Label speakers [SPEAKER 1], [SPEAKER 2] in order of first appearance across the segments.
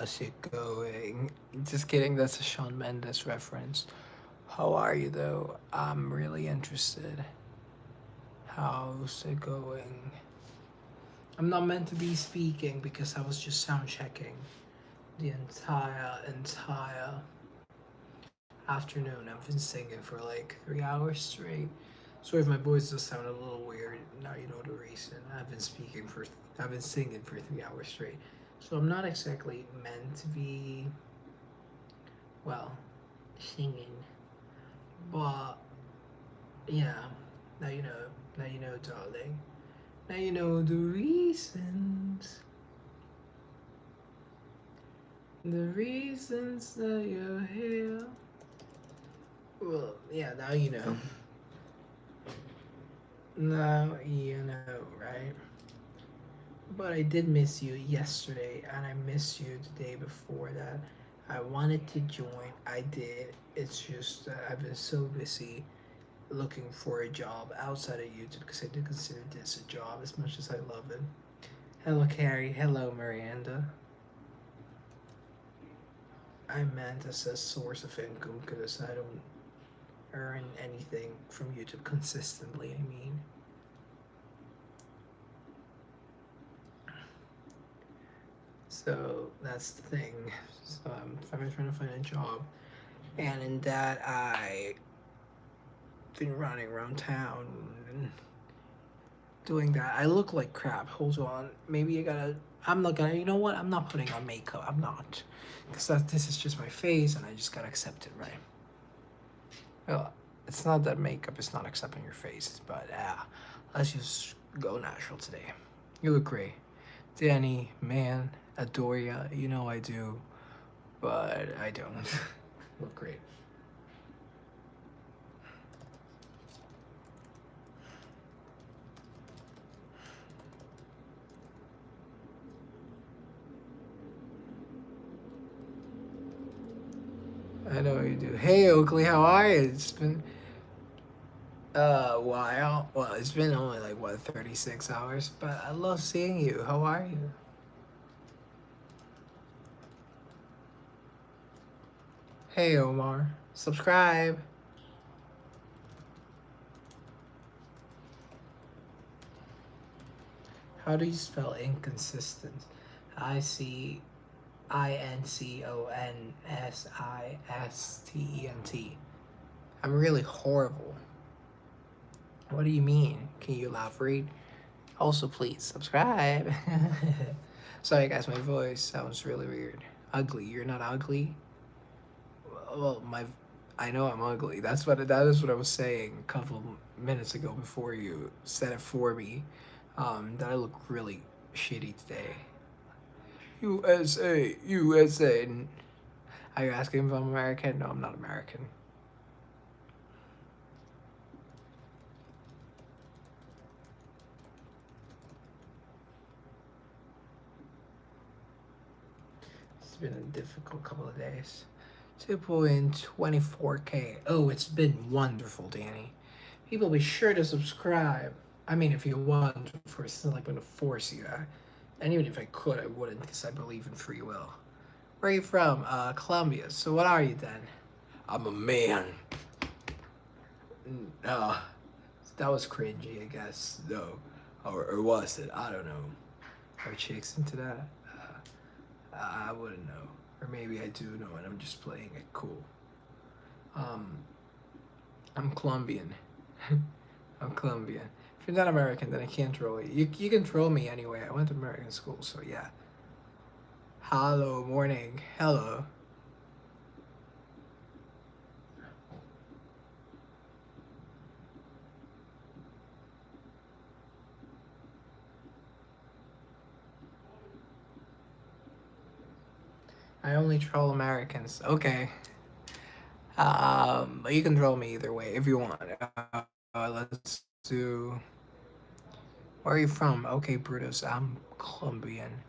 [SPEAKER 1] How's it going? Just kidding, that's a Shawn Mendes reference. How are you though? I'm really interested. How's it going? I'm not meant to be speaking because I was just sound checking the entire afternoon. I've been singing for like 3 hours straight. So if my voice does sound a little weird, now you know the reason. I've been singing for 3 hours straight. So I'm not exactly meant to be, well, singing. But yeah, now you know. Now you know, darling. Now you know the reasons. The reasons that you're here. Well, yeah, now you know. Now you know, right? But I did miss you yesterday, and I missed you the day before that. I wanted to join. I did. It's just that I've been so busy looking for a job outside of YouTube because I do consider this a job as much as I love it. Hello, Carrie. Hello, Miranda. I meant as a source of income because I don't earn anything from YouTube consistently. I mean, so that's the thing. So I'm trying to find a job, and in that I've been running around town and doing that. I look like crap. Hold on. Maybe I gotta. I'm not gonna. You know what? I'm not putting on makeup. I'm not, because this is just my face, and I just gotta accept it, right? Well, it's not that makeup is not accepting your face, but let's just go natural today. You look great, Danny. Man, adore ya. You know I do, but I don't. Look great. I know you do. Hey Oakley, how are you? It's been a while. Well, it's been only like what 36 hours, but I love seeing you. How are you? Hey Omar, subscribe. How do you spell inconsistent? INCONSISTENT. I'm really horrible. What do you mean? Can you elaborate? Also, please subscribe. Sorry, guys, my voice sounds really weird. Ugly. You're not ugly. Well, I know I'm ugly. That is what I was saying a couple minutes ago before you said it for me. That I look really shitty today. USA, USA. Are you asking if I'm American? No, I'm not American. It's been a difficult couple of days. 2.24K. Oh, it's been wonderful, Danny. People be sure to subscribe. I mean, if you want, of course, it's not like I'm gonna force you. And even if I could, I wouldn't because I believe in free will. Where are you from? Colombia. So what are you then? I'm a man. No, that was cringy, I guess. No, or was it? I don't know. Are chicks into that? I wouldn't know. Or maybe I do know, and I'm just playing it cool. Um, I'm Colombian. I'm Colombian. If you're not American, then I can't troll you. You can troll me anyway. I went to American school, so yeah. Hello, morning. Hello. I only troll Americans. Okay. But you can troll me either way if you want. Let's do. Where are you from? Okay, Brutus. I'm Colombian.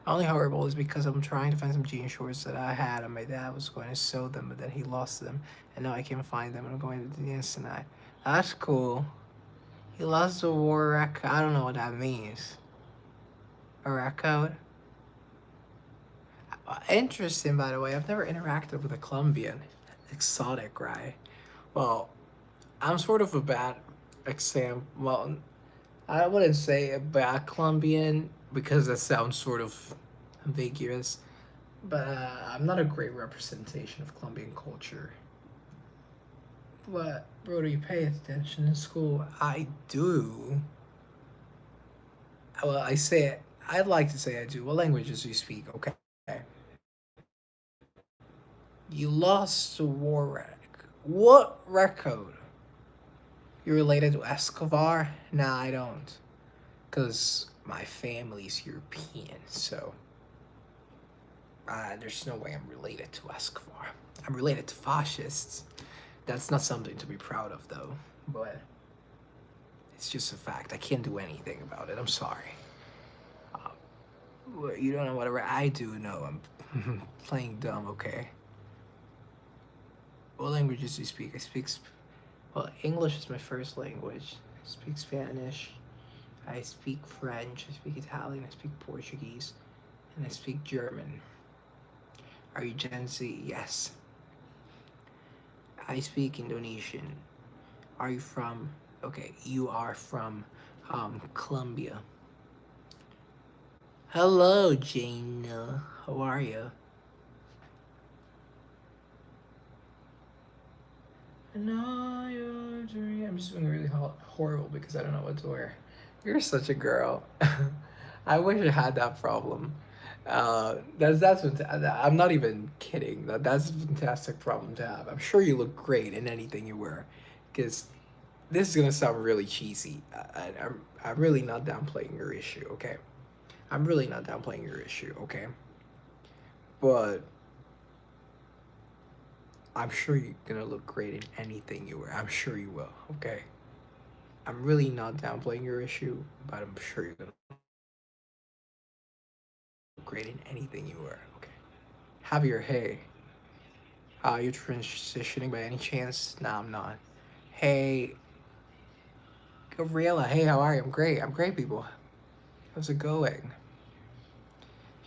[SPEAKER 1] Only horrible is because I'm trying to find some jean shorts that I had, and my dad was going to sew them, but then he lost them, and now I can't find them. And I'm going to the dance tonight. That's cool. He lost the war record. I don't know what that means. A record? Interesting, by the way. I've never interacted with a Colombian. Exotic, right? Well, I'm sort of a bad exam. Well, I wouldn't say a bad Colombian because that sounds sort of ambiguous. But I'm not a great representation of Colombian culture. But, bro, do you pay attention in school? I do. Well, I say it. I'd like to say I do. What languages do you speak? Okay. You lost the war wreck. What record? You related to Escobar? Nah, I don't. Because my family's European, so there's no way I'm related to Escobar. I'm related to fascists. That's not something to be proud of, though. But it's just a fact. I can't do anything about it. I'm sorry. You don't know whatever I do know. I'm playing dumb, okay? What languages do you speak? Well, English is my first language. I speak Spanish. I speak French. I speak Italian. I speak Portuguese. And I speak German. Are you Gen Z? Yes. I speak Indonesian. Are you from? Okay, you are from Colombia. Hello, Jane. How are you? No, you're dream. I'm just doing really horrible because I don't know what to wear. You're such a girl. I wish I had that problem. I'm not even kidding. That's a fantastic problem to have. I'm sure you look great in anything you wear, because this is gonna sound really cheesy. I'm really not downplaying your issue. Okay, I'm really not downplaying your issue. Okay, but I'm sure you're gonna look great in anything you wear. I'm sure you will. Okay, I'm really not downplaying your issue, but I'm sure you're gonna look great in anything you wear. Okay, Javier, hey. You transitioning by any chance? Nah, I'm not. Hey, Gabriela. Hey, how are you? I'm great. I'm great, people. How's it going?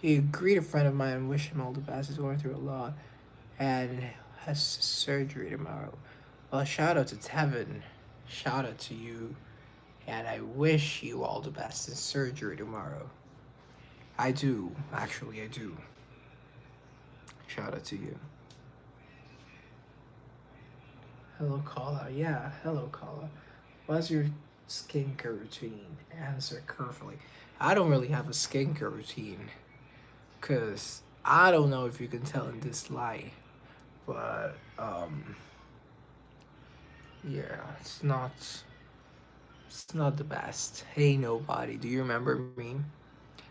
[SPEAKER 1] You greet a friend of mine and wish him all the best. He's going through a lot and has surgery tomorrow. Well, shout out to Tevin. Shout out to you. And I wish you all the best in surgery tomorrow. I do. Actually, I do. Shout out to you. Hello, Kala. Yeah, hello, Kala. What's your skincare routine? Answer carefully. I don't really have a skincare routine, because I don't know if you can tell in this light, but, yeah, it's not the best. Hey, nobody, do you remember me?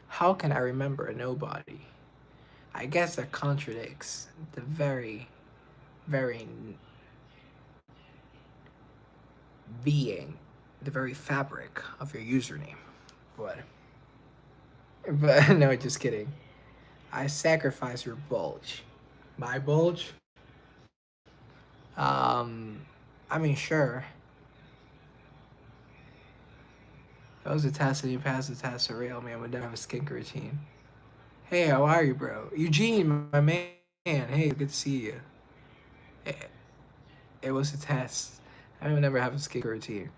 [SPEAKER 1] How can I remember a nobody? I guess that contradicts the very being, the very fabric of your username. But no, just kidding. I sacrifice your bulge. My bulge? Um, I mean, sure. That was a test and you passed the test for real, man. We don't have a skincare routine. Hey, how are you, bro? Eugene, my man. Hey, good to see you. It, it was a test. I would never have a skincare routine.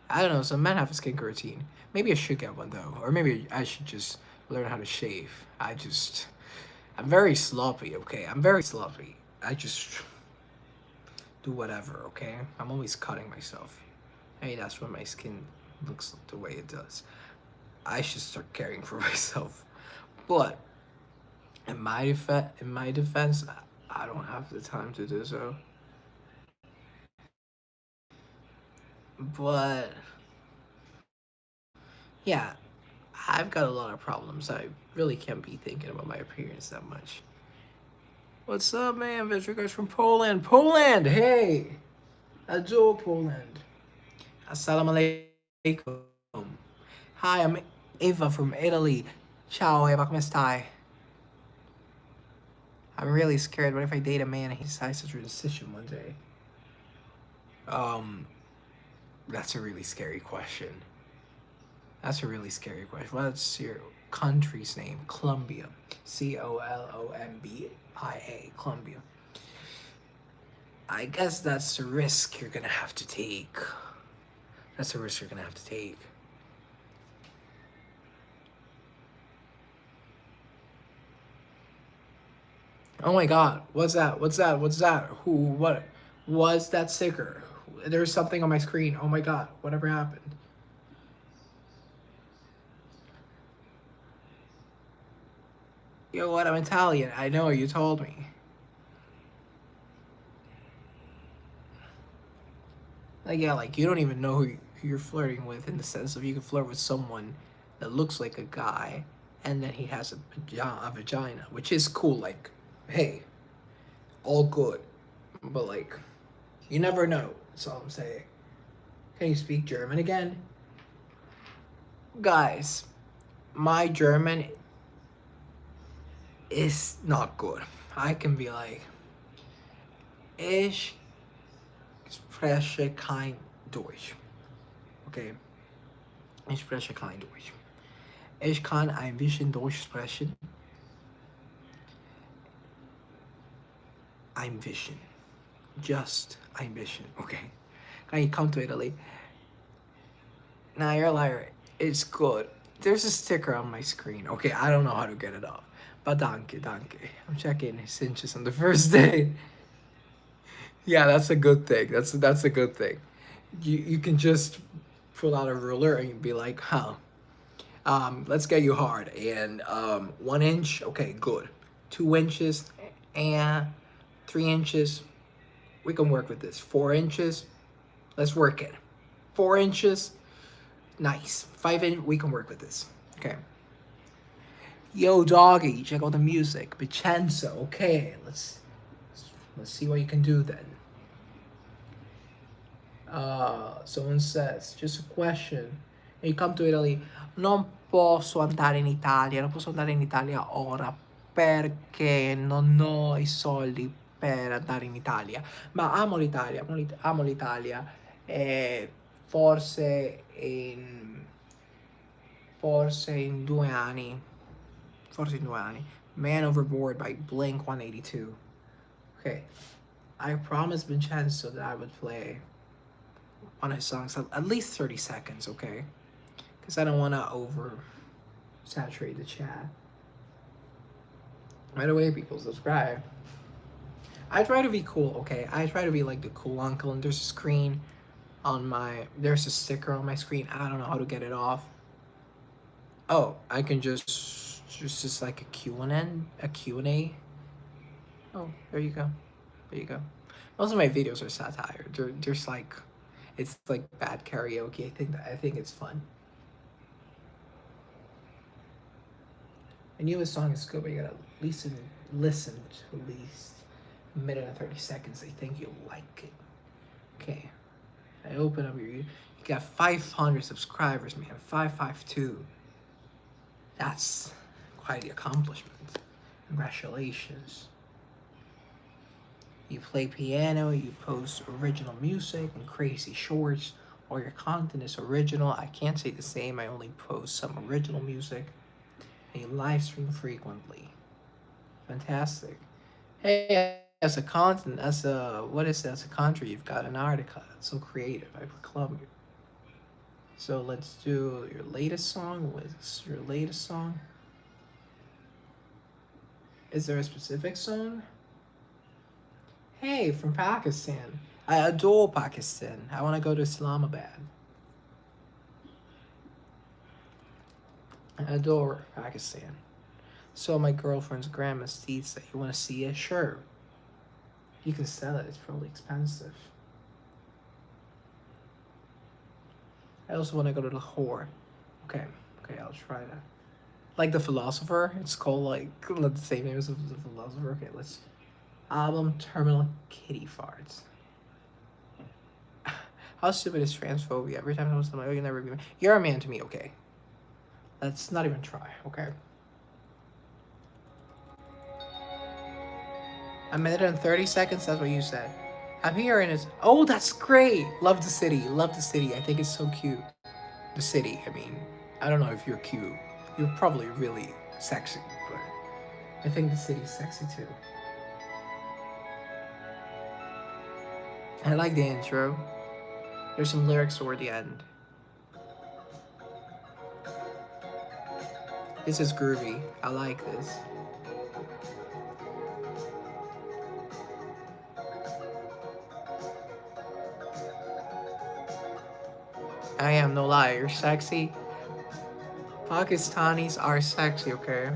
[SPEAKER 1] I don't know, some men have a skincare routine. Maybe I should get one, though. Or maybe I should just learn how to shave. I'm very sloppy, okay? I'm very sloppy. I just do whatever, okay? I'm always cutting myself. Hey, that's why my skin looks the way it does. I should start caring for myself. But in my defense, I don't have the time to do so. But yeah, I've got a lot of problems. I really can't be thinking about my appearance that much. What's up, man? Best regards from Poland. Poland, hey! Adore Poland. Assalamu alaikum. Hi, I'm Eva from Italy. Ciao, Eva, come stai? I'm really scared. What if I date a man and he decides to transition one day? That's a really scary question. That's a really scary question. What's your country's name, Colombia. Colombia. Colombia. I guess that's the risk you're gonna have to take. That's the risk you're gonna have to take. Oh my god, what's that? What's that? What's that? Who, what was that sticker? There's something on my screen. Oh my god, whatever happened? Yo, what? I'm Italian. I know, you told me. Like, yeah, like, you don't even know who you're flirting with, in the sense of you can flirt with someone that looks like a guy and then he has a vagina, which is cool. Like, hey, all good. But, like, you never know. That's all I'm saying. Can you speak German again? Guys, my German is not good. I can be like, ich spreche kein Deutsch. Okay. Ich spreche kein Deutsch. Ich kann ein bisschen Deutsch sprechen. Ein bisschen. Just ein bisschen. Okay. Can you come to Italy? Nah, you're a liar. It's good. There's a sticker on my screen. Okay, I don't know how to get it off. But danke. I'm checking his inches on the first day. Yeah, that's a good thing. That's a good thing. You can just pull out a ruler and be like, huh. Let's get you hard. And 1 inch, okay, good. 2 inches, and 3 inches. We can work with this. 4 inches, let's work it. 4 inches, nice. 5 inch, we can work with this. Okay. Yo, doggy, check out the music. Vincenzo, okay, let's see what you can do then. Someone says, just a question. You come to Italy, non posso andare in Italia ora perché non ho i soldi per andare in Italia, ma amo l'Italia e forse in 2 anni, Man Overboard by Blink 182. Okay, I promised Vincenzo that I would play one of his songs at least 30 seconds, okay? Because I don't want to saturate the chat. Right away, people, subscribe. I try to be cool, okay? I try to be like the cool uncle, and there's a screen on there's a sticker on my screen. I don't know how to get it off. Oh, I can just like a Q&A. Oh, there you go. Most of my videos are satire. There's like, it's like bad karaoke. I think it's fun. I knew his song is good, but you gotta listen to at least a minute and 30 seconds. I think you'll like it. Okay. I open up you got 500 subscribers, man. 552. That's quite the accomplishment. Congratulations. You play piano, you post original music and crazy shorts. All your content is original. I can't say the same. I only post some original music. And you live stream frequently. Fantastic. Hey, as a content, as a country, you've got Antarctica. That's so creative. I proclaim you. So let's do your latest song. What's your latest song? Is there a specific song? Hey, from Pakistan. I adore Pakistan. I want to go to Islamabad. I adore Pakistan. So my girlfriend's grandma states that you want to see it? Sure. You can sell it. It's probably expensive. I also want to go to Lahore. Okay, I'll try that. Like the philosopher, it's called like the same name as the philosopher. Okay, let's album Terminal Kitty Farts. How stupid is transphobia? Every time someone's like, oh, you'll never be a man. You're a man to me, okay? Let's not even try, okay? A minute and 30 seconds, that's what you said. I'm here and it's, oh, that's great. Love the city. I think it's so cute. The city, I mean, I don't know if you're cute. You're probably really sexy, but I think the city's sexy too. I like the intro. There's some lyrics toward the end. This is groovy. I like this. I am no lie. You're sexy. Pakistanis are sexy, okay?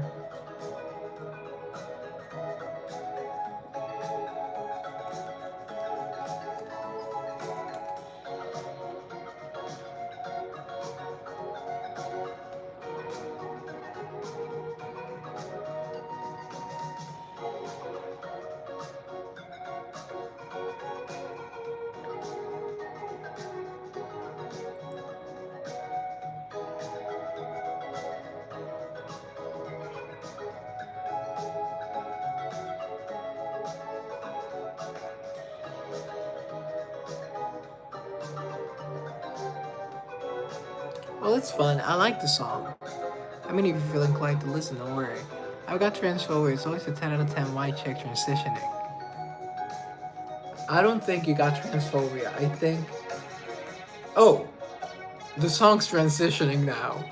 [SPEAKER 1] Well, it's fun. I like the song. I mean, if you feel inclined to listen, don't worry. I've got transphobia. It's always a 10 out of 10 white chick transitioning. I don't think you got transphobia. I think... Oh! The song's transitioning now.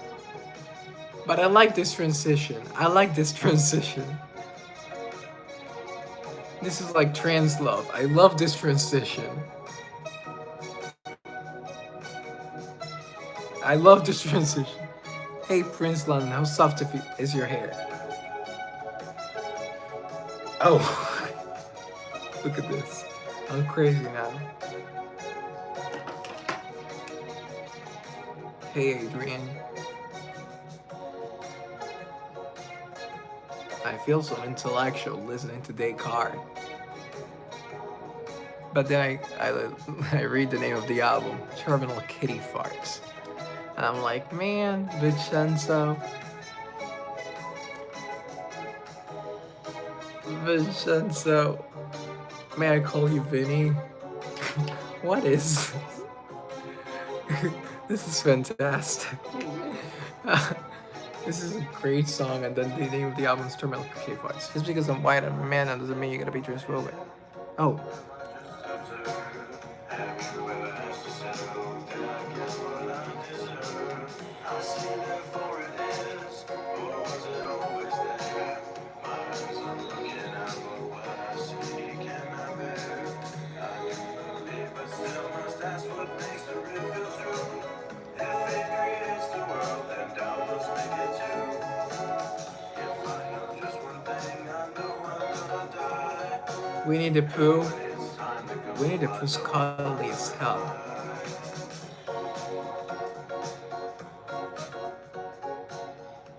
[SPEAKER 1] But I like this transition. I like this transition. This is like trans love. I love this transition. I love this transition. Hey Prince London, how soft is your hair? Oh, look at this. I'm crazy now. Hey Adrian. I feel so intellectual listening to Descartes. But then I read the name of the album, Terminal Kitty Farts. And I'm like, man, Vincenzo. Vincenzo. May I call you Vinny? What is this? This is fantastic. This is a great song, and then the name of the album is Terminal Kitty Farts. Just because I'm white and I'm a man, that doesn't mean you gotta be transphobic. Oh. Winnie the Pooh. Winnie the Pooh's cuddly as hell.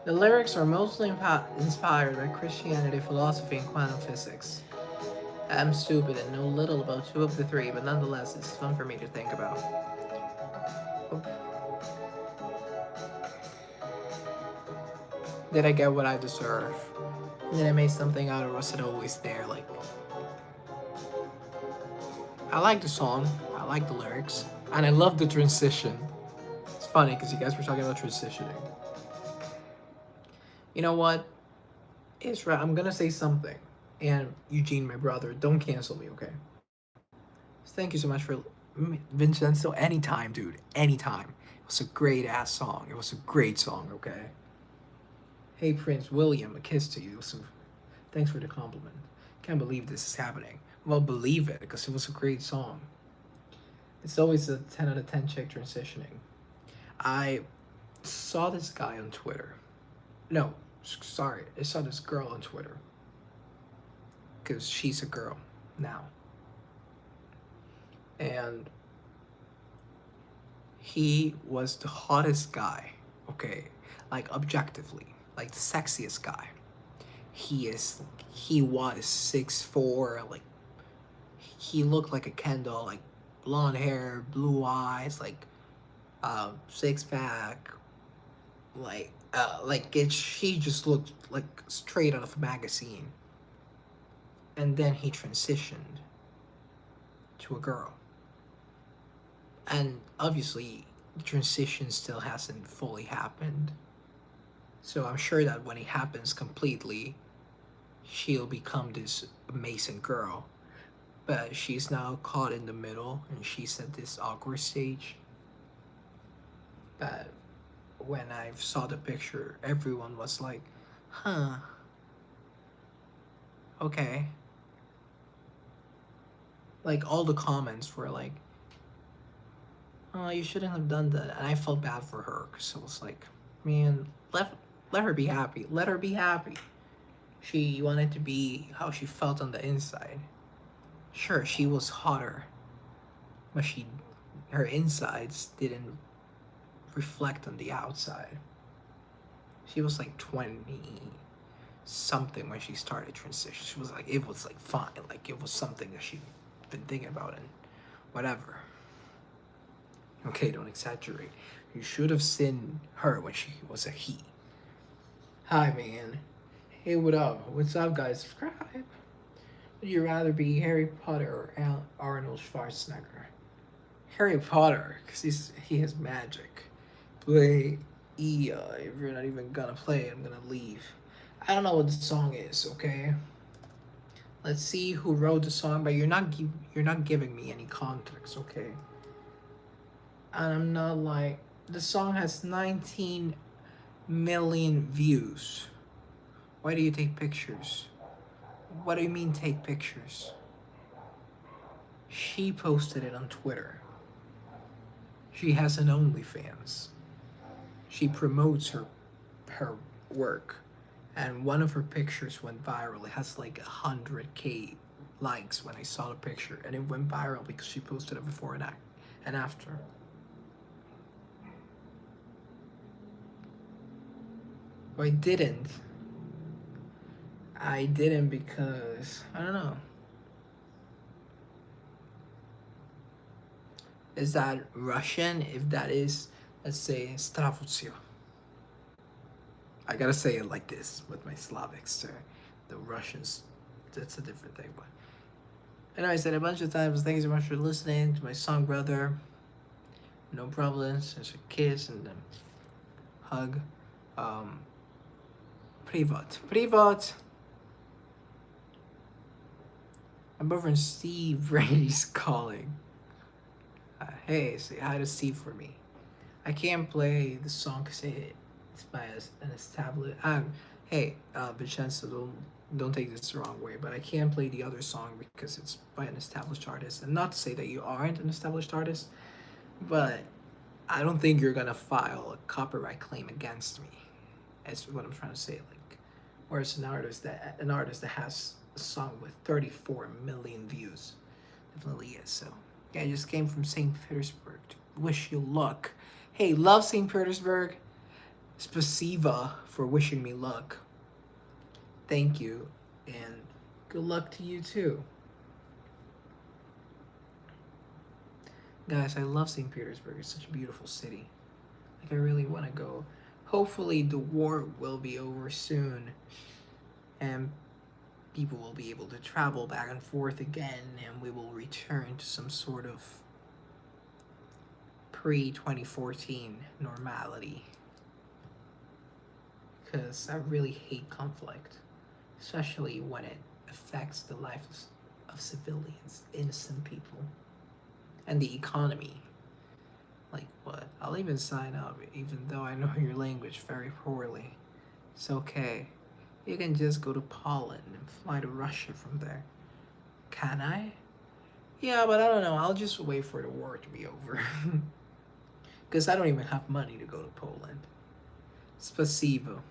[SPEAKER 1] The lyrics are mostly inspired by Christianity, philosophy, and quantum physics. I'm stupid and know little about two of the three, but nonetheless, it's fun for me to think about. Oop. Did I get what I deserve? Did I make something out, or was it always there? Like, I like the song, I like the lyrics, and I love the transition. It's funny because you guys were talking about transitioning. You know what? Israel, I'm gonna say something. And Eugene, my brother, don't cancel me, okay? Thank you so much for Vincenzo. Anytime, dude. Anytime. It was a great ass song. It was a great song, okay? Hey, Prince William, a kiss to you. So, thanks for the compliment. Can't believe this is happening. Well, believe it, because it was a great song. It's always a 10 out of 10 chick transitioning. I saw this guy on Twitter. No, sorry. I saw this girl on Twitter. Because she's a girl now. And he was the hottest guy, okay? Like, objectively. Like, the sexiest guy. He was 6'4", like, he looked like a Ken doll, like, blonde hair, blue eyes, like, six-pack, like, he just looked like straight out of a magazine. And then he transitioned to a girl. And obviously, the transition still hasn't fully happened. So I'm sure that when it happens completely, she'll become this amazing girl. But she's now caught in the middle and she's at this awkward stage. But when I saw the picture, everyone was like, huh, okay. Like all the comments were like, oh, you shouldn't have done that. And I felt bad for her because I was like, man, let her be happy. Let her be happy. She wanted to be how she felt on the inside. Sure, she was hotter, but her insides didn't reflect on the outside. She was like 20 something when she started transition. She was like, it was like fine, like it was something that she'd been thinking about and whatever. Okay, don't exaggerate. You should have seen her when she was a he. Hi, man. Hey, what up? What's up, guys? Subscribe. Would you rather be Harry Potter or Arnold Schwarzenegger? Harry Potter, because he has magic. Play if you're not even gonna play, I'm gonna leave. I don't know what the song is, okay? Let's see who wrote the song, but you're not giving me any context, okay? And I'm not like the song has 19 million views. Why do you take pictures? What do you mean take pictures? She posted it on Twitter. She has an OnlyFans. She promotes her work, and one of her pictures went viral. It has like 100K likes when I saw the picture, and it went viral because she posted it before and after. I didn't. I didn't because I don't know. Is that Russian? If that is, let's say Stravutio. I gotta say it like this with my Slavics, sir. The Russians, that's a different thing. But anyway, I said a bunch of times, thank you so much for listening to my song, brother. No problems. Just a kiss and a hug. Privat. Privat. My boyfriend Steve Ray's calling. Hey, say hi to Steve for me. I can't play the song because it's by an established. Hey, Vincenzo, don't take this the wrong way, but I can't play the other song because it's by an established artist. And not to say that you aren't an established artist, but I don't think you're gonna file a copyright claim against me. That's what I'm trying to say. Like, whereas an artist that has a song with 34 million views, definitely is. So yeah, I just came from St. Petersburg to wish you luck. Hey, love St. Petersburg. Spasiba for wishing me luck. Thank you, and good luck to you too. Guys, I love St. Petersburg. It's such a beautiful city. Like, I really want to go. Hopefully the war will be over soon and people will be able to travel back and forth again and we will return to some sort of pre-2014 normality. Because I really hate conflict, especially when it affects the lives of civilians, innocent people, and the economy. Like what? I'll even sign up, even though I know your language very poorly. It's okay. You can just go to Poland and fly to Russia from there. Can I? Yeah, but I don't know. I'll just wait for the war to be over. Because I don't even have money to go to Poland. Spasibo.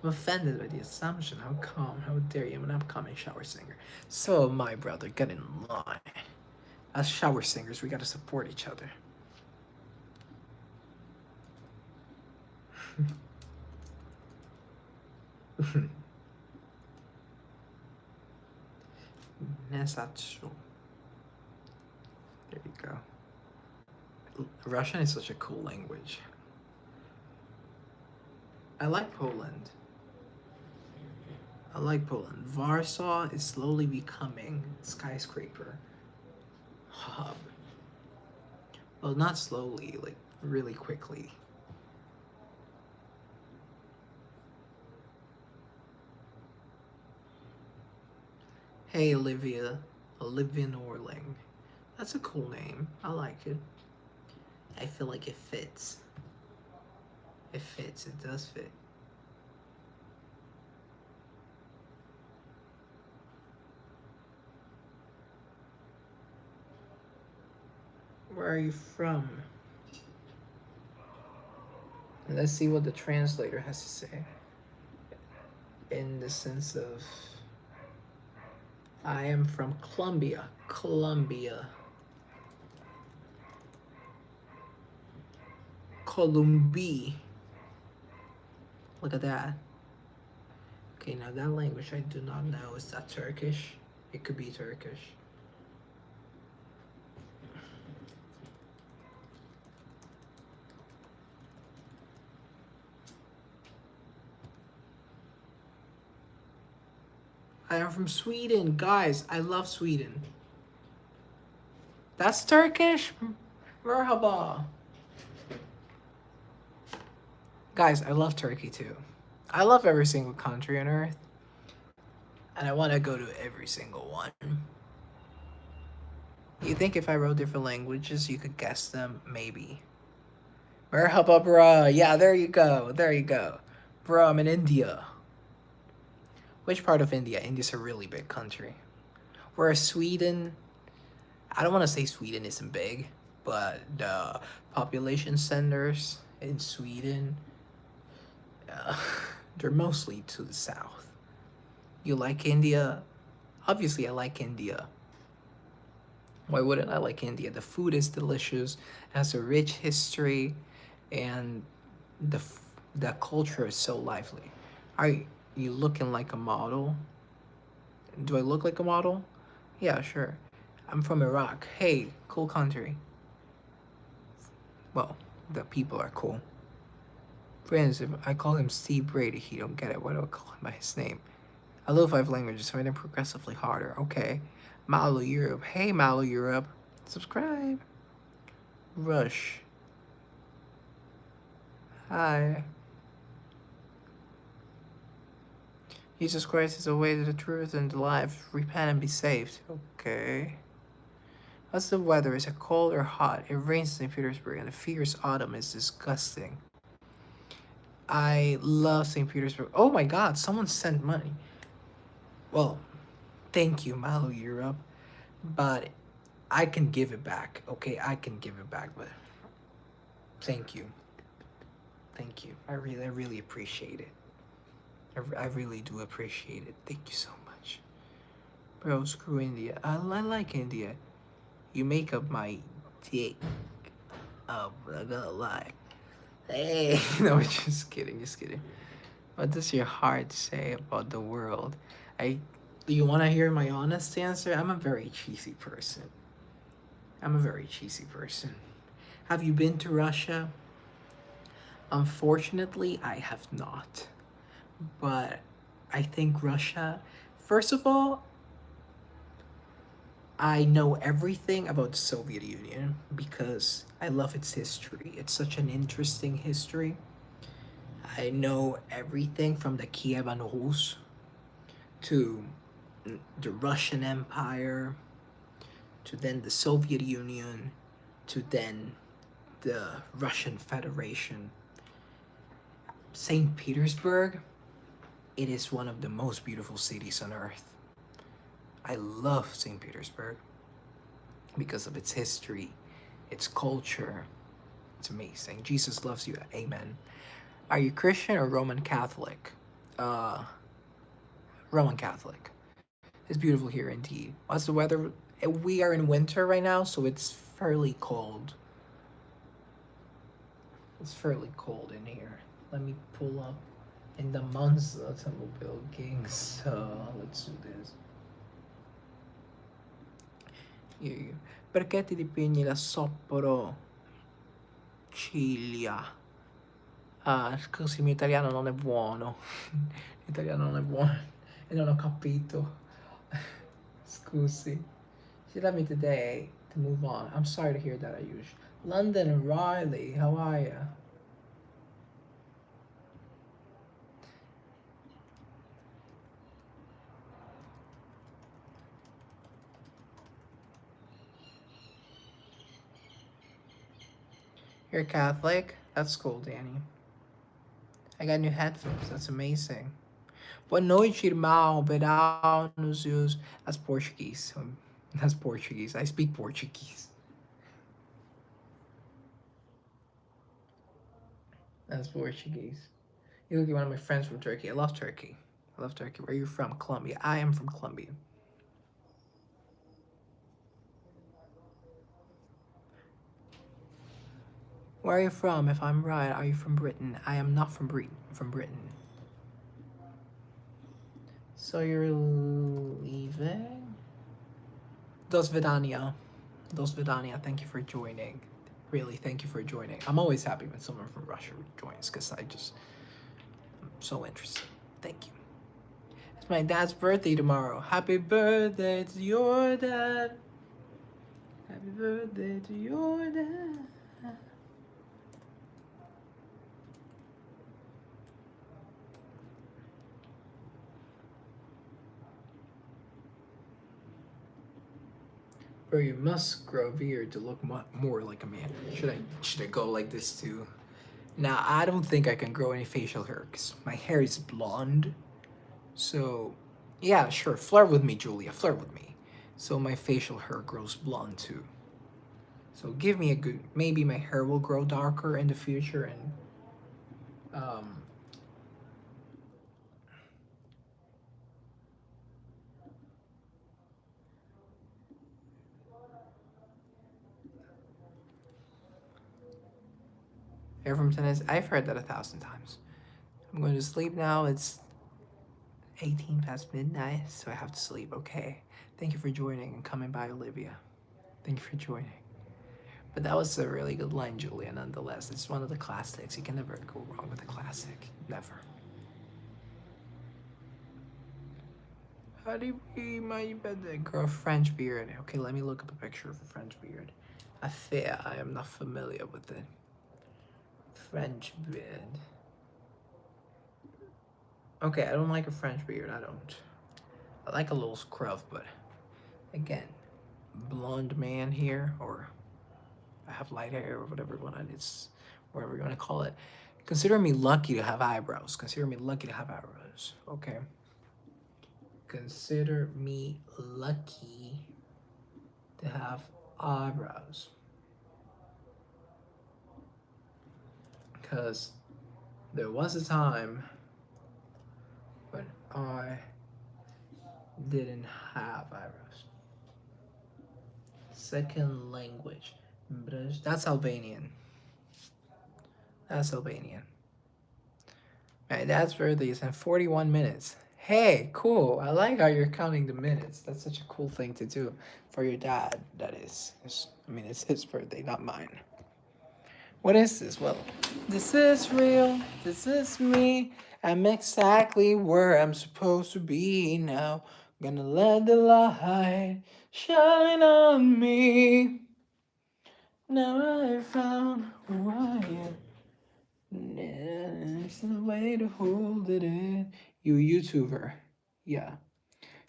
[SPEAKER 1] I'm offended by the assumption. How come? How dare you? I'm an upcoming shower singer. So am I, brother. Get in line. As shower singers, we gotta support each other. Nesacho. There you go. Russian is such a cool language. I like Poland. Warsaw is slowly becoming skyscraper hub. Well, not slowly, like really quickly. Hey, Olivia Norling. That's a cool name. I like it. I feel like it fits. It fits. It does fit. Where are you from? Let's see what the translator has to say. In the sense of, I am from Colombia. Colombia. Colombia. Look at that. Okay, now that language I do not know. Is that Turkish? It could be Turkish. I am from Sweden. Guys, I love Sweden. That's Turkish? Merhaba. Guys, I love Turkey too. I love every single country on earth. And I want to go to every single one. You think if I wrote different languages, you could guess them? Maybe. Merhaba, bruh. Yeah, there you go. There you go. Bro, I'm in India. Which part of India? India's a really big country. Whereas Sweden, I don't want to say Sweden isn't big, but the population centers in Sweden, they're mostly to the south. You like India? Obviously, I like India. Why wouldn't I like India? The food is delicious, it has a rich history, and the culture is so lively. Are you looking like a model? Do I look like a model? Yeah, sure. I'm from Iraq. Hey, cool country. Well, the people are cool. Friends, if I call him Steve Brady, he don't get it. Why do I call him by his name? I love 5 languages, so I progressively harder. Okay. Malo Europe. Hey, Malo Europe. Subscribe. Rush. Hi. Jesus Christ is the way to the truth and the life. Repent and be saved. Okay. How's the weather? Is it cold or hot? It rains in St. Petersburg and the fierce autumn is disgusting. I love St. Petersburg. Oh my god, someone sent money. Well, thank you, Malo Europe. But I can give it back. Okay, I can give it back, but thank you. Thank you. I really appreciate it. I really do appreciate it. Thank you so much. Bro, screw India. I like India. You make up my dick. Oh, I'm not gonna lie. Hey, no, just kidding, just kidding. What does your heart say about the world? Do you want to hear my honest answer? I'm a very cheesy person. I'm a very cheesy person. Have you been to Russia? Unfortunately, I have not. But I think Russia, first of all, I know everything about the Soviet Union because I love its history. It's such an interesting history. I know everything from the Kievan Rus to the Russian Empire to then the Soviet Union to then the Russian Federation. St. Petersburg, it is one of the most beautiful cities on earth. I love St. Petersburg because of its history, its culture. It's amazing. Jesus loves you. Amen. Are you Christian or Roman Catholic? Roman Catholic. It's beautiful here indeed. What's the weather? We are in winter right now, so it's fairly cold. It's fairly cold in here. Let me pull up in the Monza automobile gang. So let's do this. Perché ti dipegni la sopporo? Ciglia. Ah, scusi, il mio italiano non è buono. L'italiano non è buono e non ho capito. Scusi. She left me today to move on. I'm sorry to hear that, Ayush. London Riley, how are you? You're Catholic? That's cool, Danny. I got new headphones. That's amazing. Boa noite, irmão. Verão nos seus. That's Portuguese. That's Portuguese. I speak Portuguese. That's Portuguese. You look at one of my friends from Turkey. I love Turkey. I love Turkey. Where are you from? Colombia. I am from Colombia. Where are you from? If I'm right, are you from Britain? I am not from Britain. From Britain. So you're leaving? Dos Vidania. Dos Vidania. Thank you for joining. Really, thank you for joining. I'm always happy when someone from Russia joins because I'm so interested. Thank you. It's my dad's birthday tomorrow. Happy birthday to your dad. Happy birthday to your dad. Bro, you must grow a beard to look more like a man. Should I go like this too? Now I don't think I can grow any facial hair because my hair is blonde. So, yeah, sure, flirt with me, Julia. Flirt with me. So my facial hair grows blonde too. So give me a good. Maybe my hair will grow darker in the future, and um, hair from tennis. I've heard that 1,000 times. I'm going to sleep now. It's 18 past midnight, so I have to sleep. Okay. Thank you for joining and coming by, Olivia. Thank you for joining. But that was a really good line, Julia, nonetheless. It's one of the classics. You can never go wrong with a classic. Never. How do you be my better? Grow a French beard. Okay, let me look up a picture of a French beard. I fear I am not familiar with it. French beard. Okay, I don't like a French beard. I don't. I like a little scruff, but again, blonde man here, or I have light hair, or whatever it's whatever you want to call it. Consider me lucky to have eyebrows. Consider me lucky to have eyebrows. Okay. Consider me lucky to have eyebrows. Because there was a time when I didn't have eyebrows. Second language. That's Albanian. That's Albanian. My dad's birthday is in 41 minutes. Hey, cool. I like how you're counting the minutes. That's such a cool thing to do for your dad, that is. I mean, it's his birthday, not mine. What is this? Well, this is real. This is me. I'm exactly where I'm supposed to be now. Gonna let the light shine on me. Now I found who I am. There's no way to hold it in. You YouTuber. Yeah.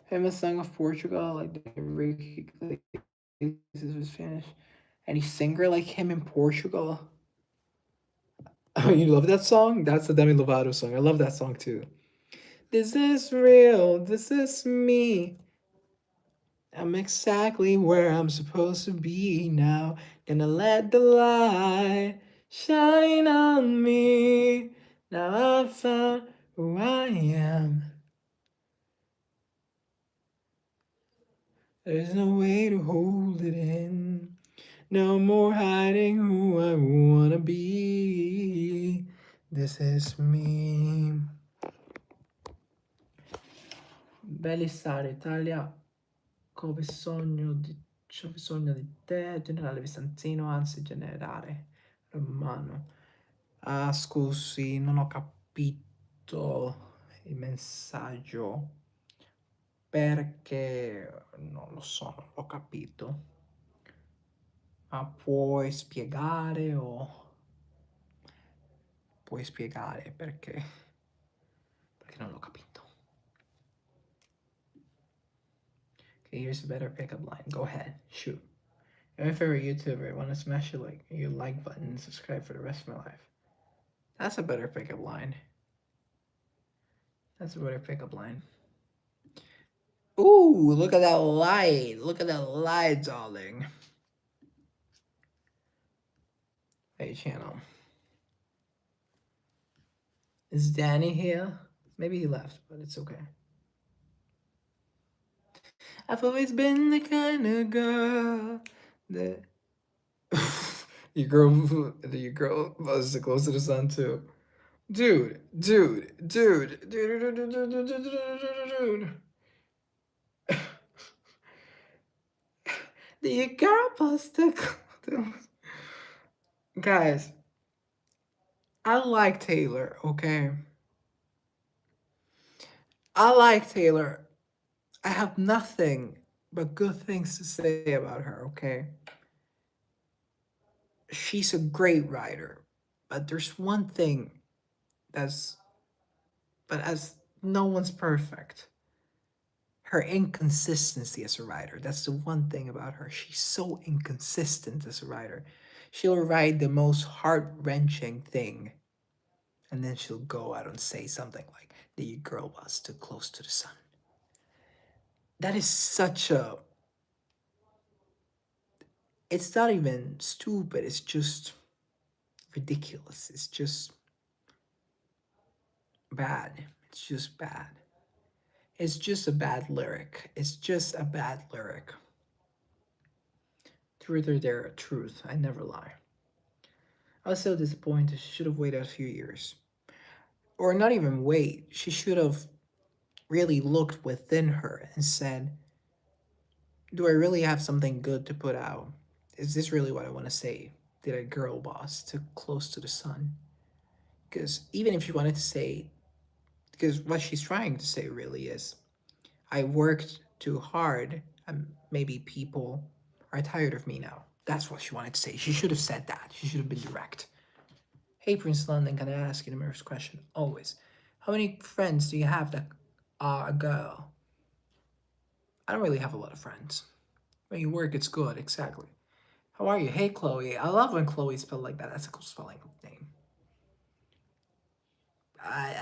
[SPEAKER 1] Famous song of Portugal, like the Ricky Iglesias was Spanish. Any singer like him in Portugal? Oh, you love that song? That's the Demi Lovato song. I love that song too. This is real. This is me. I'm exactly where I'm supposed to be now. Gonna let the light shine on me. Now I've found who I am. There's no way to hold it in. No more hiding who I wanna be. This is me. Bellissare Italia, c'ho bisogno di te, generale bizantino, anzi generale romano. Ah, scusi, non ho capito il messaggio perché non lo so, non ho capito. Ma puoi spiegare o puoi spiegare perché? Perché non l'ho capito. Okay, here's a better pickup line. Go ahead, shoot. You're my favorite YouTuber. I want to smash your like button and subscribe for the rest of my life. That's a better pickup line. That's a better pickup line. Ooh, look at that light. Look at that light, darling. Hey, channel. Is Danny here? Maybe he left, but it's okay. I've always been the kind of girl that your girl was close to the sun too. Dude. The girl was the guys. I like Taylor, okay? I like Taylor. I have nothing but good things to say about her, okay? She's a great writer, but there's one thing that's, but as no one's perfect. Her inconsistency as a writer. That's the one thing about her. She's so inconsistent as a writer. She'll write the most heart wrenching thing, and then she'll go out and say something like, the girl was too close to the sun. That is such a. It's not even stupid, it's just ridiculous. It's just bad. It's just bad. It's just a bad lyric. It's just a bad lyric. Truth or dare, truth. I never lie. I was so disappointed. She should have waited a few years. Or not even wait. She should have really looked within her and said, do I really have something good to put out? Is this really what I want to say? Did a girl boss too close to the sun? Because even if she wanted to say, because what she's trying to say really is, I worked too hard and maybe people are tired of me now. That's what she wanted to say. She should have said that. She should have been direct. Hey, Prince London, can I ask you the first question? Always. How many friends do you have that are a girl? I don't really have a lot of friends. When you work, it's good, exactly. How are you? Hey, Chloe. I love when Chloe's spelled like that. That's a cool spelling name.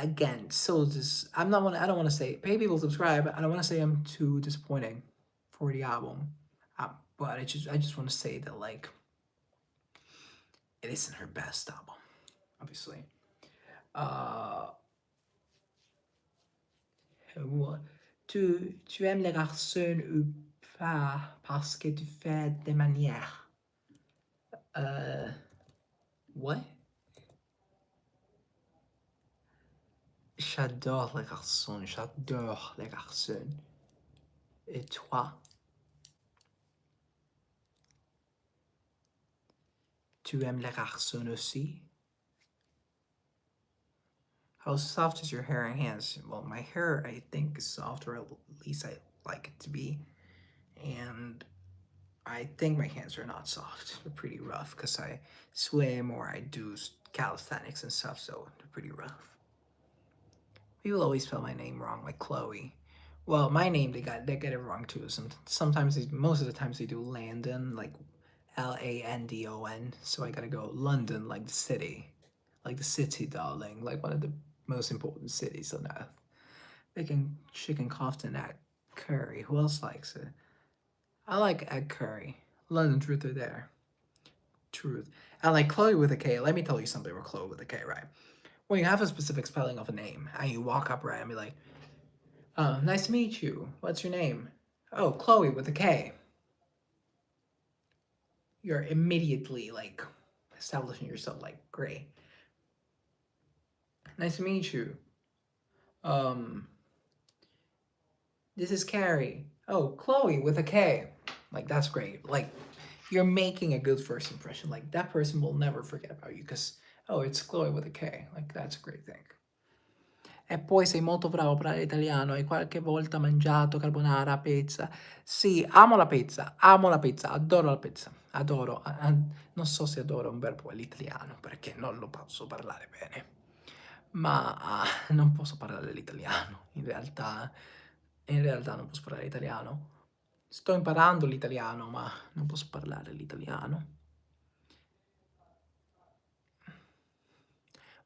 [SPEAKER 1] Again, so this I don't want to say pay people subscribe. I don't want to say I'm too disappointing for the album, but I just want to say that like it isn't her best album, obviously. Tu aimes les garçons ou pas parce que tu fais des manières. What? J'adore les garçons, j'adore les garçons. Et toi? Tu aimes les garçons aussi? How soft is your hair and hands? Well, my hair, I think, is soft, or at least I like it to be. And I think my hands are not soft. They're pretty rough because I swim or I do calisthenics and stuff, so they're pretty rough. People always spell my name wrong, like Chloe. Well, my name they get it wrong too. Sometimes most of the times they do Landon, like Landon. So I gotta go London, like the city, darling, like one of the most important cities on earth. Making chicken kofta and egg curry. Who else likes it? I like egg curry. London truth or dare. Truth. And like Chloe with a K, let me tell you something with Chloe with a K, right? When you have a specific spelling of a name and you walk up right and be like, nice to meet you. What's your name? Oh, Chloe with a K. You're immediately like establishing yourself like great. Nice to meet you. This is Carrie. Oh, Chloe with a K. Like that's great. Like you're making a good first impression. Like that person will never forget about you because oh, it's Chloe with a K. Like that's a great thing. E poi sei molto bravo a parlare italiano, hai qualche volta mangiato carbonara, pizza? Sì, amo la pizza, adoro la pizza. Adoro, non so se adoro un verbo all'italiano perché non lo posso parlare bene, ma non posso parlare l'italiano. In realtà non posso parlare l'italiano. Sto imparando l'italiano, ma non posso parlare l'italiano.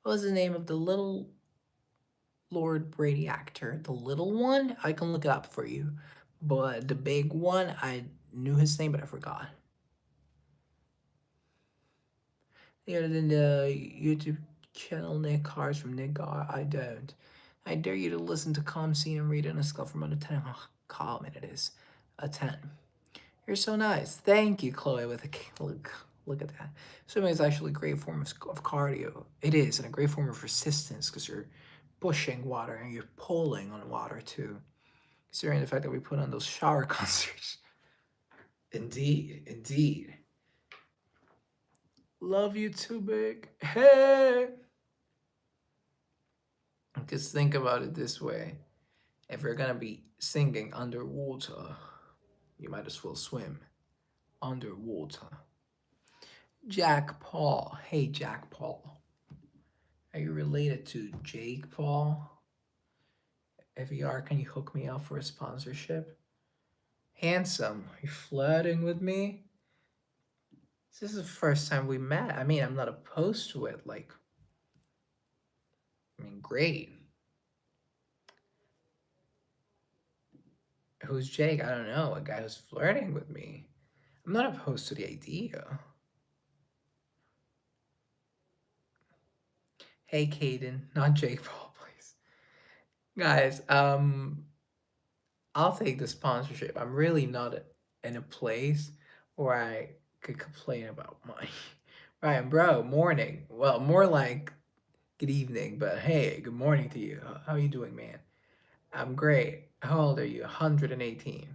[SPEAKER 1] What was the name of the little Lord Brady actor? The little one? I can look it up for you. But the big one, I knew his name, but I forgot. Other than the YouTube channel Nick Cars from Nick Gar, I don't. I dare you to listen to Calm Scene and read it on a scale from 1 to 10 how calm it is. A 10. You're so nice. Thank you, Chloe, with a look at that. Swimming is actually a great form of cardio. It is, and a great form of resistance because you're pushing water and you're pulling on water too. Considering the fact that we put on those shower concerts. Indeed, indeed. Love you too, big. Hey! Because think about it this way. If you're gonna be singing underwater, you might as well swim underwater. Jack Paul. Hey, Jack Paul. Are you related to Jake Paul? If you are, can you hook me up for a sponsorship? Handsome, are you flirting with me? This is the first time we met. I mean, I'm not opposed to it. Like, I mean, great. Who's Jake? I don't know. A guy who's flirting with me. I'm not opposed to the idea. Hey, Caden, not Jake Paul, please. Guys, I'll take the sponsorship. I'm really not in a place where I could complain about money. Right, bro, morning. Well, more like good evening, but hey, good morning to you. How are you doing, man? I'm great. How old are you? 118.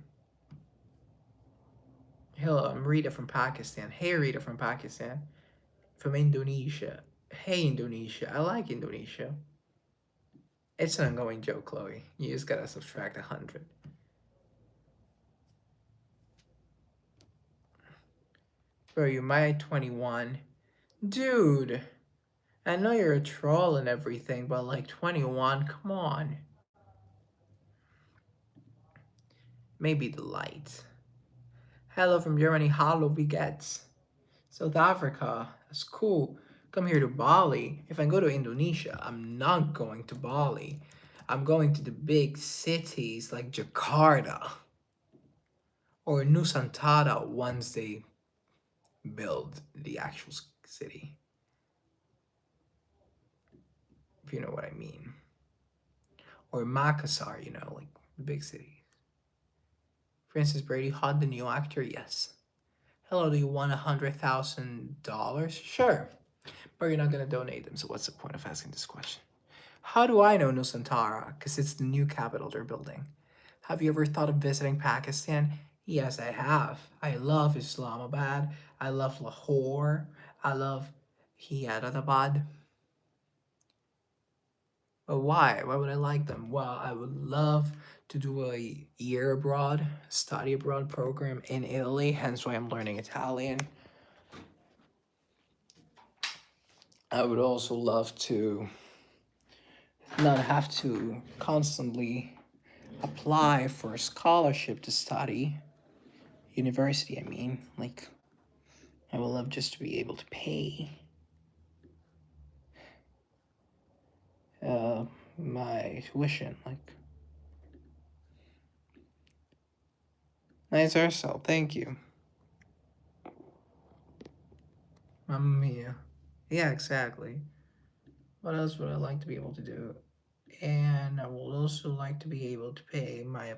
[SPEAKER 1] Hello, I'm Rita from Pakistan. Hey, Rita from Pakistan. From Indonesia. Hey, Indonesia. I like Indonesia. It's an ongoing joke, Chloe. You just gotta subtract 100. Bro, you might 21. Dude, I know you're a troll and everything, but like 21, come on. Maybe the light. Hello from Germany, hallo, wie geht's? South Africa, that's cool. Come here to Bali. If I go to Indonesia, I'm not going to Bali. I'm going to the big cities like Jakarta or Nusantara once they build the actual city. If you know what I mean. Or Makassar, like the big city. Francis Brady, hot the new actor? Yes. Hello, do you want $100,000? Sure. But you're not gonna donate them, so what's the point of asking this question? How do I know Nusantara? Because it's the new capital they're building. Have you ever thought of visiting Pakistan? Yes, I have. I love Islamabad. I love Lahore. I love Hyderabad. But why? Why would I like them? Well, I would love to do a year abroad, study abroad program in Italy, hence why I'm learning Italian. I would also love to not have to constantly apply for a scholarship to study university. I mean, like, I would love just to be able to pay my tuition. Like, nice hairstyle. Thank you. Mamma mia. Yeah, exactly. What else would I like to be able to do? And I would also like to be able to pay my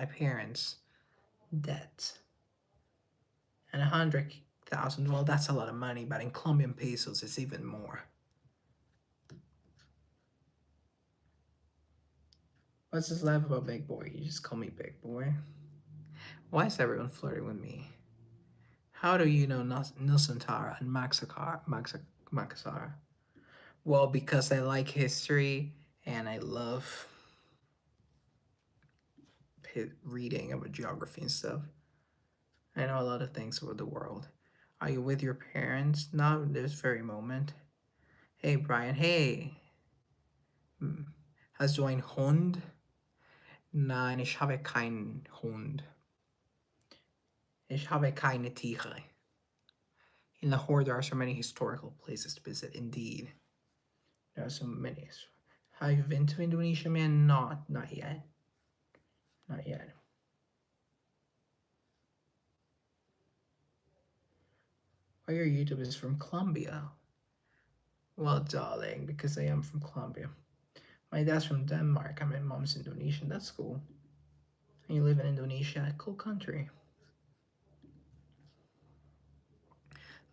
[SPEAKER 1] parents' debt. And 100,000, well, that's a lot of money, but in Colombian pesos, it's even more. What's this laugh about big boy? You just call me big boy. Why is everyone flirting with me? How do you know Nusantara and Makassar? Well, because I like history and I love reading about geography and stuff. I know a lot of things about the world. Are you with your parents? Not this very moment. Hey, Brian. Hey. Hm. Hast du einen Hund? Nein, ich habe keinen Hund. Ich habe keine Tiere. In Lahore, there are so many historical places to visit. Indeed, there are so many. Have you been to Indonesia, man? Not yet. Not yet. Why your YouTube is from Colombia? Well, darling, because I am from Colombia. My dad's from Denmark and my mom's Indonesian. That's cool. And you live in Indonesia, a cool country.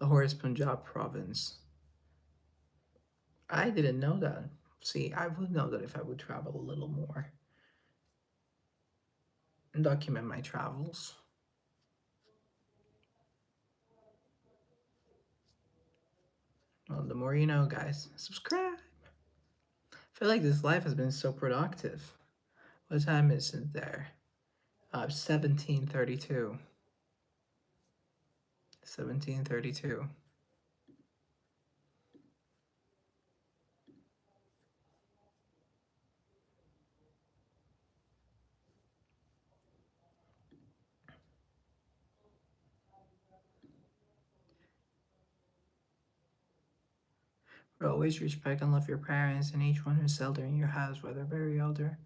[SPEAKER 1] Lahore is Punjab province. I didn't know that. See, I would know that if I would travel a little more and document my travels. Well, the more you know, guys. Subscribe. I feel like this life has been so productive. What time is it there? 17:32. 17:32. Always respect and love your parents and each one who's elder in your house, whether very elder.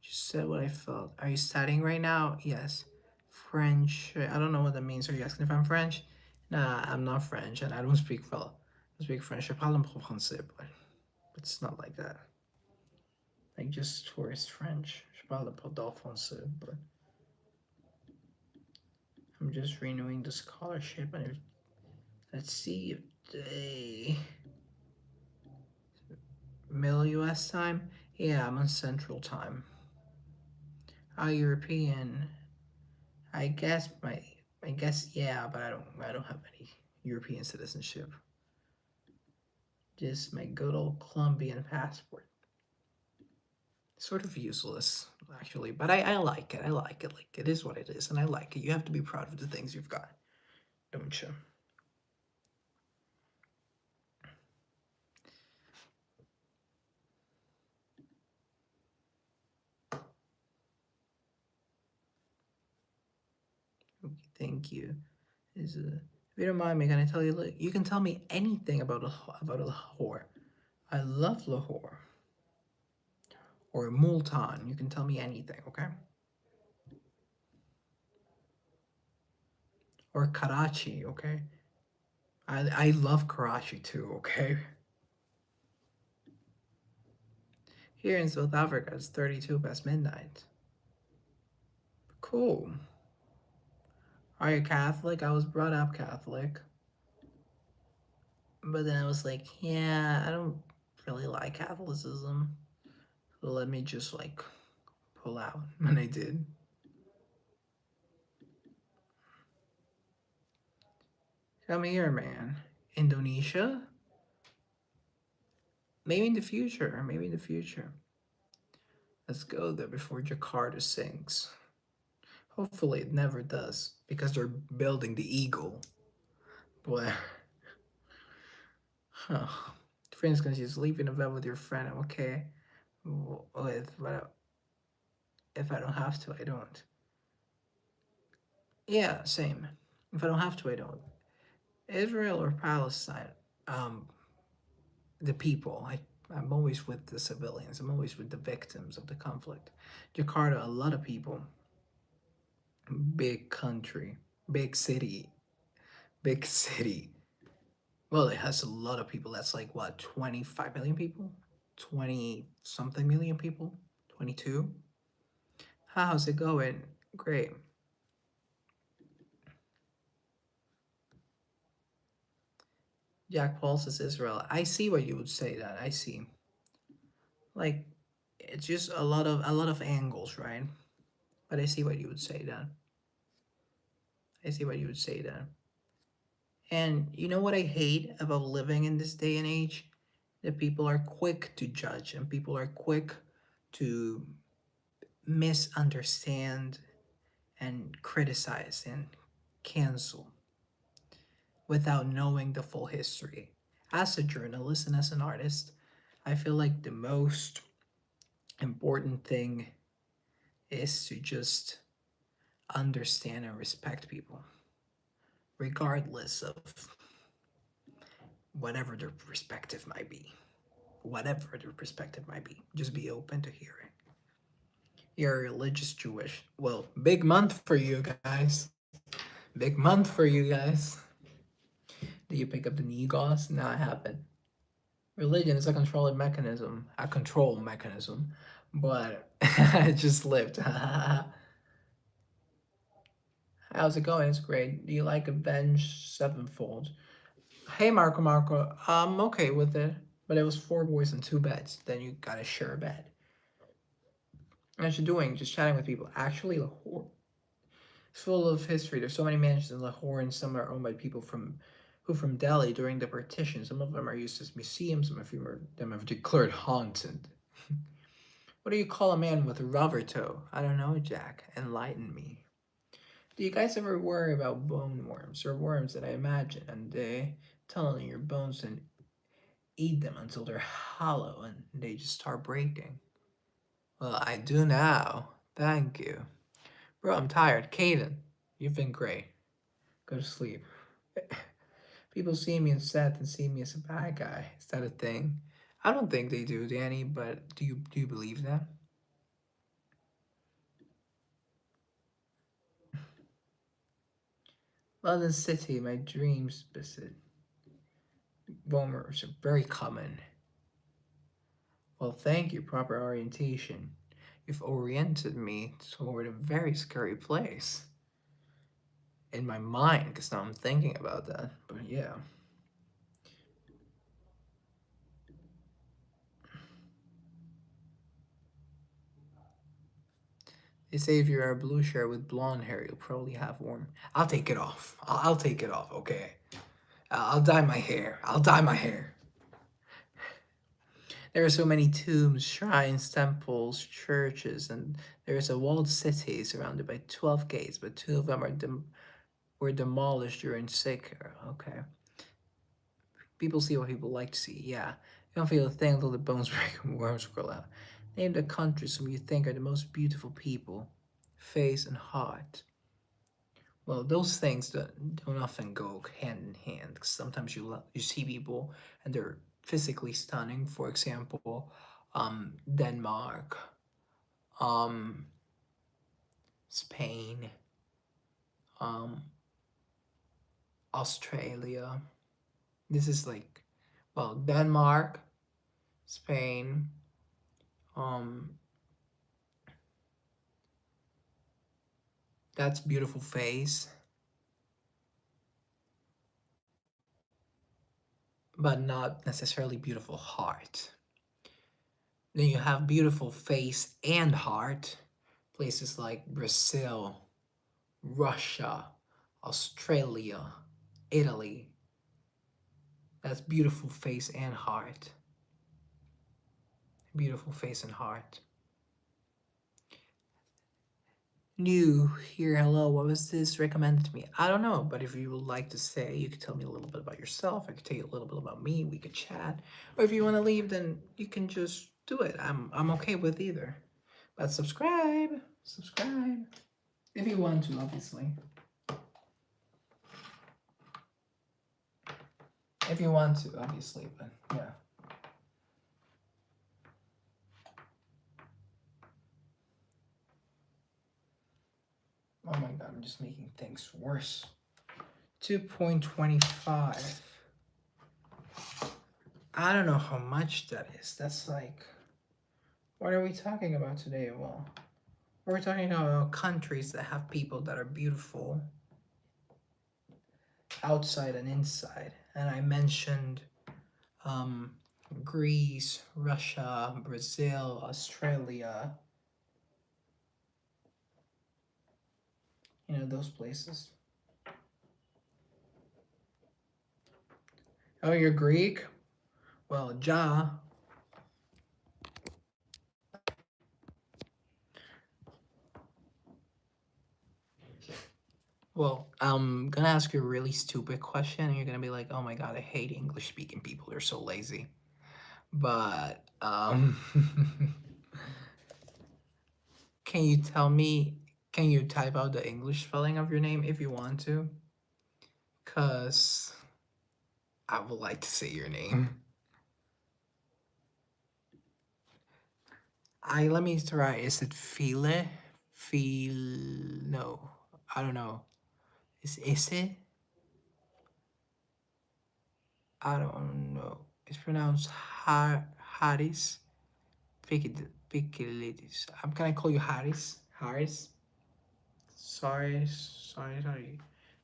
[SPEAKER 1] Just said what I felt. Are you studying right now? Yes. French. I don't know what that means. Are you asking if I'm French? Nah, I'm not French, and I don't speak well. I speak French. Je parle un peu français, but it's not like that. Like just tourist French. Je parle un peu français, but I'm just renewing the scholarship, and let's see if they middle US time. Yeah, I'm on Central time. European. I guess yeah, but I don't have any European citizenship. Just my good old Colombian passport. Sort of useless, actually, but I like it. I like it. Like it is what it is, and I like it. You have to be proud of the things you've got, don't you? Okay, thank you. Is if you don't mind me, can I tell you? You can tell me anything about Lahore. I love Lahore or Multan. You can tell me anything, okay? Or Karachi, okay? I love Karachi too, okay? Here in South Africa, it's 32 past midnight. Cool. Are you Catholic? I was brought up Catholic. But then I was like, yeah, I don't really like Catholicism. So let me just like pull out. And I did. Come here, man. Indonesia? Maybe in the future. Maybe in the future. Let's go there before Jakarta sinks. Hopefully it never does. Because they're building the eagle. But huh. For instance, you sleep in a bed with your friend. I'm okay with, but if I don't have to, I don't. Yeah, same. If I don't have to, I don't. Israel or Palestine, um, the people. I'm always with the civilians. I'm always with the victims of the conflict. Jakarta, a lot of people. Big country, big city, big city. Well, it has a lot of people. That's like what, 25 million people? 20 something million people? 22? How's it going? Great. Jack Paul says Israel. I see what you would say that. I see. Like it's just a lot of angles, right? But I see what you would say then. I see what you would say then. And you know what I hate about living in this day and age? That people are quick to judge and people are quick to misunderstand and criticize and cancel. without knowing the full history. As a journalist and as an artist, I feel like the most important thing is to just understand and respect people, regardless of whatever their perspective might be. Whatever their perspective might be, just be open to hearing. You're religious Jewish. Well, big month for you guys. Big month for you guys. Do you pick up the knee gauze? No, I haven't. Religion is a controlling mechanism, a control mechanism, but it just slipped. How's it going? It's great. Do you like Avenged Sevenfold? Hey, Marco. I'm okay with it, but it was 4 boys and 2 beds. Then you gotta share a bed. What you doing? Just chatting with people. Actually, Lahore is full of history. There's so many mansions in Lahore, and some are owned by people from Delhi during the partition. Some of them are used as museums. Some of them have declared haunted. What do you call a man with a rubber toe? I don't know, Jack. Enlighten me. Do you guys ever worry about bone worms or worms that I imagine and they tunnel in your bones and eat them until they're hollow and they just start breaking? Well, I do now. Thank you. Bro, I'm tired. Caden, you've been great. Go to sleep. People see me as Seth and see me as a bad guy. Is that a thing? I don't think they do, Danny, but do you believe that? London City, my dreams visit. Bombers are very common. Well, thank you, proper orientation. You've oriented me toward a very scary place. In my mind, because now I'm thinking about that. But yeah. They say if you're a blue shirt with blonde hair, you'll probably have warm. I'll take it off. I'll take it off, okay? I'll dye my hair. I'll dye my hair. There are so many tombs, shrines, temples, churches, and there is a walled city surrounded by 12 gates, but 2 of them were demolished during Sikh. Okay. People see what people like to see, yeah. You don't feel a thing until the bones break and worms crawl out. Name the countries whom you think are the most beautiful people. Face and heart. Well, those things don't often go hand in hand. 'Cause sometimes you see people and they're physically stunning. For example, Denmark, um, Spain, um, Australia. This is like, well, Denmark, Spain, um, that's beautiful face, but not necessarily beautiful heart. Then you have beautiful face and heart. Places like Brazil, Russia, Australia, Italy. That's beautiful face and heart. Beautiful face and heart. New here, hello. What was this recommended to me? I don't know, but if you would like to say, you could tell me a little bit about yourself. I could tell you a little bit about me. We could chat. Or if you want to leave, then you can just do it. I'm okay with either. But subscribe if you want to, obviously. If you want to, obviously, but yeah. Oh my god, I'm just making things worse. 2.25. I don't know how much that is. That's like, what are we talking about today? Well, we're talking about countries that have people that are beautiful outside and inside. And I mentioned um, Greece, Russia, Brazil, Australia. You know, those places. Oh, you're Greek? Well, Ja. Well, I'm gonna ask you a really stupid question, and you're gonna be like, "Oh my god, I hate English-speaking people. They're so lazy." But can you tell me? Can you type out the English spelling of your name if you want to? Cause I would like to say your name. I let me try. Is it File? Feel no. I don't know. Is it? I don't know. It's pronounced Harris. Pickilitis. I'm gonna call you Harris. Harris. Sorry.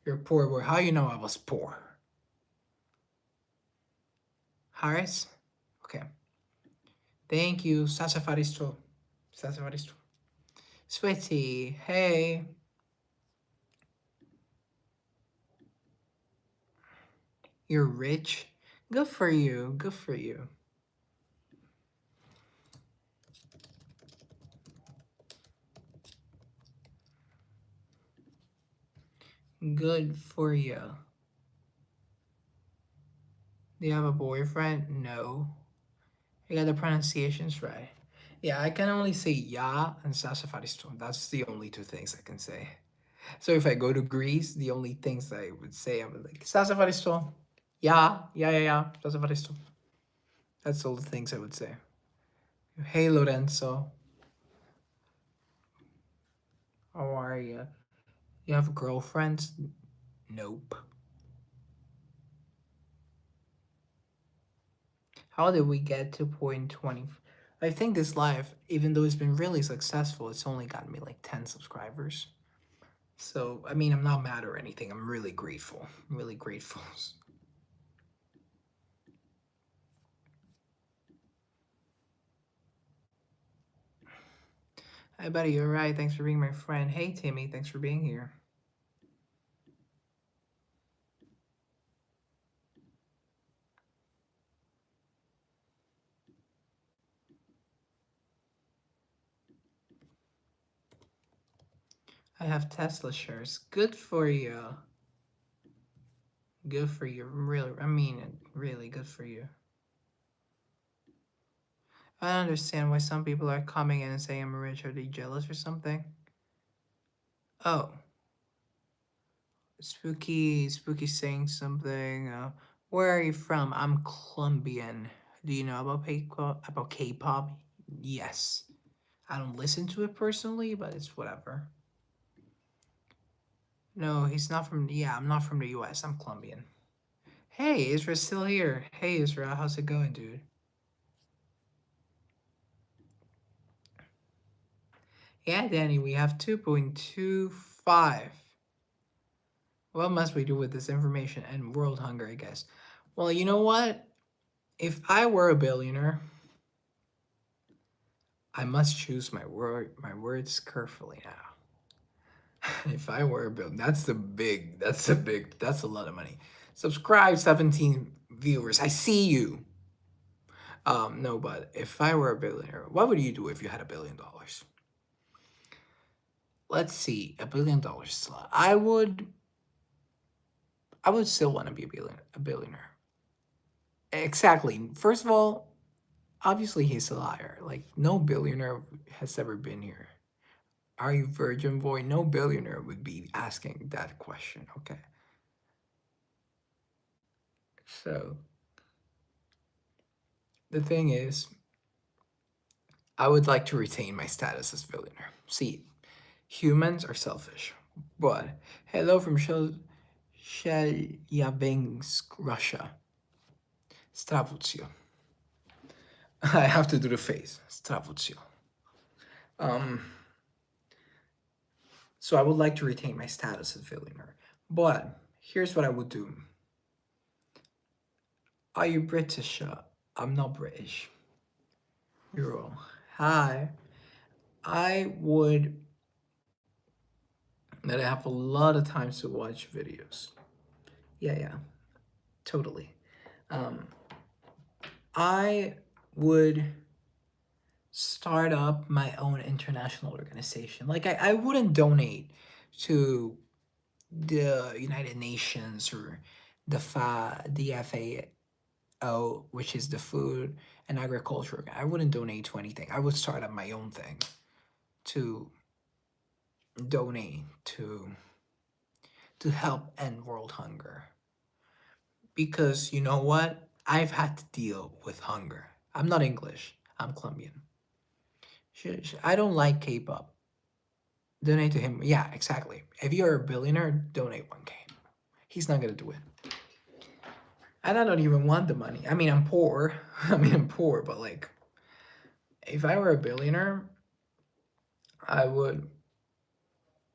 [SPEAKER 1] You're poor boy. How you know I was poor? Harris? Okay. Thank you. Sasafaristo. Sasafaristo. Sweetie. Hey. You're rich. Good for you. Good for you. Good for you. Do you have a boyfriend? No. You got the pronunciations right. Yeah, I can only say ya and sasafaristo. That's the only two things I can say. So if I go to Greece, the only things I would say, I would like, sasafaristo. Yeah. Sasafaristo. That's all the things I would say. Hey, Lorenzo. How are you? You have girlfriends? Nope. How did we get to point 20? I think this live, even though it's been really successful, it's only gotten me like 10 subscribers. So, I mean, I'm not mad or anything. I'm really grateful. I'm really grateful. Hey, buddy, you're right. Thanks for being my friend. Hey, Timmy, thanks for being here. I have Tesla shares. Good for you. Good for you. Really, I mean it. Really good for you. I don't understand why some people are coming in and saying I'm rich. Are they jealous or something? Oh, Spooky saying something. Where are you from? I'm Colombian. Do you know about K-pop? Yes. I don't listen to it personally, but it's whatever. No, he's not from. Yeah, I'm not from the U.S. I'm Colombian. Hey, Israel's still here. Hey, Israel, how's it going, dude? Yeah, Danny, we have 2.25. What must we do with this information and world hunger, I guess? Well, you know what? If I were a billionaire, I must choose my words carefully now. If I were a billionaire, that's a lot of money. Subscribe, 17 viewers. I see you. No, but if I were a billionaire, what would you do if you had $1 billion? Let's see, $1 billion. I would still want to be a billionaire. Exactly. First of all, obviously he's a liar. Like no billionaire has ever been here. Are you virgin boy? No billionaire would be asking that question. Okay. So the thing is, I would like to retain my status as billionaire. See, humans are selfish. But hello from Chelyabinsk, Russia. Stravutio. I have to do the face. Stravutio. Um, so I would like to retain my status as billionaire. But here's what I would do. Are you British? I'm not British. You're all. Hi. I would that I have a lot of times to watch videos. Yeah, totally. Um, I would start up my own international organization. Like I wouldn't donate to the United Nations or the FAO, which is the Food and Agriculture. I wouldn't donate to anything. I would start up my own thing to donate to help end world hunger. Because you know what? I've had to deal with hunger. I'm not English. I'm Colombian. I don't like K-pop. Donate to him. Yeah, exactly. If you're a billionaire, donate 1K. He's not gonna do it. And I don't even want the money. I mean, I'm poor. I'm poor, but like, if I were a billionaire, I would,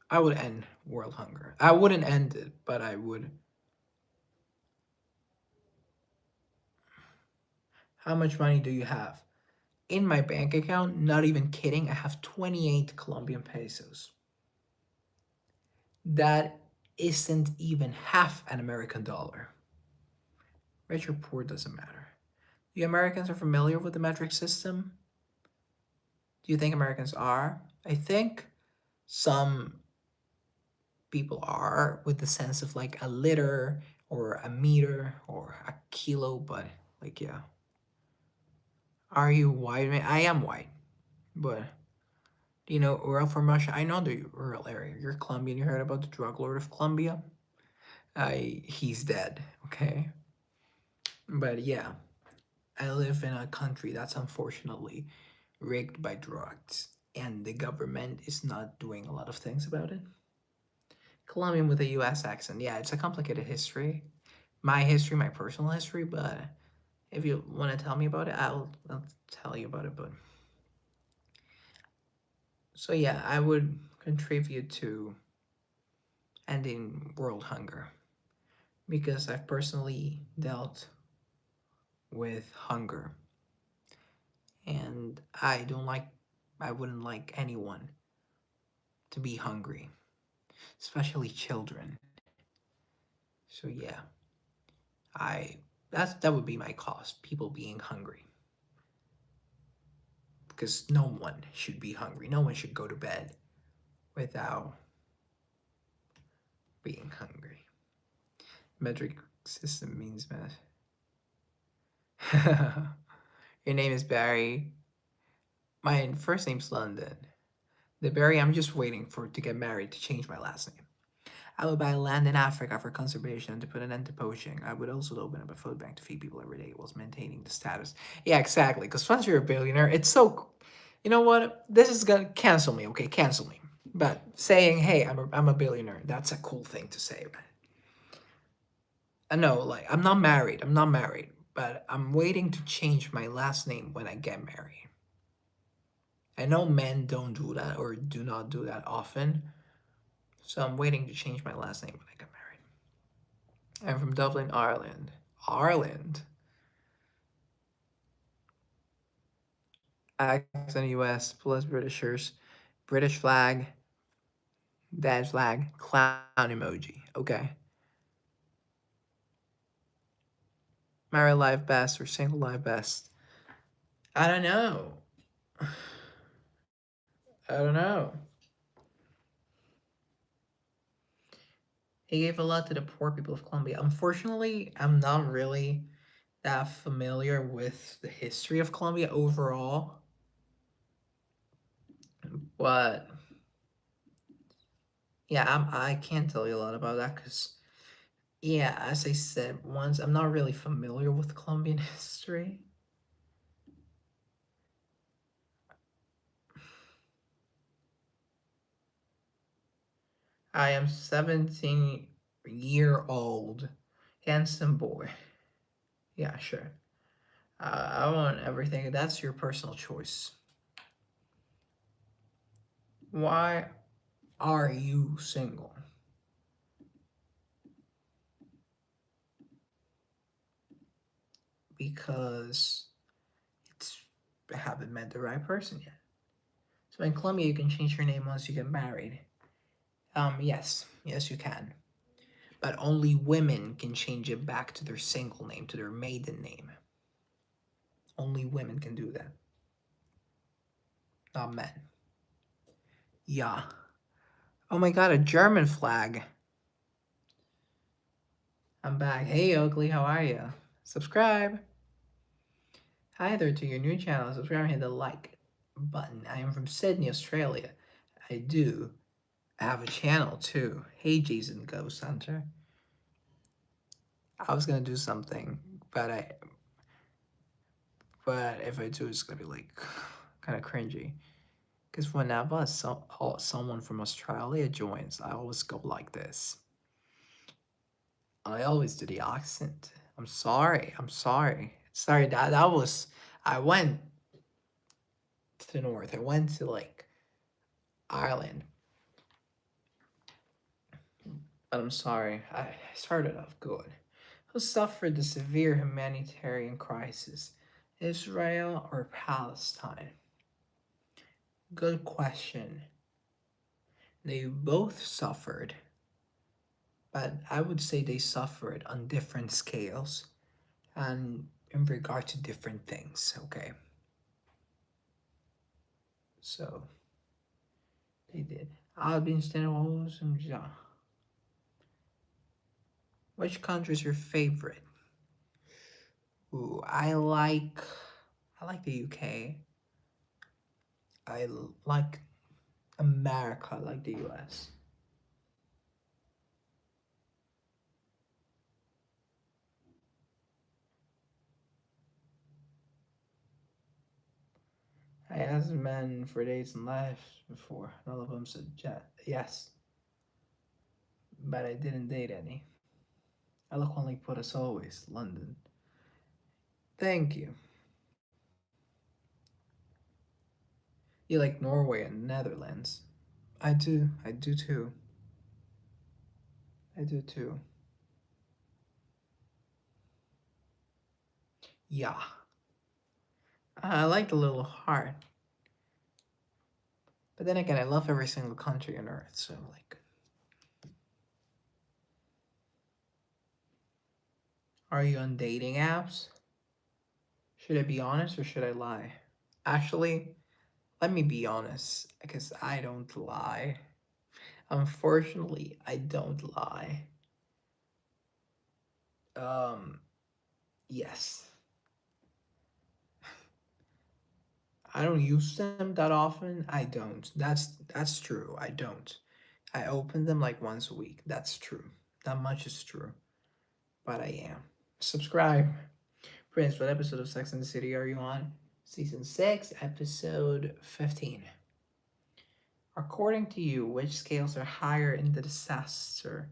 [SPEAKER 1] I would end world hunger. I wouldn't end it, but I would. How much money do you have? In my bank account, not even kidding, I have 28 Colombian pesos. That isn't even half an American dollar. Rich or poor doesn't matter. You Americans are familiar with the metric system? Do you think Americans are? I think some people are with the sense of like a liter or a meter or a kilo, but like, yeah. Are you white? I am white, but do you know Ural from Russia? I know the rural area. You're Colombian. You heard about the drug lord of Colombia? He's dead, okay? But yeah, I live in a country that's unfortunately rigged by drugs, and the government is not doing a lot of things about it. Colombian with a US accent. Yeah, it's a complicated history. My history, my personal history, but if you want to tell me about it, I'll tell you about it. But so yeah, I would contribute to ending world hunger because I've personally dealt with hunger and I wouldn't like anyone to be hungry, especially children. So yeah, I that would be my cause, people being hungry. Because no one should be hungry. No one should go to bed without being hungry. Metric system means math. Your name is Barry. My first name's London. The Barry I'm just waiting for to get married to change my last name. I would buy land in Africa for conservation and to put an end to poaching. I would also open up a food bank to feed people every day whilst maintaining the status. Yeah, exactly. Because once you're a billionaire, it's so. You know what? This is gonna cancel me. Okay, cancel me. But saying, "Hey, I'm a billionaire," that's a cool thing to say. I know, like I'm not married. I'm not married, but I'm waiting to change my last name when I get married. I know men don't do that or do not do that often, so I'm waiting to change my last name when I get married. I'm from Dublin, Ireland. Ireland. Accent US plus Britishers. British flag. Dad flag. Clown emoji. Okay. Married life best or single life best? I don't know. I don't know. He gave a lot to the poor people of Colombia. Unfortunately, I'm not really that familiar with the history of Colombia overall, but yeah, I can't tell you a lot about that because, yeah, as I said once, I'm not really familiar with Colombian history. I am 17-year-old handsome boy. Yeah, sure. I want everything. That's your personal choice. Why are you single? Because it's I haven't met the right person yet. So in Colombia, you can change your name once you get married. Yes, you can. But only women can change it back to their single name, to their maiden name. Only women can do that, not men. Yeah. Oh my god, a German flag. I'm back. Hey, Oakley, how are you? Subscribe. Hi there to your new channel. Subscribe and hit the like button. I am from Sydney, Australia. I do have a channel too. Hey, Jason Ghost Hunter. I was gonna do something, but but if I do, it's gonna be like kind of cringy. Because whenever someone from Australia joins, I always go like this. I always do the accent. I'm sorry. I'm sorry. Sorry, that was. I went to the north. I went to like Ireland. But I'm sorry. I started off good. Who suffered the severe humanitarian crisis? Israel or Palestine? Good question. They both suffered, but I would say they suffered on different scales and in regard to different things, okay? So they did. Albin Stenhouse and Ja. Which country is your favorite? Ooh, I like the UK. Like America, I like the US. I asked men for dates in life before. None of them said yes, but I didn't date any. I look only put as always, London. Thank you. You like Norway and Netherlands? I do. I do too. I do too. Yeah. I like the little heart. But then again, I love every single country on earth, so like. Are you on dating apps? Should I be honest or should I lie? Actually, let me be honest, because I don't lie. Unfortunately, I don't lie. Um, yes. I don't use them that often. I don't. That's true. I don't. I open them like once a week. That's true. That much is true. But I am. Subscribe. Prince, what episode of Sex and the City are you on? Season 6, episode 15. According to you, which scales are higher in the disaster?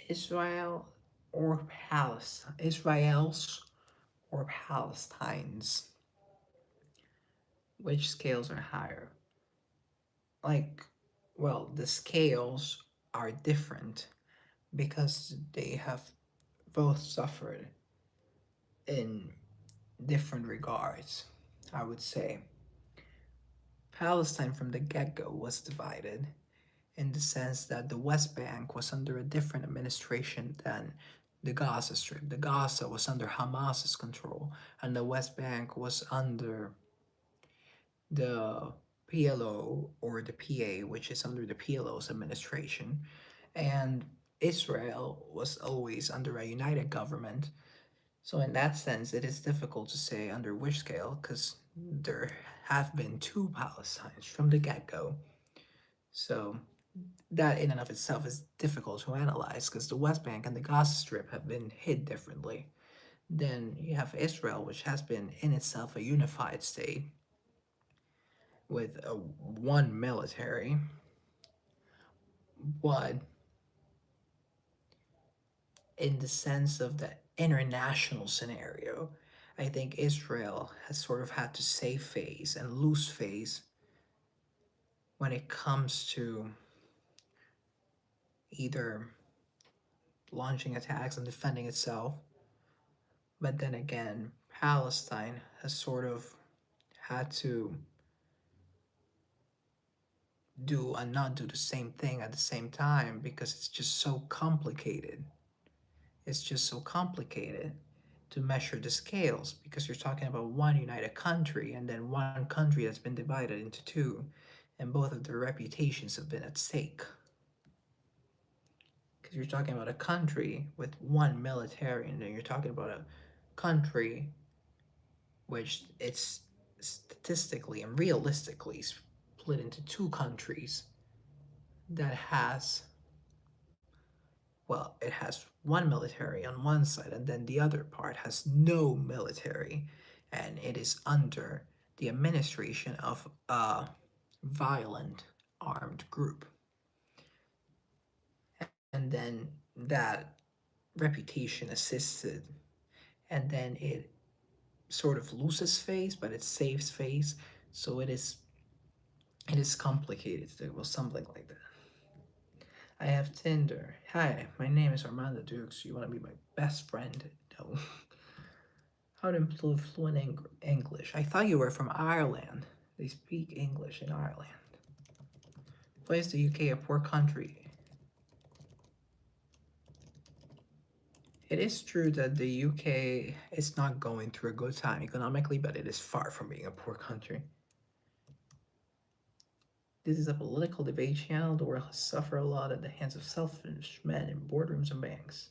[SPEAKER 1] Israel or Palestine? Israel's or Palestine's? Which scales are higher? Like, well, the scales are different because they have both suffered in different regards, I would say. Palestine from the get go was divided in the sense that the West Bank was under a different administration than the Gaza Strip. The Gaza was under Hamas's control, and the West Bank was under the PLO or the PA, which is under the PLO's administration. And Israel was always under a united government. So, in that sense, it is difficult to say under which scale because there have been two Palestines from the get go. So, that in and of itself is difficult to analyze because the West Bank and the Gaza Strip have been hit differently. Then you have Israel, which has been in itself a unified state with a one military, but in the sense of the international scenario, I think Israel has sort of had to save face and lose face when it comes to either launching attacks and defending itself. But then again, Palestine has sort of had to do and not do the same thing at the same time because it's just so complicated. It's just so complicated to measure the scales because you're talking about one united country and then one country that's been divided into two, and both of their reputations have been at stake. Because you're talking about a country with one military, and then you're talking about a country which it's statistically and realistically split into two countries that has, well, it has one military on one side, and then the other part has no military, and it is under the administration of a violent armed group. And then that reputation assisted, and then it sort of loses face, but it saves face. So it is complicated to do, well, something like that. I have Tinder. Hi, my name is Armando Dukes. You want to be my best friend? No. How to improve fluent English? I thought you were from Ireland. They speak English in Ireland. Why is the UK a poor country? It is true that the UK is not going through a good time economically, but it is far from being a poor country. This is a political debate channel. The world has suffered a lot at the hands of selfish men in boardrooms and banks.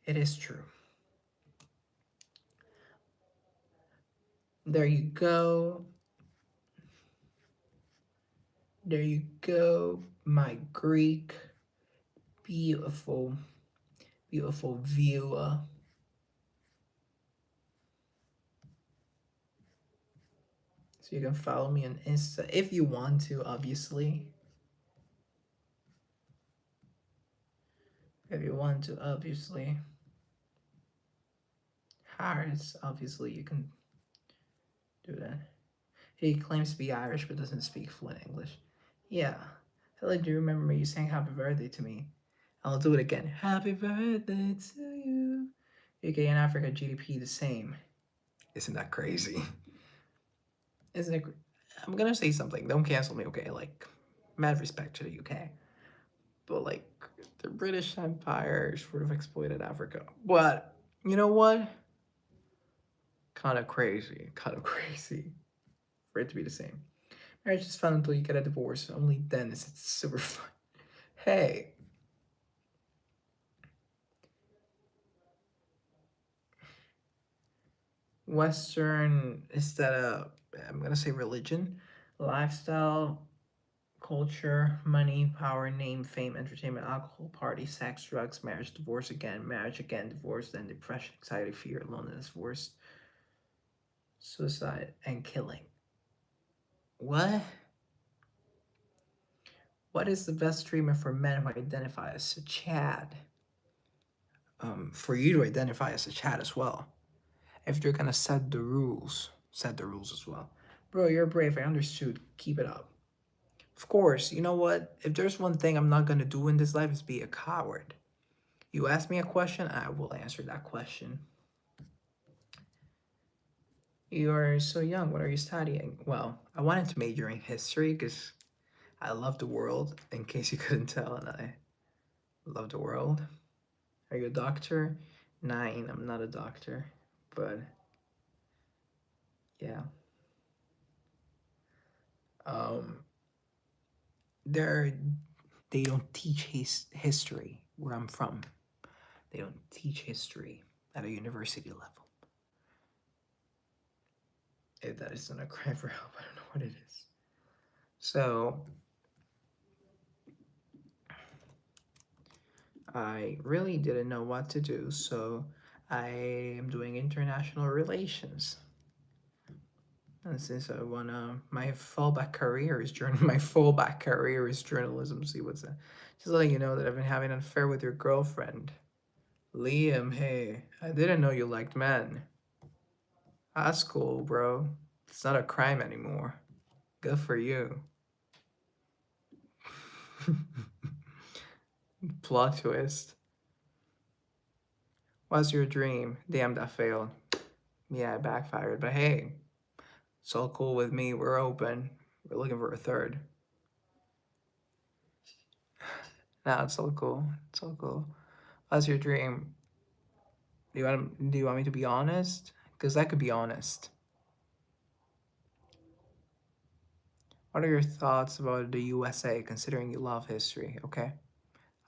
[SPEAKER 1] It is true. There you go. There you go, my Greek. Beautiful, beautiful viewer. So you can follow me on Insta if you want to, obviously. If you want to, obviously. Harris, obviously, you can do that. He claims to be Irish but doesn't speak fluent English. Yeah. Hello, do you remember me? You sang happy birthday to me. I'll do it again. Happy birthday to you. UK and Africa GDP the same. Isn't that crazy? Isn't it? I'm gonna say something. Don't cancel me, okay? Like, mad respect to the UK. But, like, the British Empire sort of exploited Africa. But, you know what? Kind of crazy. Kind of crazy for it to be the same. Marriage is fun until you get a divorce. Only then is it super fun. Hey. Western, is that I'm gonna say religion, lifestyle, culture, money, power, name, fame, entertainment, alcohol, party, sex, drugs, marriage, marriage again, divorce, then depression, anxiety, fear, loneliness, divorce, suicide, and killing. What? What is the best treatment for men who identify as a Chad? For you to identify as a Chad as well. If you're gonna set the rules as well. Bro, you're brave. I understood. Keep it up. Of course, you know what? If there's one thing I'm not gonna do in this life is be a coward. You ask me a question, I will answer that question. You are so young. What are you studying? Well, I wanted to major in history because I love the world, in case you couldn't tell, and I love the world. Are you a doctor? 9. I'm not a doctor, but yeah. Um, there, they don't teach history where I'm from. They don't teach history at a university level. If that isn't a cry for help, I don't know what it is. So, I really didn't know what to do, so I am doing international relations. And since I wanna, my fallback career is journalism. See what's that? Just letting you know that I've been having an affair with your girlfriend, Liam. Hey, I didn't know you liked men. That's cool, bro. It's not a crime anymore. Good for you. Plot twist. What's your dream? Damn, that failed. Yeah, it backfired. But hey, it's all cool with me. We're open. We're looking for a third. No, it's all cool. It's all cool. What's your dream? Do you want me to be honest? Because I could be honest. What are your thoughts about the USA, considering you love history? Okay,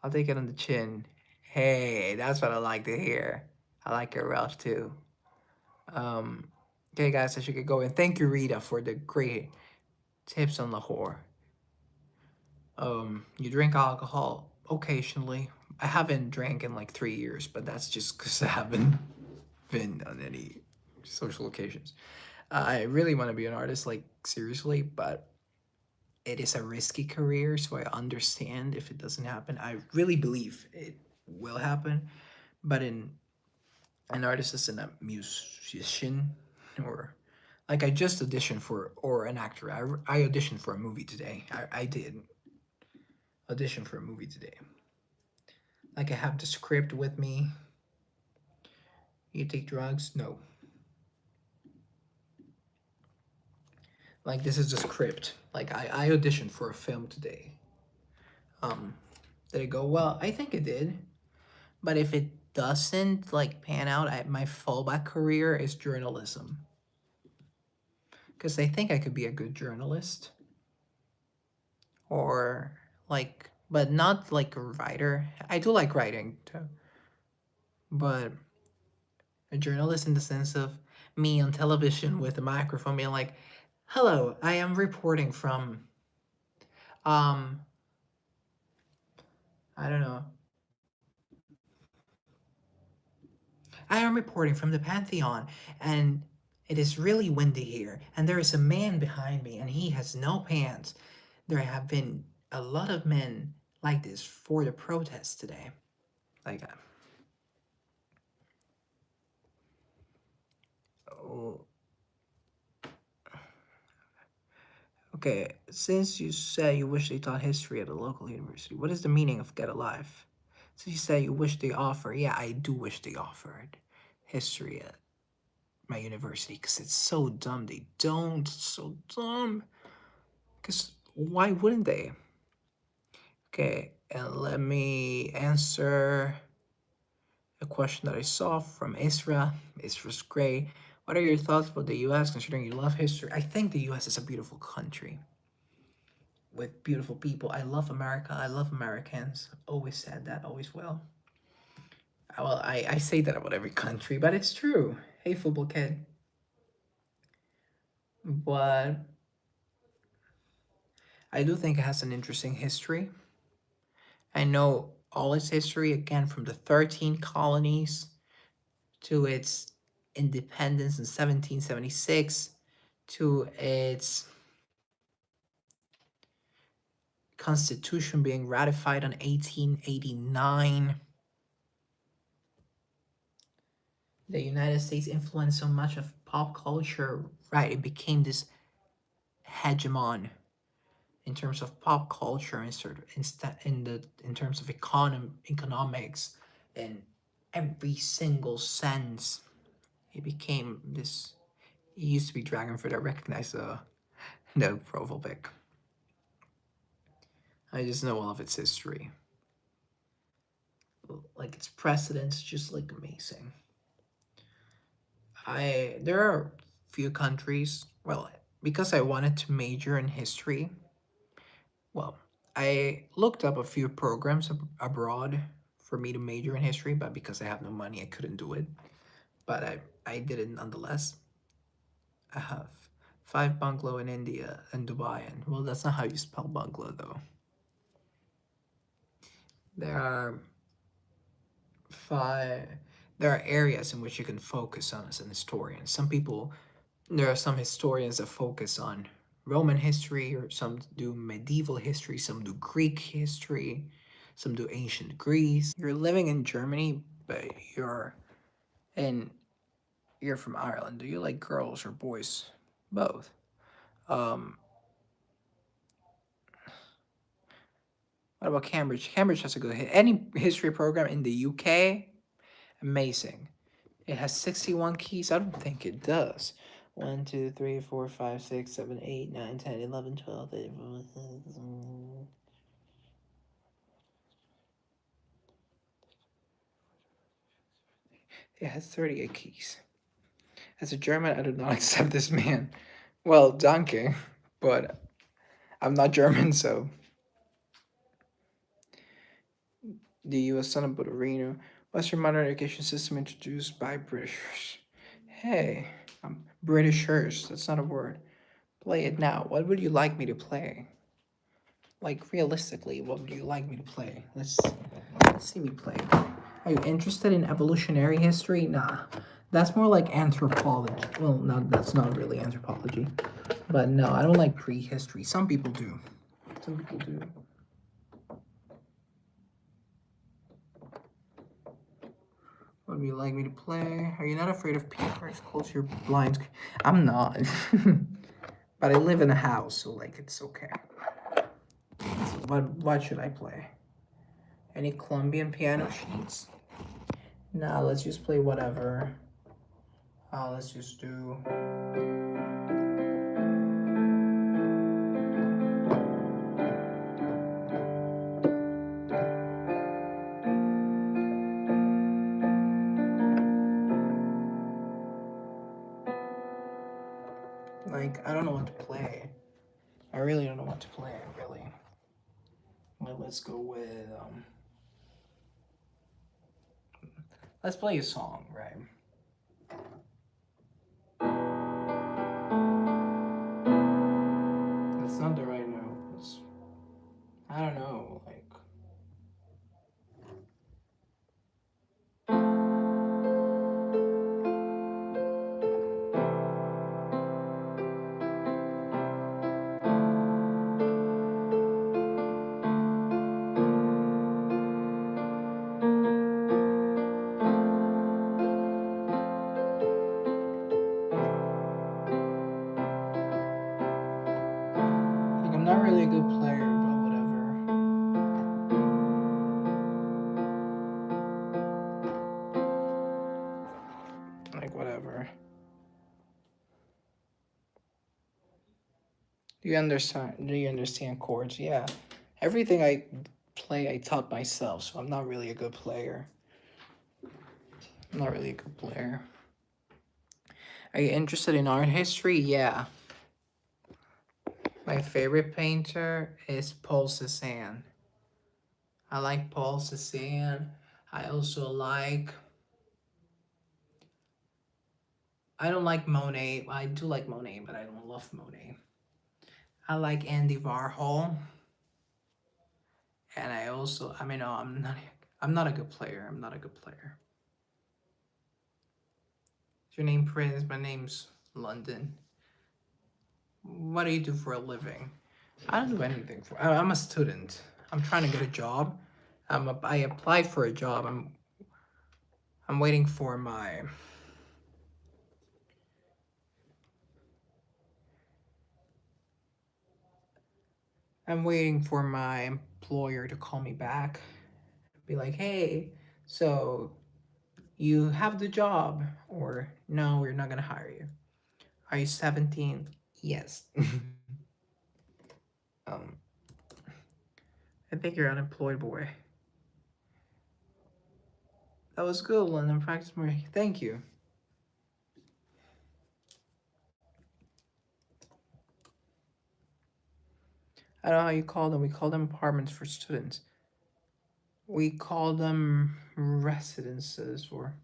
[SPEAKER 1] I'll take it on the chin. Hey, that's what I like to hear. I like it rough too. Um, okay, guys, I should get going. Thank you, Rita, for the great tips on Lahore. You drink alcohol occasionally. I haven't drank in like 3 years, but that's just because I haven't been on any social occasions. I really want to be an artist, like seriously, but it is a risky career, so I understand if it doesn't happen. I really believe it will happen, but in an artist isn't a musician or like I just auditioned for or an actor. I auditioned for a movie today. I did audition for a movie today. Like I have the script with me. You take drugs? No. Like this is the script. Like I auditioned for a film today. Um, did it go well? I think it did. But if it doesn't like pan out, my fallback career is journalism. Because I think I could be a good journalist. Or like, but not like a writer. I do like writing too. But a journalist in the sense of me on television with a microphone being like, hello, I am reporting from, um, I don't know. I am reporting from the Pantheon, and it is really windy here, and there is a man behind me, and he has no pants. There have been a lot of men like this for the protest today. Like, oh, okay, since you say you wish they taught history at a local university, what is the meaning of get alive? So you say you wish they offer. Yeah, I do wish they offered history at my university because it's so dumb. They don't. It's so dumb. Because why wouldn't they? Okay, and let me answer a question that I saw from Isra. Isra's great. What are your thoughts about the US considering you love history? I think the US is a beautiful country with beautiful people. I love America. I love Americans. Always said that, always will. Well, I say that about every country, but it's true. Hey, football kid. But I do think it has an interesting history. I know all its history, again, from the 13 colonies to its independence in 1776 to its constitution being ratified in 1889. The United States influenced so much of pop culture, right? It became this hegemon in terms of pop culture and sort of in terms of economics in every single sense. It became this. It used to be Dragonfruit. I recognize the profile pic. I just know all of its history. Like its precedents, just like amazing. There are few countries. Well, because I wanted to major in history. Well, I looked up a few programs abroad for me to major in history, but because I have no money, I couldn't do it. But I did it nonetheless. I have 5 bungalow in India and Dubai, and well, that's not how you spell bungalow though. There are five. There are areas in which you can focus on as an historian. There are some historians that focus on Roman history, or some do medieval history, some do Greek history, some do ancient Greece. You're living in Germany, but in you're from Ireland. Do you like girls or boys? Both. Um, what about Cambridge? Cambridge has a good any history program in the UK. Amazing. It has 61 keys. I don't think it does. 1, 2, 3, 4, 5, 6, 7, 8, 9, 10, 11, 12, 13. It has 38 keys. As a German, I do not accept this man. Well, danke, but I'm not German, so The U.S. Son of Puerto Rico. Western modern education system introduced by Britishers. Hey, Britishers. That's not a word. Play it now. What would you like me to play? Like realistically, what would you like me to play? Let's see me play. Are you interested in evolutionary history? Nah, that's more like anthropology. Well, no, that's not really anthropology. But no, I don't like prehistory. Some people do. Some people do. What would you like me to play? Are you not afraid of peacocks? Close your blinds. I'm not. But I live in a house, so like it's okay. What should I play? Any Colombian piano sheets? Nah, let's just play whatever. Let's just do. Like, I don't know what to play. I really don't know what to play, really. Well, let's go with, let's play a song, right? That's not the right note. I don't know, I'm not really a good player, but whatever. Like, whatever. Do you understand chords? Yeah. Everything I play, I taught myself, so I'm not really a good player. I'm not really a good player. Are you interested in art history? Yeah. My favorite painter is Paul Cézanne. I like Paul Cézanne. I also like. I don't like Monet. I do like Monet, but I don't love Monet. I like Andy Warhol. And I also, I mean, no, I'm not a good player. I'm not a good player. Is your name Prince? My name's London. What do you do for a living? I don't do anything for. I'm a student. I'm trying to get a job. I applied for a job. I'm waiting for my. I'm waiting for my employer to call me back. Be like, hey, so you have the job, or no, we're not gonna hire you. Are you 17? Yes. um, I think you're unemployed, boy. That was good, London. Practice more. Thank you. I don't know how you call them. We call them apartments for students. We call them residences, or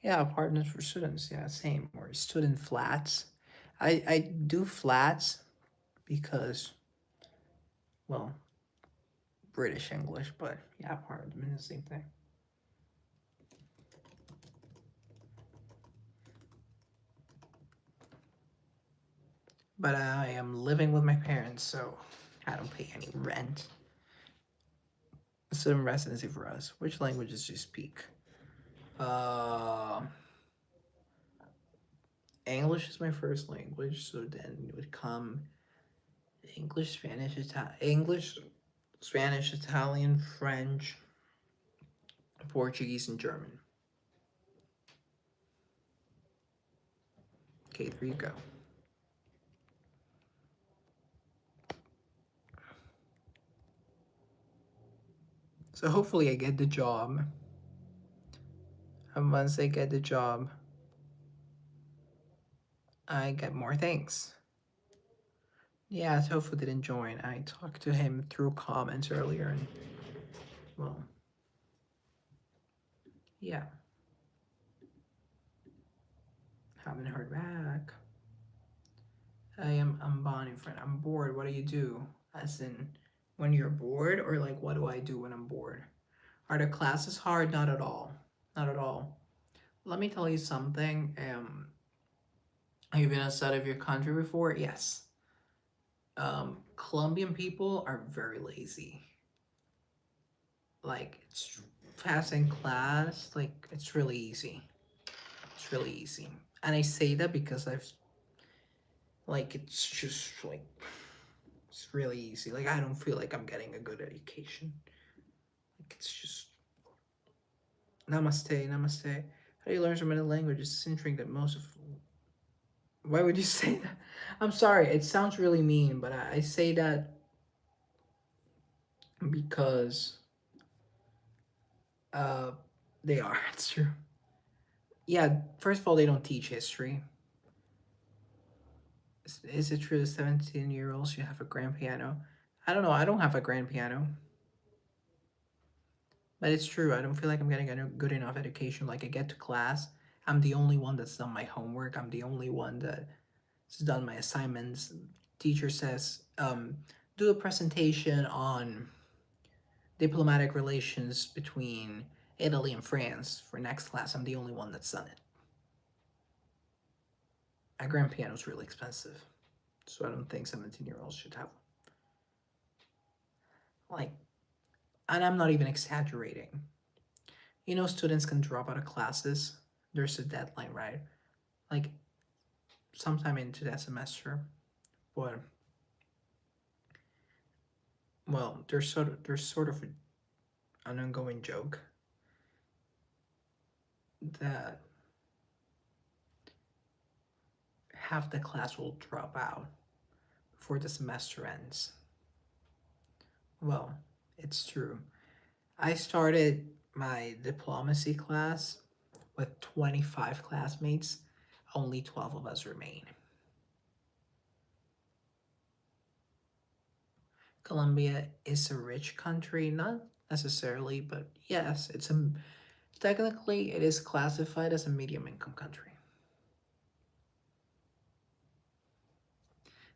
[SPEAKER 1] yeah, apartments for students. Yeah, same. Or student flats. I do flats because, well, British English, but yeah, apartment is the same thing. But I am living with my parents, so I don't pay any rent. Student residency for us. Which languages do you speak? English is my first language, so then it would come English, Spanish, Italian, French, Portuguese, and German. Okay, there you go. So hopefully I get the job. And once I get the job, I get more things. Yeah, Tofu didn't join. I talked to him through comments earlier, and well, Yeah, haven't heard back. I'm Bonnie friend. I'm bored. What do you do? As in when you're bored, or like what do I do when I'm bored? Are the classes hard? Not at all. Not at all. Let me tell you something. Have you been outside of your country before? Yes. Colombian people are very lazy. Like it's passing class, like it's really easy. It's really easy. And I say that because I've like it's just like it's really easy. Like I don't feel like I'm getting a good education. Like it's just namaste, namaste. How do you learn so many languages? It's interesting that most of. Why would you say that? I'm sorry. It sounds really mean, but I say that because uh they are. It's true. Yeah. First of all, they don't teach history. Is it true that 17-year-olds should have a grand piano? I don't know. I don't have a grand piano, but it's true. I don't feel like I'm getting a good enough education. Like I get to class, I'm the only one that's done my homework. I'm the only one that's done my assignments. Teacher says, do a presentation on diplomatic relations between Italy and France for next class. I'm the only one that's done it. A grand piano is really expensive, so I don't think 17-year-olds should have one. Like, and I'm not even exaggerating. You know, students can drop out of classes. There's a deadline, right? Like sometime into that semester. But well, there's sort of an ongoing joke that half the class will drop out before the semester ends. Well, it's true. I started my diplomacy class with 25 classmates. Only 12 of us remain. Colombia is a rich country, not necessarily, but yes, it's a technically it is classified as a medium income country.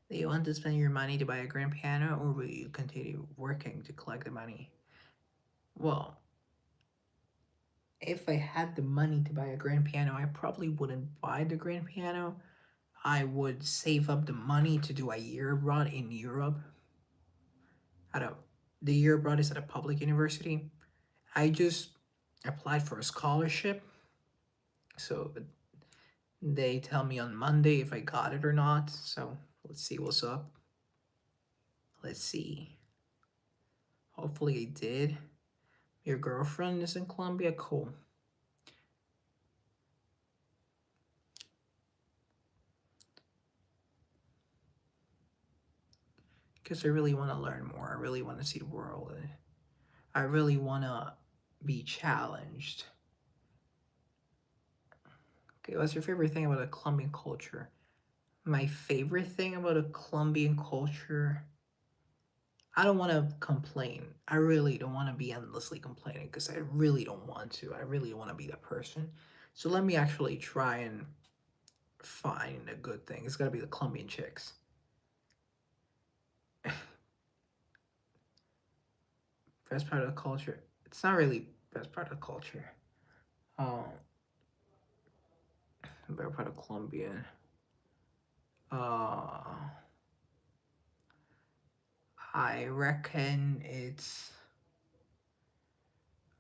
[SPEAKER 1] Do you want to spend your money to buy a grand piano, or will you continue working to collect the money? Well, if I had the money to buy a grand piano, I probably wouldn't buy the grand piano. I would save up the money to do a year abroad in Europe. At a, the year abroad is at a public university. I just applied for a scholarship, so they tell me on Monday if I got it or not. So let's see what's up. Let's see. Hopefully I did. Your girlfriend is in Colombia? Cool. Because I really want to learn more. I really want to see the world. I really want to be challenged. Okay, what's your favorite thing about the Colombian culture? My favorite thing about a Colombian culture, I don't want to complain. I really don't want to be endlessly complaining because I really don't want to. I really want to be that person. So let me actually try and find a good thing. It's got to be the Colombian chicks. Best part of the culture. It's not really best part of the culture. Um, best part of Colombian. Uh, I reckon it's.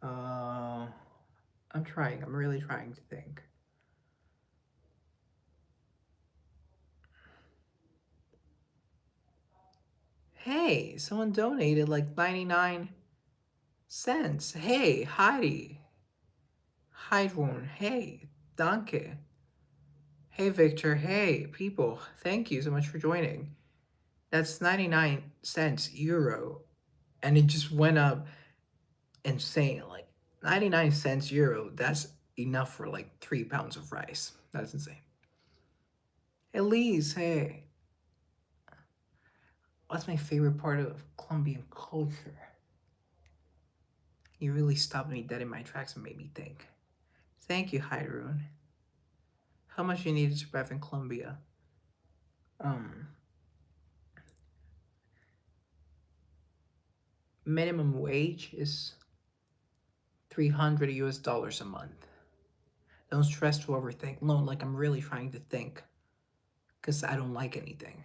[SPEAKER 1] Uh, I'm trying. I'm really trying to think. Hey, someone donated like 99 cents. Hey, Heidi. Heidrun. Hey, danke. Hey, Victor. Hey, people. Thank you so much for joining. That's 99 cents euro. And it just went up insane. Like 99 cents euro. That's enough for like 3 pounds of rice. That's insane. Elise, hey. What's my favorite part of Colombian culture? You really stopped me dead in my tracks and made me think. Thank you, Hyrule. How much you need to survive in Colombia? Um, Minimum wage is 300 US dollars a month. Don't stress to overthink. No, like I'm really trying to think, cause I don't like anything.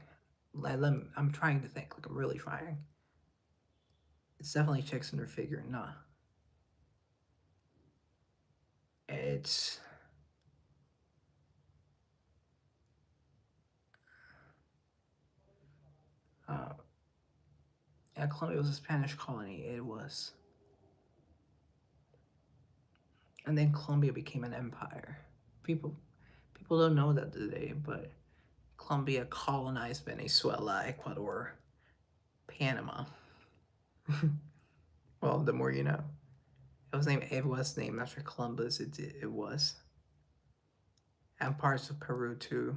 [SPEAKER 1] I'm trying to think. Like I'm really trying. It's definitely chicks under figure. Nah, it's uh, yeah. Colombia was a Spanish colony. It was, and then Colombia became an empire. People people don't know that today, but Colombia colonized Venezuela, Ecuador, Panama. Well, the more you know. It was named after Columbus. It was, and parts of Peru too.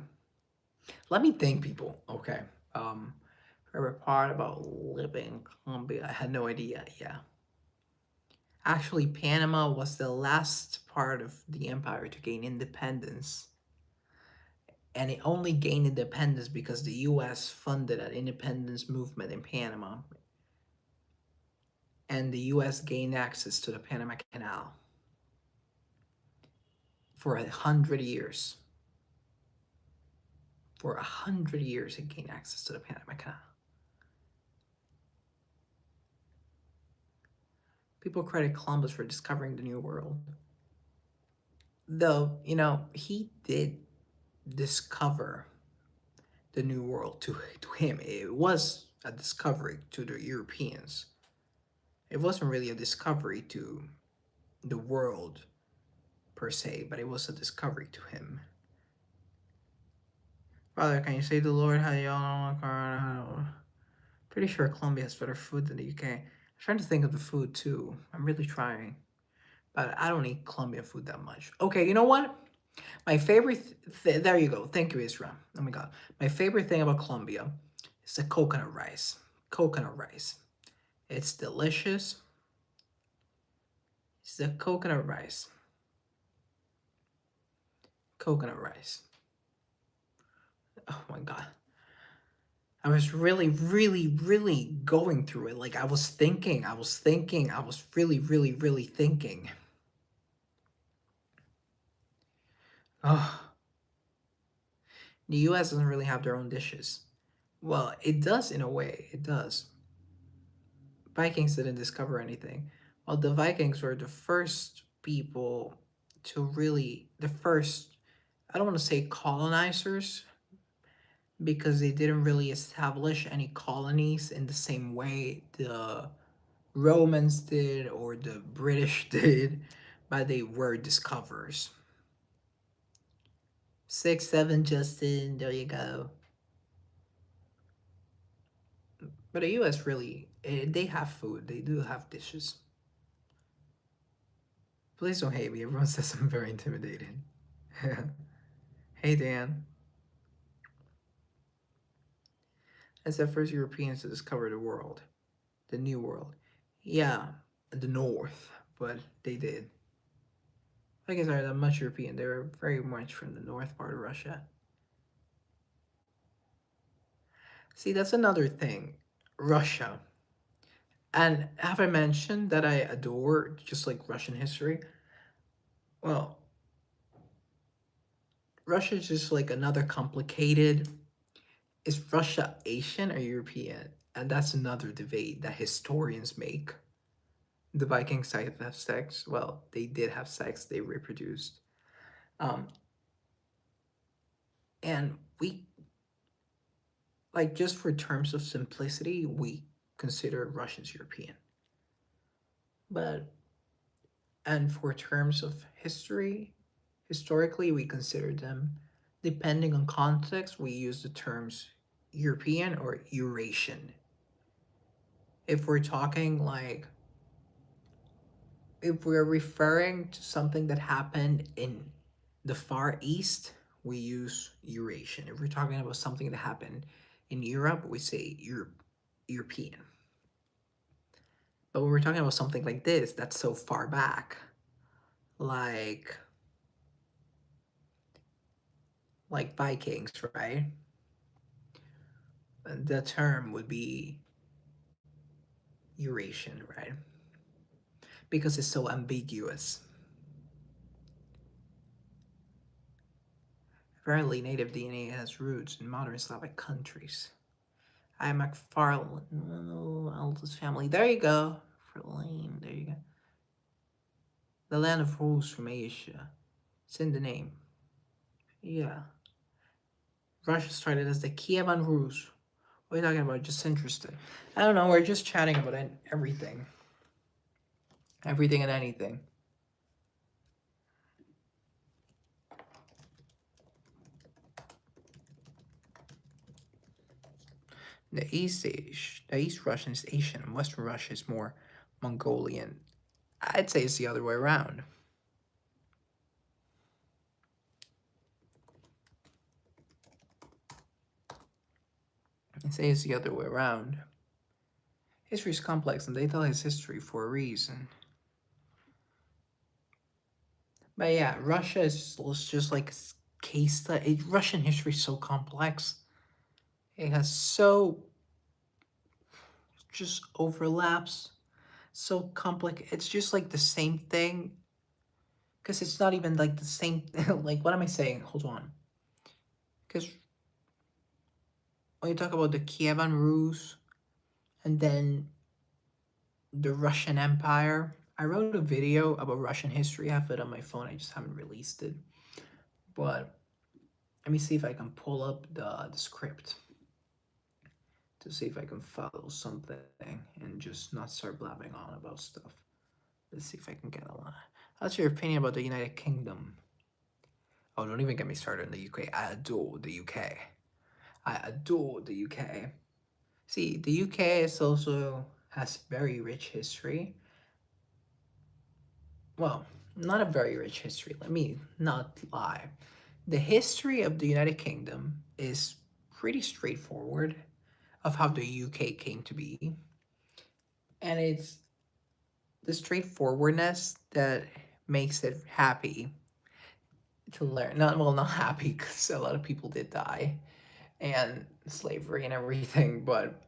[SPEAKER 1] Let me think, people. Okay. Um, favorite part about living in Colombia, I had no idea. Yeah, actually, Panama was the last part of the empire to gain independence, and it only gained independence because the U.S. funded an independence movement in Panama, and the U.S. gained access to the Panama Canal for 100 years. For 100 years, it gained access to the Panama Canal. People credit Columbus for discovering the New World. Though, he did discover the New World to him. It was a discovery to the Europeans. It wasn't really a discovery to the world per se, but it was a discovery to him. Father, can you say the Lord how y'all? Pretty sure Colombia has better food than the UK. I'm trying to think of the food too. I'm really trying. But I don't eat Colombian food that much. Okay, you know what? My favorite, there you go. Thank you, Israel. Oh my God. My favorite thing about Colombia is the coconut rice. Coconut rice. It's delicious. It's the coconut rice. Coconut rice. Oh my God. I was really, really, really going through it. Like I was thinking, I was really, really, really thinking. Oh, the US doesn't really have their own dishes. Well, it does in a way. It does. Vikings didn't discover anything. Well, the Vikings were the first people to really, the first, I don't want to say colonizers, because they didn't really establish any colonies in the same way the Romans did or the British did, but they were discoverers. 6-7, Justin, there you go. But the US really, they have food, they do have dishes. Please don't hate me, everyone says I'm very intimidating. Hey, Dan. As the first Europeans to discover the world, the New World. Yeah, the North, but they did. I guess they're not much European. They were very much from the north part of Russia. See, that's another thing. Russia. And have I mentioned that I adore just like Russian history? Well, Russia is just like another complicated. Is Russia Asian or European? And that's another debate that historians make. The Vikings have sex. Well, they did have sex. They reproduced. Um, and we, like, just for terms of simplicity, we consider Russians European. But, and for terms of history, historically, we consider them, depending on context, we use the terms European or Eurasian. If we're talking like, if we're referring to something that happened in the Far East, we use Eurasian. If we're talking about something that happened in Europe, we say European. But when we're talking about something like this, that's so far back, like like Vikings, right? The term would be Eurasian, right? Because it's so ambiguous. Apparently, native DNA has roots in modern Slavic countries. I am McFarlane, eldest family. There you go. Lane. There you go. The land of Rus from Asia. It's in the name. Yeah. Russia started as the Kievan Rus. What are you talking about? Just interested. I don't know. We're just chatting about everything. Everything and anything. The East Russian is Asian, and Western Russia is more Mongolian. I'd say it's the other way around. I'd say it's the other way around. History is complex, and they tell his history for a reason. But yeah, Russia is just like case study. Russian history is so complex. It has so just overlaps, so complex. It's just like the same thing, because it's not even like the same. Like, what am I saying? Hold on. Because when you talk about the Kievan Rus and then the Russian Empire, I wrote a video about Russian history. I have it on my phone. I just haven't released it. But let me see if I can pull up the script to see if I can follow something and just not start blabbing on about stuff. Let's see if I can get a lot. How's your opinion about the United Kingdom? Oh, don't even get me started on the UK. I adore the UK. I adore the UK. See, the UK is also has very rich history. Well, not a very rich history. Let me not lie. The history of the United Kingdom is pretty straightforward of how the UK came to be. And it's the straightforwardness that makes it happy to learn. Not happy, because a lot of people did die and slavery and everything, but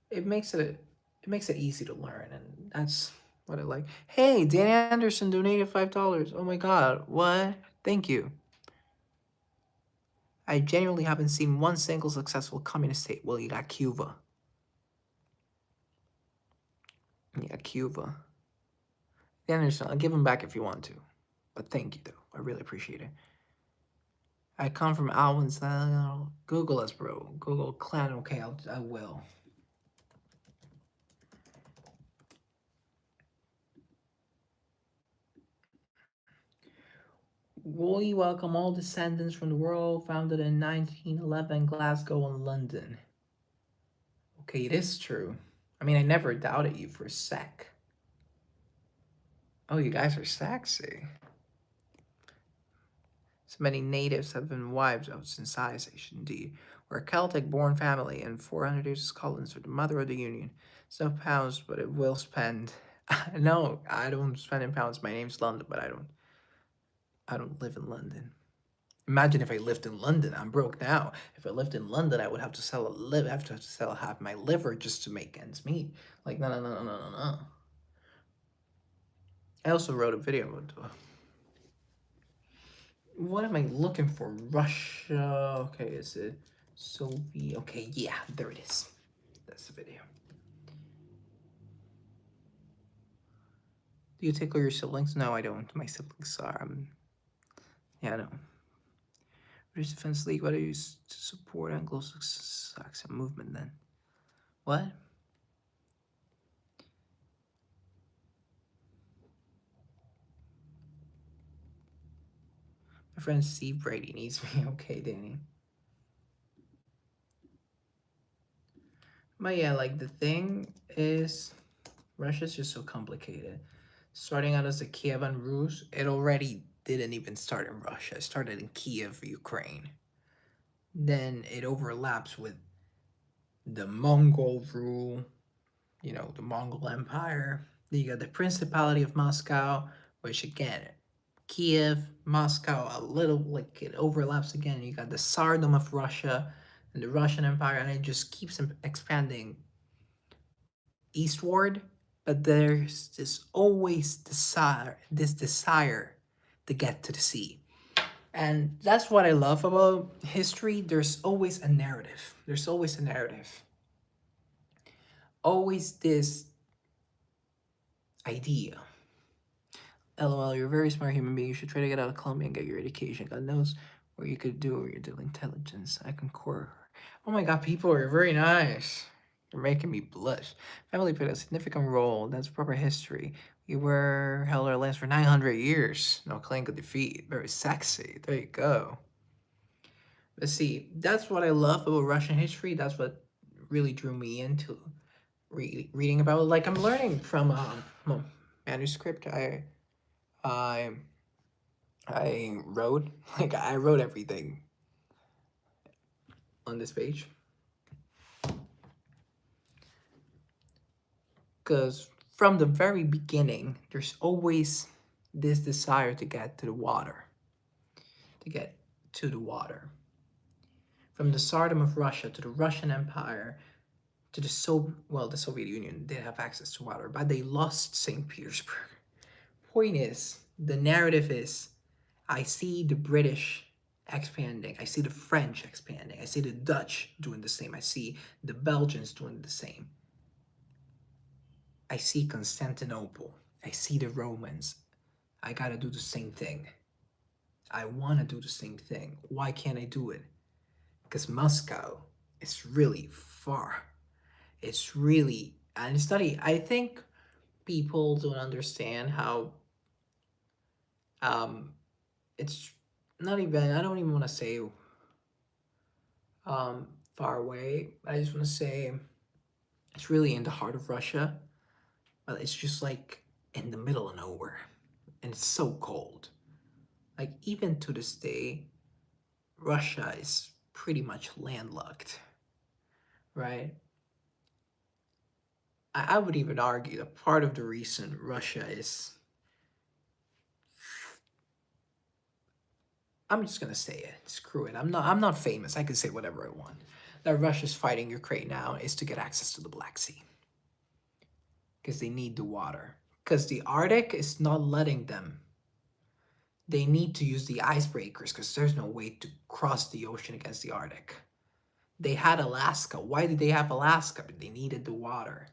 [SPEAKER 1] it makes it easy to learn, and that's what I like. Hey, Dan Anderson donated $5. Oh my god, what? Thank you. I genuinely haven't seen one single successful communist state. Well, you got Cuba. Yeah, Cuba. Dan Anderson, I'll give him back if you want to. But thank you, though. I really appreciate it. I come from Alwyn's. Google us, bro. Google clan. Okay, I will. We welcome all descendants from the world, founded in 1911, Glasgow and London. Okay, it is true. I mean, I never doubted you for a sec. Oh, you guys are sexy. So many natives have been wives of since Ice Age, indeed. We're a Celtic-born family, and 400 years of Scotland are the mother of the Union. It's no pounds, but it will spend. No, I don't spend in pounds. My name's London, but I don't live in London. Imagine if I lived in London. I'm broke now. If I lived in London, I would have to sell a live. I have to sell half my liver just to make ends meet. Like no. I also wrote a video about what am I looking for? Russia. Okay, is it Soviet? Okay, yeah, there it is. That's the video. Do you tickle your siblings? No, I don't. My siblings are. Yeah, no. British Defense League. What are you to support Anglo-Saxon movement then? What? My friend Steve Brady needs me. Okay, Danny. But yeah, like the thing is, Russia's just so complicated. Starting out as the Kievan Rus, it already didn't even start in Russia. It started in Kiev, Ukraine. Then it overlaps with the Mongol rule, the Mongol Empire. Then you got the Principality of Moscow, which again, Kiev, Moscow, a little, like, it overlaps again. You got the Tsardom of Russia and the Russian Empire, and it just keeps expanding eastward. But there's this always desire to get to the sea. And that's what I love about history. There's always a narrative. There's always a narrative. Always this idea. LOL, you're a very smart human being. You should try to get out of Colombia and get your education. God knows what you could do with your dual intelligence. I concur. Oh my god, people are very nice. You're making me blush. Family played a significant role. That's proper history. We were held our lands for 900 years. No claim could defeat. Very sexy. There you go. Let's see. That's what I love about Russian history. That's what really drew me into reading about it. Like, I'm learning from manuscript. I wrote, like, I wrote everything on this page. Because from the very beginning, there's always this desire to get to the water. To get to the water. From the Tsardom of Russia to the Russian Empire to the Soviet Union, they have access to water, but they lost St. Petersburg. Point is, the narrative is, I see the British expanding, I see the French expanding, I see the Dutch doing the same, I see the Belgians doing the same. I see Constantinople, I see the Romans. I gotta do the same thing. I wanna do the same thing. Why can't I do it? Because Moscow is really far. It's really, and it's not, I think people don't understand how, it's not even, I don't even want to say far away. I just want to say it's really in the heart of Russia, but it's just like in the middle of nowhere, and it's so cold. Like, even to this day, Russia is pretty much landlocked, right? I would even argue that part of the reason Russia is, I'm just gonna say it. Screw it. I'm not famous. I can say whatever I want. That Russia's fighting Ukraine now is to get access to the Black Sea. Because they need the water. Because the Arctic is not letting them. They need to use the icebreakers because there's no way to cross the ocean against the Arctic. They had Alaska. Why did they have Alaska? But they needed the water.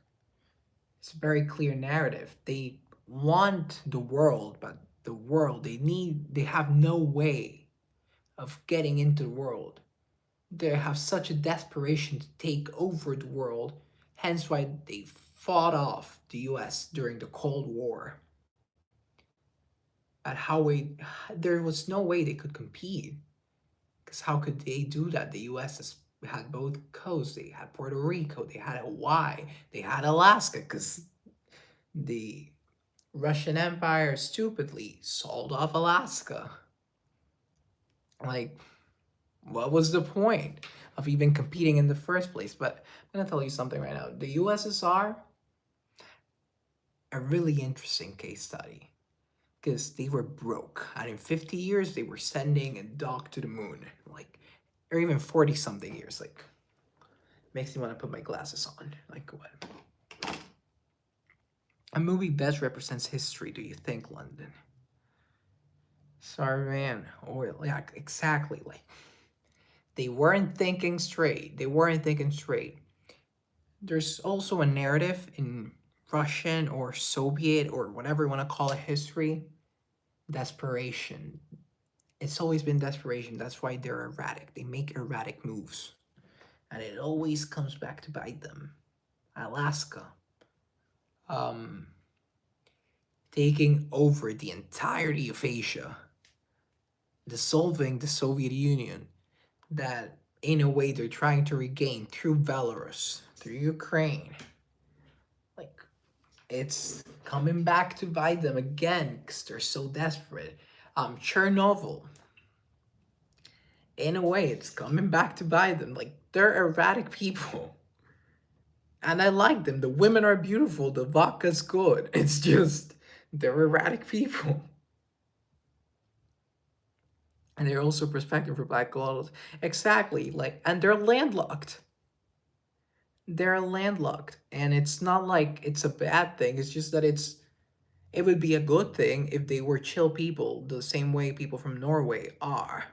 [SPEAKER 1] It's a very clear narrative. They want the world, but the world, they have no way of getting into the world. They have such a desperation to take over the world, hence why they fought off the US during the Cold War. At there was no way they could compete. Because how could they do that? The US had both coasts. They had Puerto Rico, they had Hawaii, they had Alaska, because the Russian Empire stupidly sold off Alaska. Like, what was the point of even competing in the first place? But I'm gonna tell you something right now. The USSR, a really interesting case study, because they were broke, and in 50 years they were sending a dog to the moon, like, or even 40 something years. Like, makes me want to put my glasses on. Like, what? A movie best represents history, do you think, London? Sorry, man. Oil. Yeah, exactly. Like, they weren't thinking straight. They weren't thinking straight. There's also a narrative in Russian or Soviet or whatever you want to call it history. Desperation. It's always been desperation. That's why they're erratic. They make erratic moves. And it always comes back to bite them. Alaska. Taking over the entirety of Asia. Dissolving the Soviet Union. That, in a way, they're trying to regain through Belarus, through Ukraine. Like, it's coming back to bite them again because they're so desperate. Chernobyl, in a way, it's coming back to bite them. Like, they're erratic people. And I like them. The women are beautiful. The vodka's good. It's just, they're erratic people. And they're also prospecting for black gold. Exactly, like, and they're landlocked. They're landlocked, and it's not like it's a bad thing. It's just that it would be a good thing if they were chill people, the same way people from Norway are,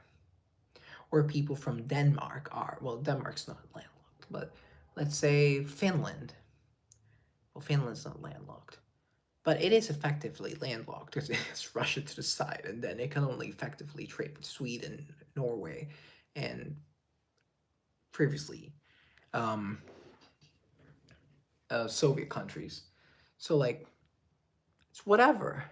[SPEAKER 1] or people from Denmark are. Well, Denmark's not landlocked, but let's say Finland. Well, Finland's not landlocked, but it is effectively landlocked because it has Russia to the side, and then it can only effectively trade with Sweden, Norway, and previously um, Soviet countries. So like it's whatever.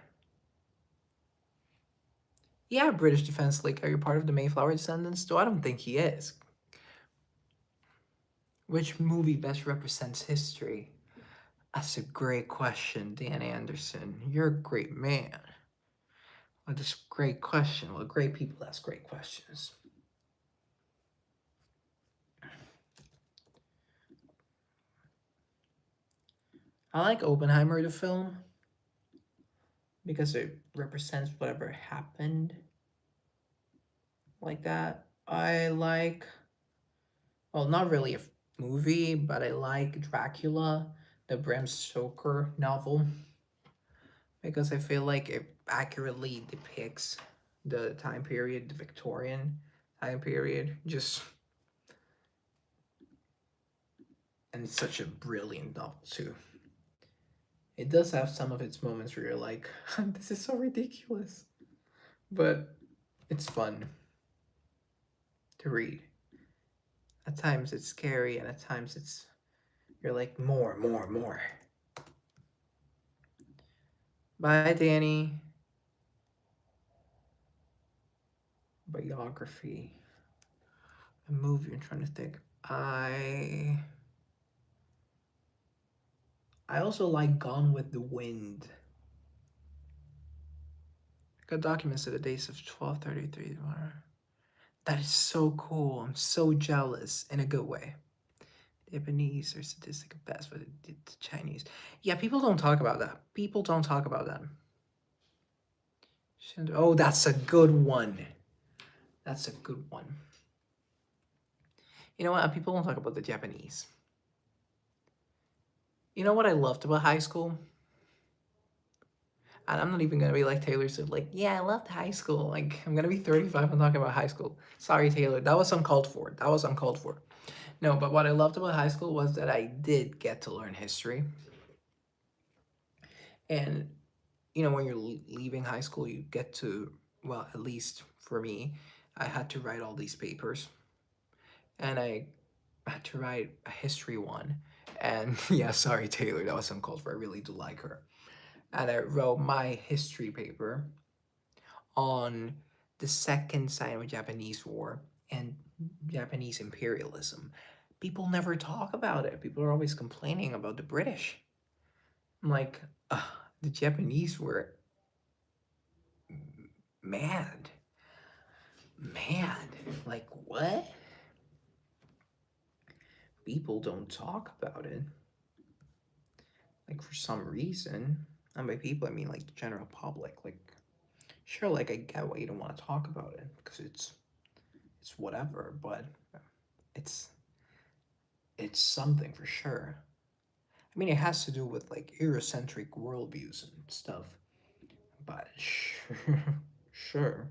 [SPEAKER 1] Yeah, British Defense League. Are you part of the Mayflower descendants? Though I don't think he is. Which movie best represents history? That's a great question, Dan Anderson. You're a great man. Well, that's a great question. Well, great people ask great questions. I like Oppenheimer, the film, because it represents whatever happened like that. I like, well, not really a movie, but I like Dracula, the Bram Stoker novel, because I feel like it accurately depicts the time period, the Victorian time period. Just, and it's such a brilliant novel too. It does have some of its moments where you're like, this is so ridiculous, but it's fun to read. At times it's scary, and at times you're like more, more, more. Bye, Danny. Biography. A movie. I'm trying to think. I also like Gone with the Wind. Got documents of the days of 1233. That is so cool. I'm so jealous in a good way. The Japanese are sadistic at best, but the Chinese. Yeah, people don't talk about that. People don't talk about that. Oh, that's a good one. That's a good one. You know what? People don't talk about the Japanese. You know what I loved about high school? And I'm not even gonna be like Taylor said, like, yeah, I loved high school. Like, I'm gonna be 35 and talking about high school. Sorry, Taylor. That was uncalled for. That was uncalled for. No, but what I loved about high school was that I did get to learn history. And, you know, when you're leaving high school, you get to, well, at least for me, I had to write all these papers. And I had to write a history one. And yeah, sorry, Taylor, that was uncalled for. I really do like her. And I wrote my history paper on the second Sino-Japanese War and Japanese imperialism. People never talk about it. People are always complaining about the British. I'm like, the Japanese were mad. Mad. Like, what? People don't talk about it. Like, for some reason. And by people, I mean, like, the general public. Like, sure, like, I get why you don't want to talk about it, because it's whatever, but it's it's something for sure. I mean, it has to do with like Eurocentric worldviews and stuff, but sure, sure.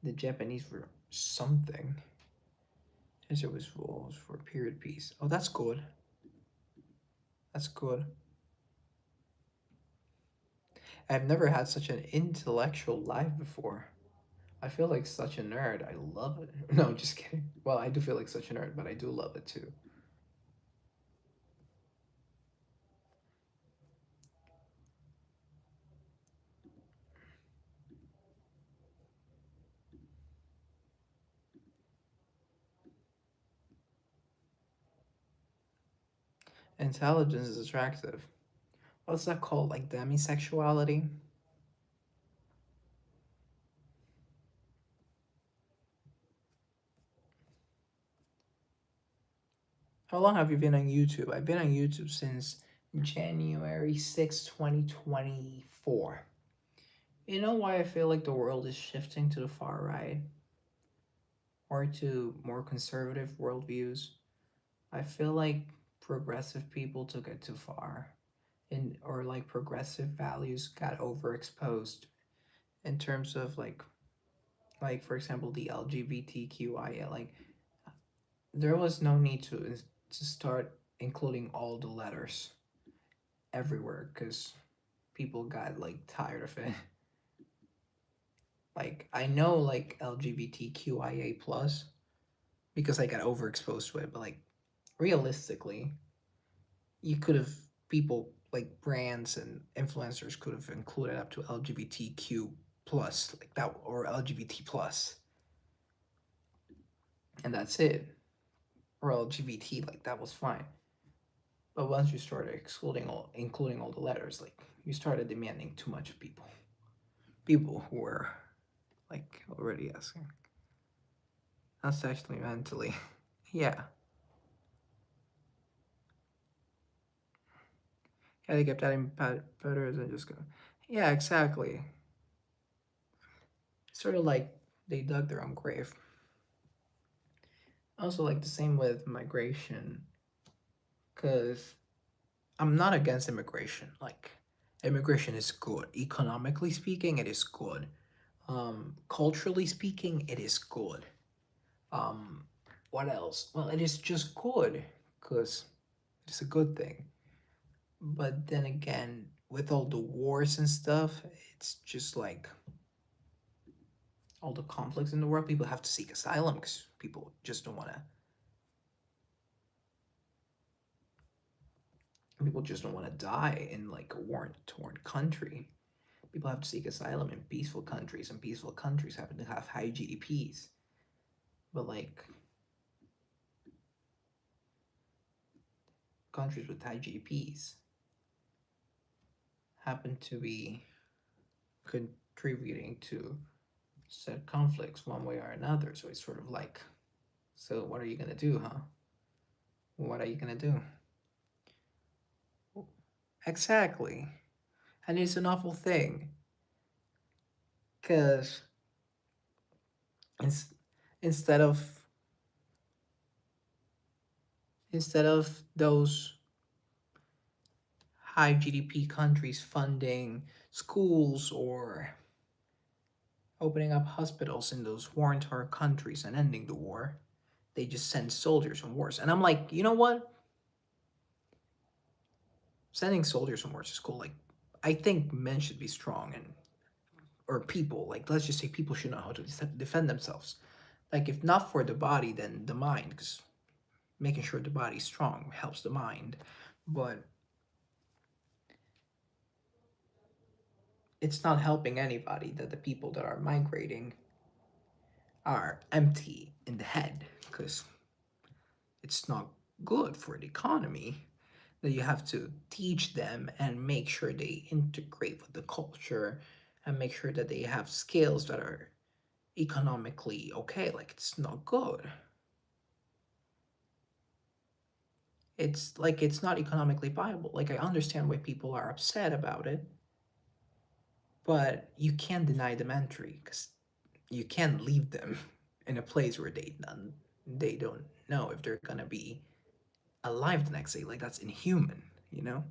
[SPEAKER 1] The Japanese were something, as it was rules for period piece. Oh, that's good. That's good. I've never had such an intellectual life before. I feel like such a nerd. I love it. No, I'm just kidding. Well, I do feel like such a nerd, but I do love it too. Intelligence is attractive. What's that called? Like demisexuality? How long have you been on YouTube? I've been on YouTube since January 6th, 2024. You know why I feel like the world is shifting to the far right or to more conservative worldviews? I feel like progressive people took it too far, and or like progressive values got overexposed in terms of like for example the LGBTQIA. Like there was no need to start including all the letters everywhere because people got like tired of it. Like I know like LGBTQIA plus because I got overexposed to it, but like realistically, you could have people like brands and influencers could have included up to LGBTQ plus like that or LGBT plus, and that's it. Or LGBT like that was fine. But once you started excluding all including all the letters, like you started demanding too much of people. People who were like already asking. Not sexually, mentally. Yeah. Yeah, they kept adding better and just go. Yeah, exactly. Sort of like they dug their own grave. Also, like the same with migration, because I'm not against immigration. Like, immigration is good. Economically speaking, it is good. Culturally speaking, it is good. Um, what else? Well, it is just good because it's a good thing. But then again, with all the wars and stuff, it's just like all the conflicts in the world, people have to seek asylum because people just don't want to. People just don't want to die in like a war-torn country. People have to seek asylum in peaceful countries, and peaceful countries happen to have high GDPs. But like countries with high GDPs happen to be contributing to said conflicts one way or another. So it's sort of like, so what are you gonna do, huh? What are you gonna do? Exactly. And it's an awful thing because it's, instead of instead of those high GDP countries funding schools or opening up hospitals in those war-torn countries and ending the war, they just send soldiers on wars. And I'm like, you know what? Sending soldiers on wars is cool. Like, I think men should be strong and or people like let's just say people should know how to defend themselves. Like, if not for the body, then the mind, because making sure the body's strong helps the mind. But it's not helping anybody that the people that are migrating are empty in the head because it's not good for the economy that you have to teach them and make sure they integrate with the culture and make sure that they have skills that are economically okay. Like, it's not good. It's like it's not economically viable. Like, I understand why people are upset about it, but you can't deny them entry because you can't leave them in a place where they don't know if they're gonna be alive the next day. Like, that's inhuman, you know?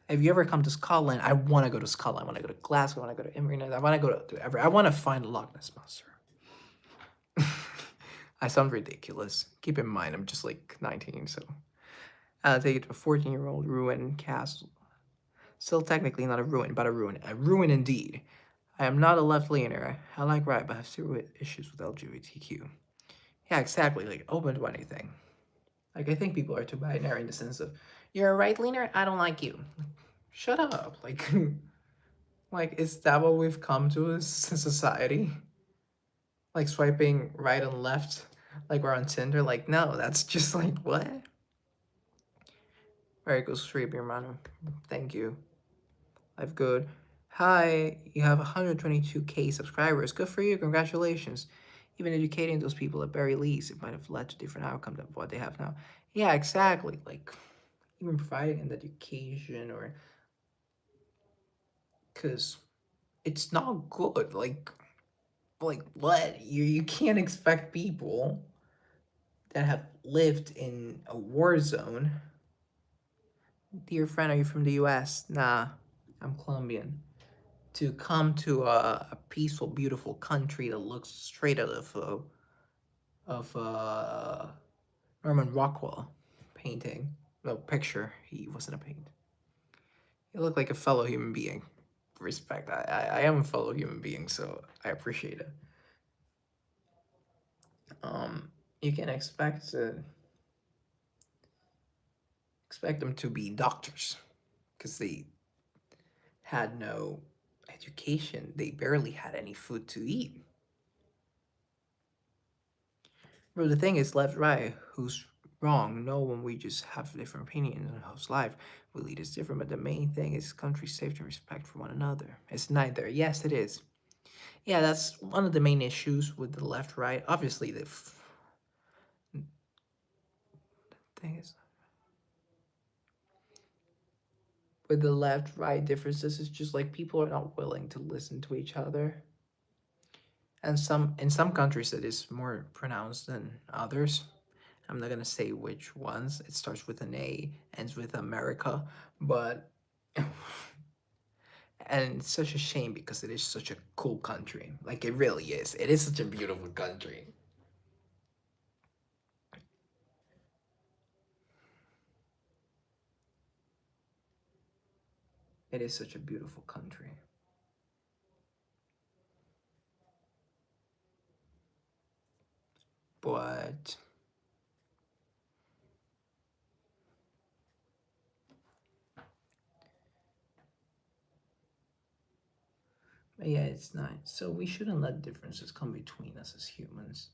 [SPEAKER 1] If you ever come to Scotland, I want to go to Scotland. I want to go to Glasgow. I want to go to Inverness. I want to go to every. I want to find the Loch Ness monster. I sound ridiculous. Keep in mind, I'm just like 19, so I'll take it to a 14-year-old ruin castle. Still technically not a ruin, but a ruin. A ruin indeed. I am not a left-leaner. I like right, but I have serious issues with LGBTQ. Yeah, exactly. Like, open to anything. Like, I think people are too binary in the sense of, you're a right-leaner, I don't like you. Shut up. Like, like, is that what we've come to as a society? Like, swiping right and left, like we're on Tinder? Like, no, that's just like, what? Very good stream, hermano. Thank you. Life good. Hi, you have 122K subscribers. Good for you. Congratulations. Even educating those people at very least, it might have led to different outcome than what they have now. Yeah, exactly. Like, even providing an education, or because it's not good. Like what? You can't expect people that have lived in a war zone. Dear friend, are you from the US? Nah, I'm Colombian. To come to a peaceful, beautiful country that looks straight out of Norman Rockwell painting. No, picture. He wasn't a paint. He looked like a fellow human being. Respect. I am a fellow human being, so I appreciate it. Um, you can expect them to be doctors because they had no education. They barely had any food to eat. Bro, the thing is, left, right, who's wrong? No one. We just have different opinions on whose life we lead is different. But the main thing is country safety and respect for one another. It's neither. Yes, it is. Yeah, that's one of the main issues with the left, right. Obviously, the thing is with the left, right differences. It's just like people are not willing to listen to each other. And some in some countries it is more pronounced than others. I'm not gonna say which ones. It starts with an A, ends with America, but and it's such a shame because it is such a cool country. Like it really is. It is such a beautiful country. It is such a beautiful country. But yeah, it's not. So we shouldn't let differences come between us as humans.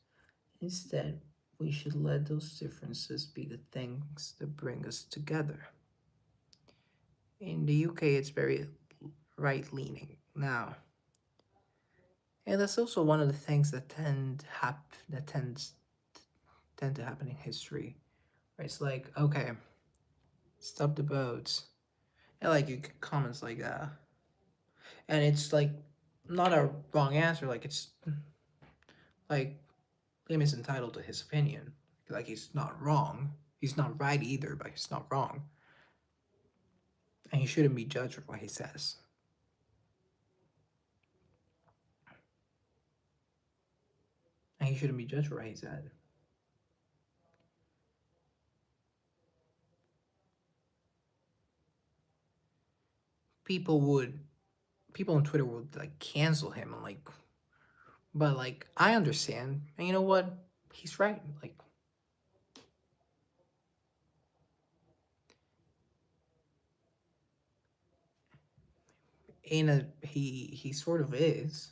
[SPEAKER 1] Instead, we should let those differences be the things that bring us together. In the UK, it's very right leaning now. And that's also one of the things that tend to happen in history. Where it's like, okay, stop the boats. And like you get comments like that. And it's like not a wrong answer, like it's like Liam is entitled to his opinion. Like he's not wrong. He's not right either, but he's not wrong. And he shouldn't be judged for what he says. And he shouldn't be judged for what he said. People would people on Twitter would like cancel him and like, but like I understand. And you know what? He's right. Like in a he sort of is.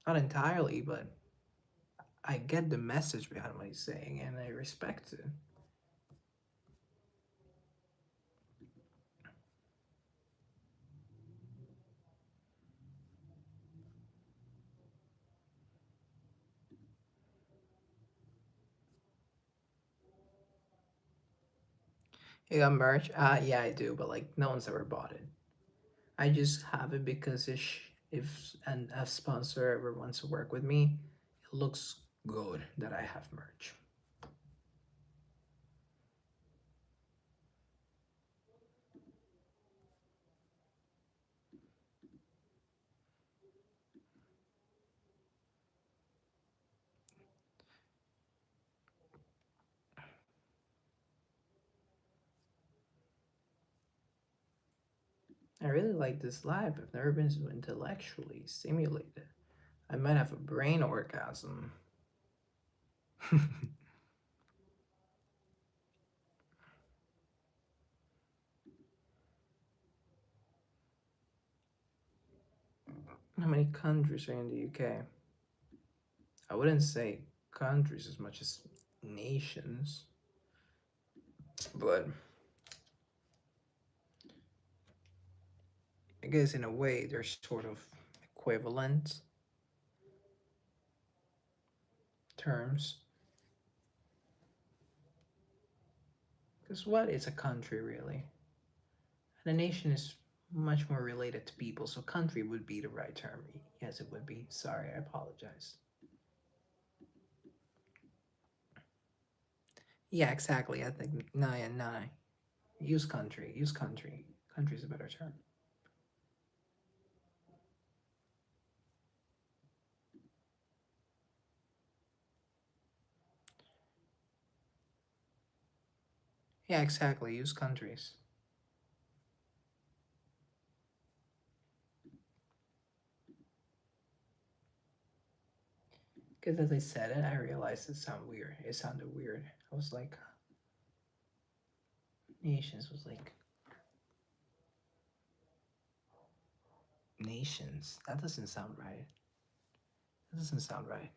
[SPEAKER 1] Not entirely, but I get the message behind what he's saying and I respect it. You got merch? Yeah, I do, but like no one's ever bought it. I just have it because if a sponsor ever wants to work with me, it looks good that I have merch. I really like this life. I've never been so intellectually stimulated. I might have a brain orgasm. How many countries are in the UK? I wouldn't say countries as much as nations, but I guess in a way they're sort of equivalent terms. Because what is a country really? And a nation is much more related to people, so country would be the right term. Yes, it would be. Sorry, I apologize. Yeah, exactly. I think nine and nine. Use country. Use country. Country is a better term. Yeah, exactly. Use countries. Because as I said it, I realized it sounded weird. It sounded weird. I was like, nations was like nations. That doesn't sound right. That doesn't sound right.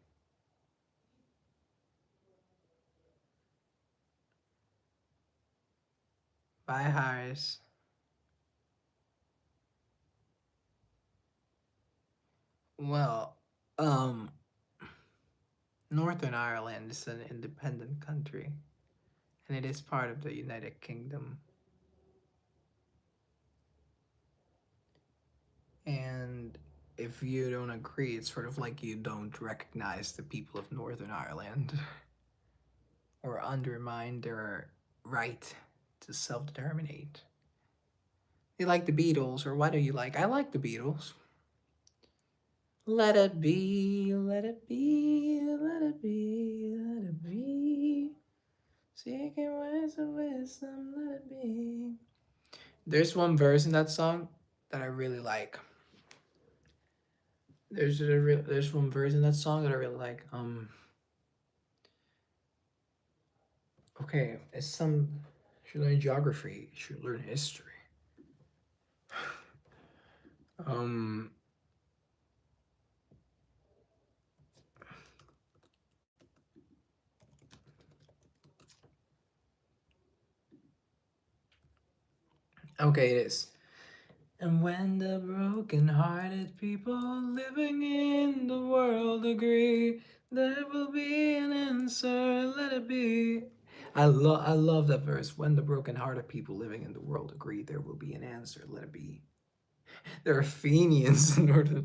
[SPEAKER 1] Bye, Harris. Well, um, Northern Ireland is an independent country, and it is part of the United Kingdom. And if you don't agree, it's sort of like you don't recognize the people of Northern Ireland or undermine their right to self determinate. You like the Beatles, or what do you like? I like the Beatles. Let it be, let it be, let it be, let it be. Seeking words of wisdom, let it be. There's one verse in that song that I really like. There's one verse in that song that I really like. Okay, it's some should learn geography, should learn history. Um, okay, it is. And when the broken-hearted people living in the world agree, there will be an answer. Let it be. I love that verse. When the broken-hearted people living in the world agree, there will be an answer. Let it be. There are Fenians in order.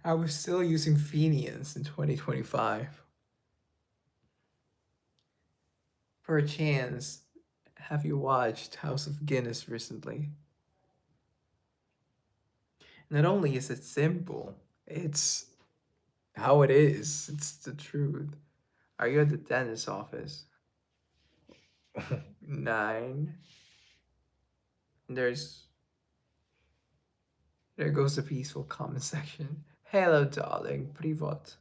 [SPEAKER 1] I was still using Fenians in 2025. Perchance, have you watched House of Guinness recently? Not only is it simple, it's how it is. It's the truth. Are you at the dentist's office? Nine. There's there goes the peaceful comment section. Hello, darling. Privat.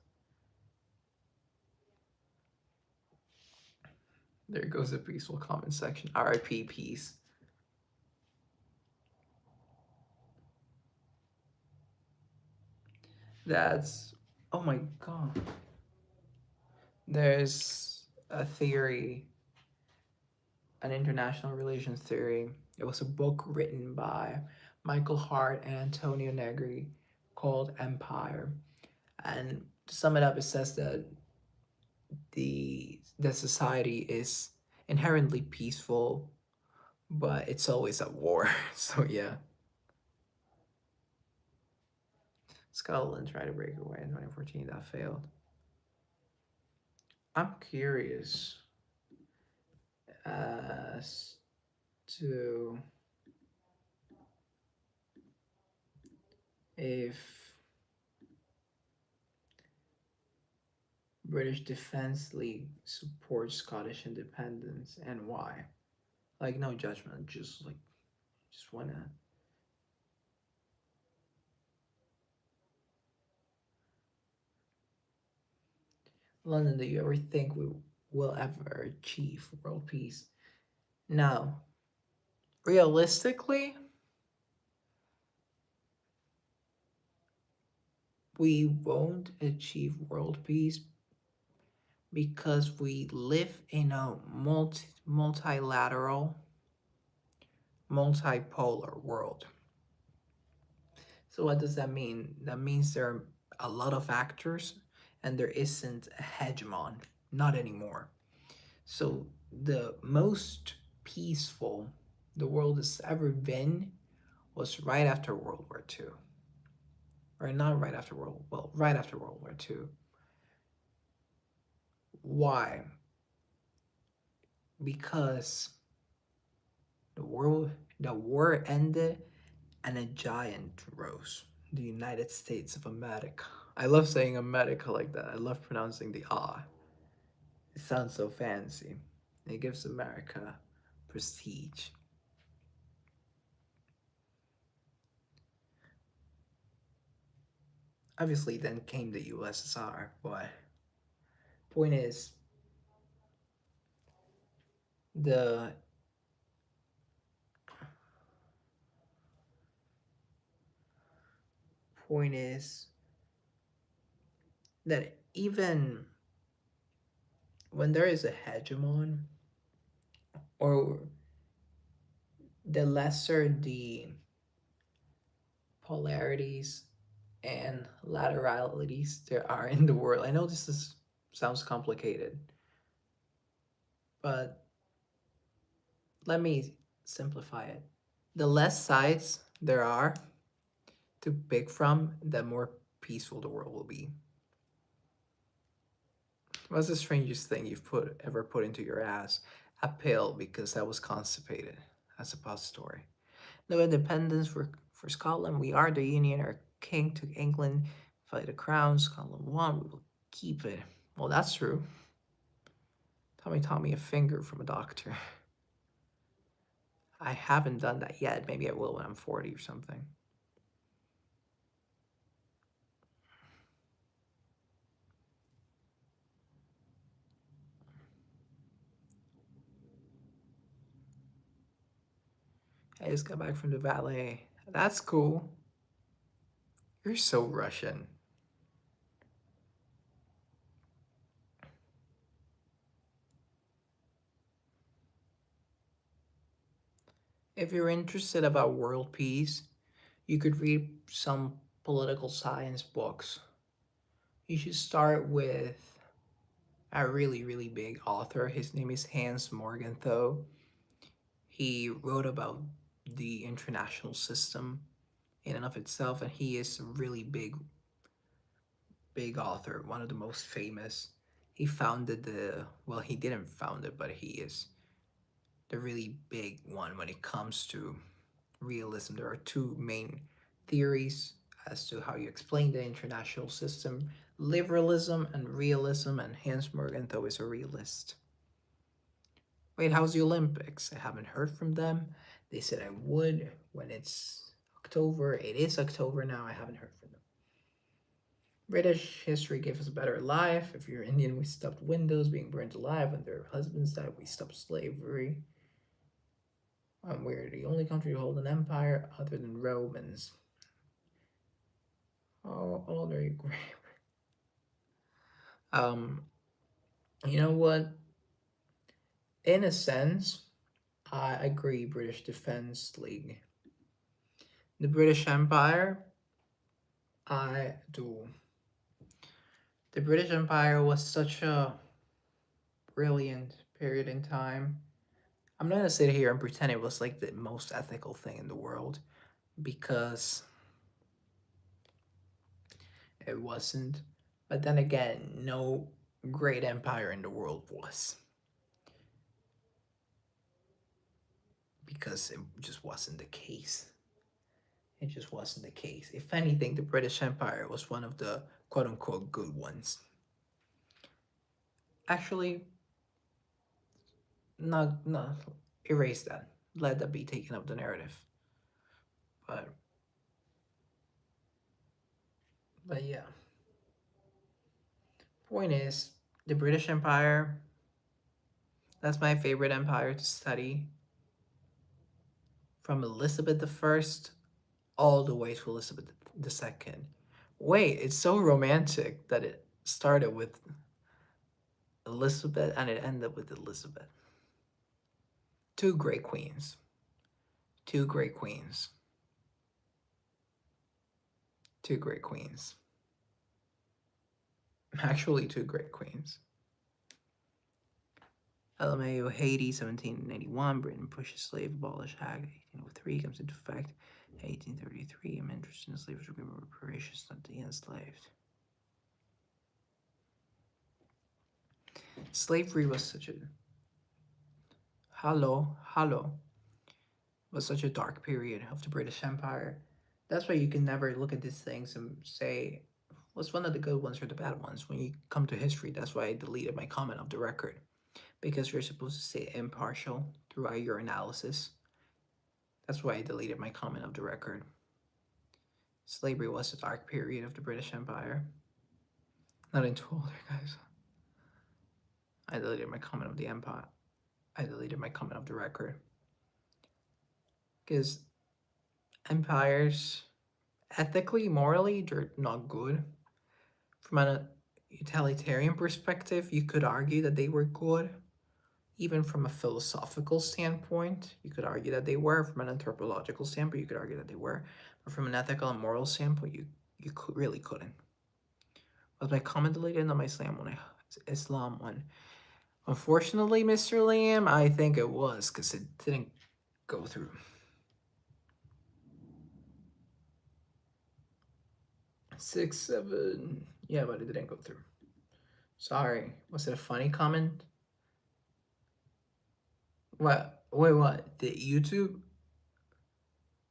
[SPEAKER 1] There goes the peaceful comment section. R.I.P. Peace. That's oh my god. There's a theory, an international relations theory. It was a book written by Michael Hart and Antonio Negri called Empire. And to sum it up, it says that the society is inherently peaceful, but it's always at war. So yeah, Scotland tried to break away in 2014. That failed. I'm curious as to if British Defence League supports Scottish independence and why. Like no judgment, just wanna. London, do you ever think we will ever achieve world peace? No. Realistically, we won't achieve world peace because we live in a multilateral, multipolar world. So what does that mean? That means there are a lot of actors and there isn't a hegemon. Not anymore. So the most peaceful the world has ever been was right after World War II. Or not right after right after World War II. Why? Because the world the war ended and a giant rose. The United States of America. I love saying America like that. I love pronouncing the R. It sounds so fancy. It gives America prestige. Obviously, then came the USSR, but point is, the point is that even when there is a hegemon, or the lesser the polarities and lateralities there are in the world. I know this is sounds complicated, but let me simplify it. The less sides there are to pick from, the more peaceful the world will be. What's the strangest thing you've ever put into your ass? A pill because I was constipated. That's a past story. No independence for Scotland. We are the Union. Our king took England, fight the crown. Scotland won. We will keep it. Well, that's true. Tommy taught me a finger from a doctor. I haven't done that yet. Maybe I will when I'm 40 or something. I just got back from the valet. That's cool. You're so Russian. If you're interested about world peace, you could read some political science books. You should start with a really, really big author. His name is Hans Morgenthau. He wrote about the international system in and of itself, and he is a really big author, one of the most famous. He founded he didn't found it, but he is the really big one when it comes to realism. There are two main theories as to how you explain the international system: liberalism and realism, and Hans Morgenthau is a realist. Wait, how's the Olympics? I haven't heard from them. They said I would when it's October. It is October now. I haven't heard from them. British history gave us a better life. If you're Indian, we stopped windows being burned alive when their husbands died. We stopped slavery. We're the only country to hold an empire other than Romans. Oh, all very great. Um, you know what? In a sense, I agree. British Defense League, the British Empire. I do. The British Empire was such a brilliant period in time. I'm not gonna sit here and pretend it was like the most ethical thing in the world, because it wasn't. But then again, no great empire in the world was, because it just wasn't the case. It just wasn't the case. If anything, the British Empire was one of the quote unquote good ones. Actually, not erase that. Let that be taken up the narrative. But yeah. Point is, the British Empire, that's my favorite empire to study. From Elizabeth the First all the way to Elizabeth the Second. Wait, it's so romantic that it started with Elizabeth and it ended with Elizabeth. Two great queens. Two great queens. Two great queens. Actually, two great queens. LMAO Haiti, 1781. Britain pushes slave abolish act. 1803 comes into effect. 1833. I'm interested in slaves were given reparations not the enslaved. Slavery was such a was such a dark period of the British Empire. That's why you can never look at these things and say what's one of the good ones or the bad ones when you come to history. That's why I deleted my comment of the record, because you're supposed to stay impartial throughout your analysis. That's why I deleted my comment of the record. Slavery was a dark period of the British Empire. Not into older guys. I deleted my comment of the empire. I deleted my comment of the record. Because empires, ethically, morally, they're not good. From a utilitarian perspective, you could argue that they were good. Even from a philosophical standpoint, you could argue that they were. From an anthropological standpoint, you could argue that they were. But from an ethical and moral standpoint, you really couldn't. Was my comment deleted on my Islam one? Unfortunately, Mr. Liam, I think it was, because it didn't go through. 6, 7. Yeah, but it didn't go through. Sorry. Was it a funny comment? What? Wait, what? Did YouTube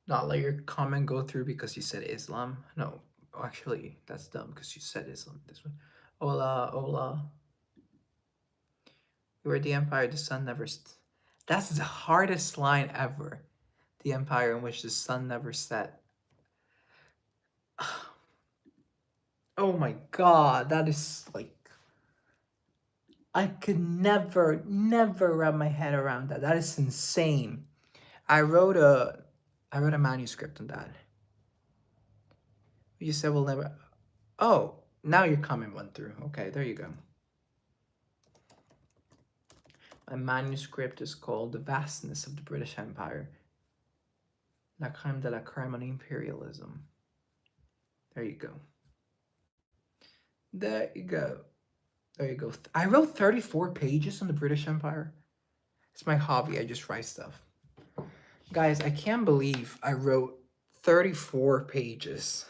[SPEAKER 1] not let your comment go through because you said Islam? No, actually, that's dumb because you said Islam. This one. Hola, hola. We were the empire the sun never... That's the hardest line ever. The empire in which the sun never set. Oh my god, that is like... I could never wrap my head around that. That is insane. I wrote a manuscript on that. You said we'll never... Oh, now your comment went through. Okay, there you go. My manuscript is called The Vastness of the British Empire. La crème de la crème on imperialism. There you go. There you go. There you go. I wrote 34 pages on the British Empire. It's my hobby. I just write stuff. Guys, I can't believe I wrote 34 pages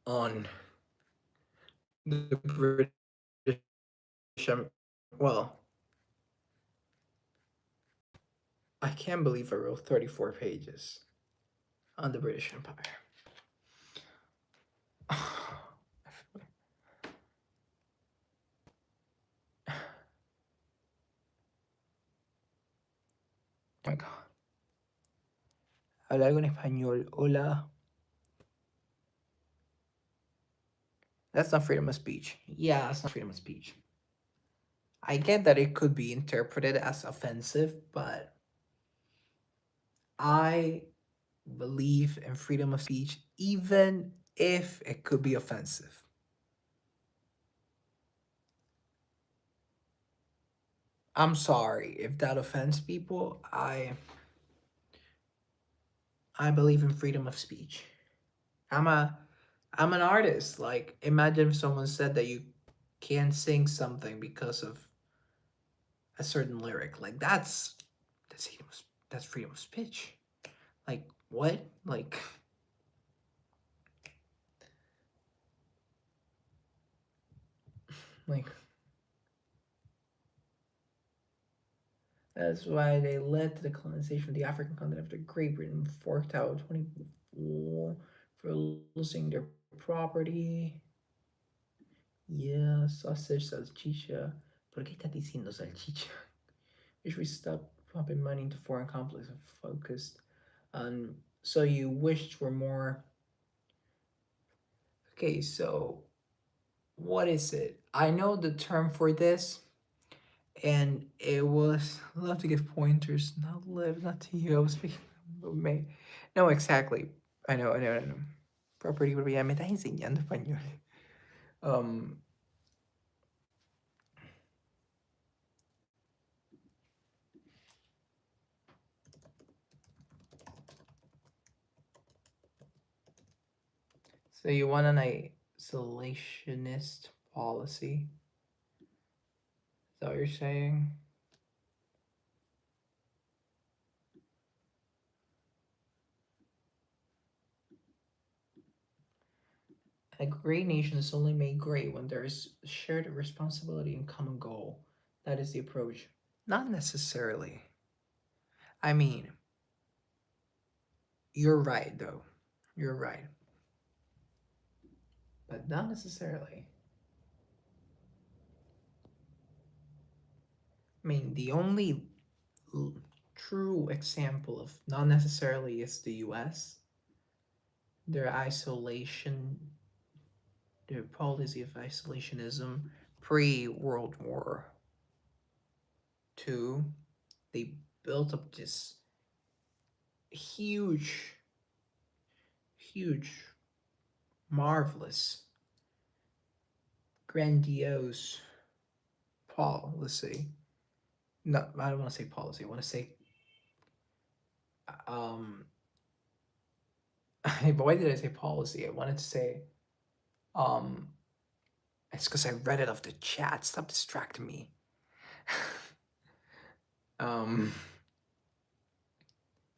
[SPEAKER 1] on the British Empire. Well, I can't believe I wrote 34 pages on the British Empire. Oh my god. Habla algo en español. Hola. That's not freedom of speech. Yeah, that's not freedom of speech. I get that it could be interpreted as offensive, but I believe in freedom of speech, even if it could be offensive. I'm sorry if that offends people. I believe in freedom of speech. I'm an artist. Like, imagine if someone said that you can't sing something because of a certain lyric. Like, that's freedom of speech. Like, what? Like, that's why they led to the colonization of the African continent after Great Britain forked out 24 for losing their property. Yeah, sausage, salchicha. ¿Por qué está diciendo salchicha? We should stop pumping money into foreign conflicts and focused on... So you wished for more... Okay, so what is it? I know the term for this, and it was... I love to give pointers, not live, not to you. I was speaking of me. No, exactly. I know. Property, pero ya me estás enseñando español. So you want an isolationist policy? Is that what you're saying? A great nation is only made great when there is shared responsibility and common goal. That is the approach. Not necessarily. I mean, you're right, though. You're right. But not necessarily. I mean, the only true example of not necessarily is the US. Their isolation, their policy of isolationism pre World War II, they built up this huge, huge, marvelous, grandiose policy. No, I don't want to say policy. I want to say, um, but why did I say policy? I wanted to say, um, it's because I read it off the chat. Stop distracting me. um,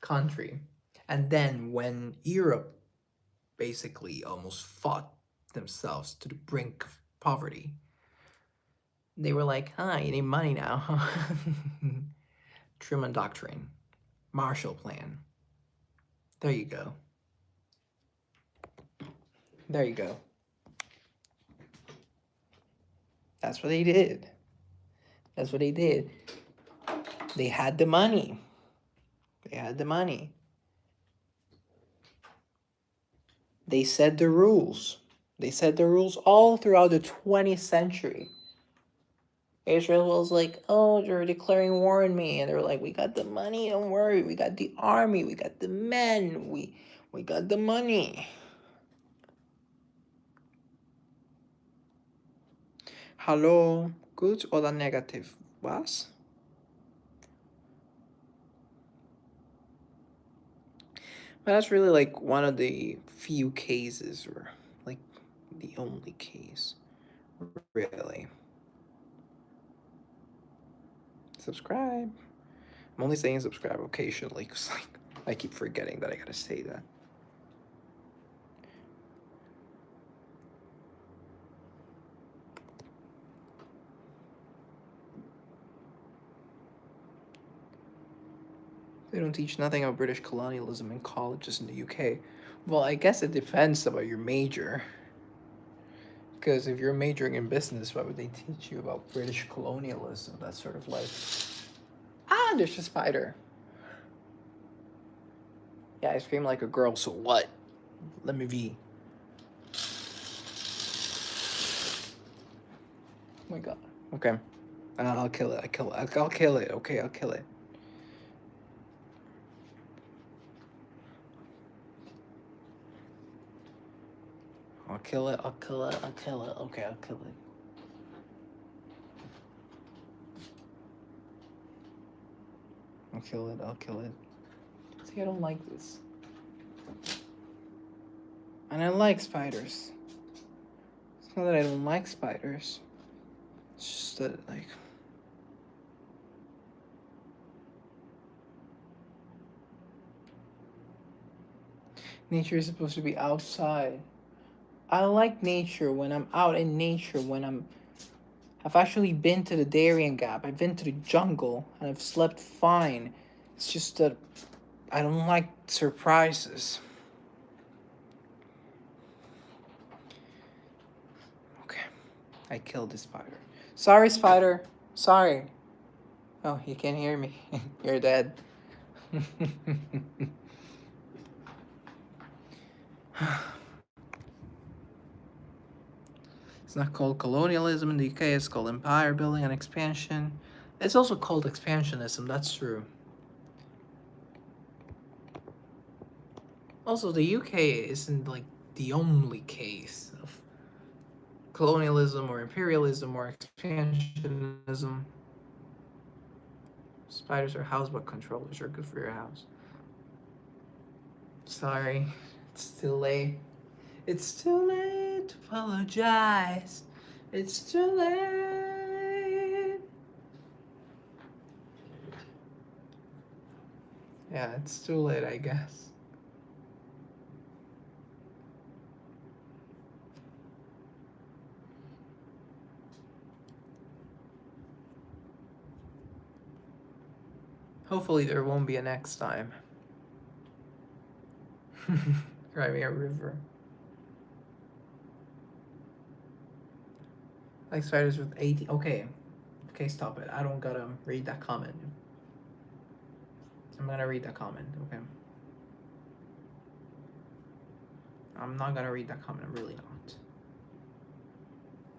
[SPEAKER 1] Country. And then when Europe basically almost fought themselves to the brink of poverty, they were like, you need money now. Truman Doctrine, Marshall Plan. There you go. There you go. That's what they did. That's what they did. They had the money. They had the money. They set the rules. They set the rules all throughout the 20th century. Israel was like, oh, they're declaring war on me. And they were like, we got the money, don't worry. We got the army, we got the men, we got the money. Hallo, gut oder negativ? Was? But that's really like one of the few cases, or like the only case, really. Subscribe. I'm only saying subscribe occasionally because like, I keep forgetting that I gotta say that. They don't teach nothing about British colonialism in colleges in the UK. Well, I guess it depends about your major. Because if you're majoring in business, why would they teach you about British colonialism? That's sort of like, there's a spider. Yeah, I scream like a girl, so what? Let me be. Oh my god. Okay. I'll kill it. I'll kill it. Okay, I'll kill it. I'll kill it. I'll kill it. I'll kill it. Okay, I'll kill it. I'll kill it. I'll kill it. See, I don't like this. And I like spiders. It's not that I don't like spiders. It's just that, like... Nature is supposed to be outside. I like nature when I'm out in nature, when I've actually been to the Darien Gap, I've been to the jungle, and I've slept fine. It's just that I don't like surprises. Okay, I killed the spider. Sorry, spider. Sorry. Oh, you can't hear me. You're dead. It's not called colonialism in the UK, it's called empire building and expansion. It's also called expansionism, that's true. Also, the UK isn't like the only case of colonialism or imperialism or expansionism. Spiders are house bug controllers are good for your house. Sorry, it's too late. It's too late to apologize. It's too late. Yeah, it's too late, I guess. Hopefully there won't be a next time. Crimea River. Like spiders with 80. Okay. Okay, stop it. I don't gotta read that comment. I'm gonna read that comment, okay? I'm not gonna read that comment. I'm really not.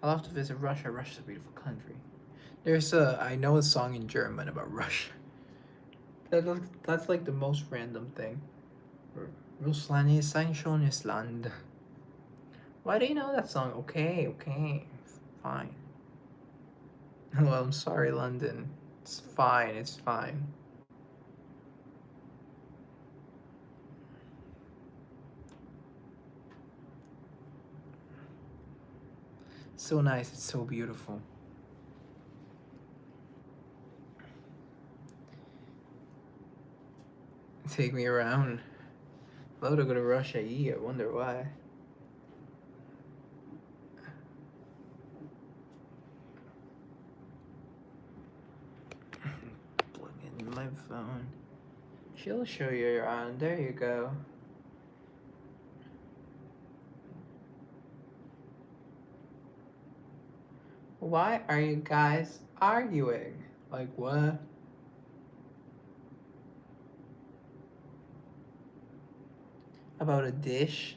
[SPEAKER 1] I love to visit Russia. Russia's a beautiful country. I know a song in German about Russia. That's like the most random thing. Russland ist ein schönes Land. Why do you know that song? Okay, fine. Well, I'm sorry, London. It's fine. So nice, it's so beautiful. Take me around. Love to go to Russia. I wonder why. Plug in my phone. She'll show you around. There you go. Why are you guys arguing? Like what? About a dish?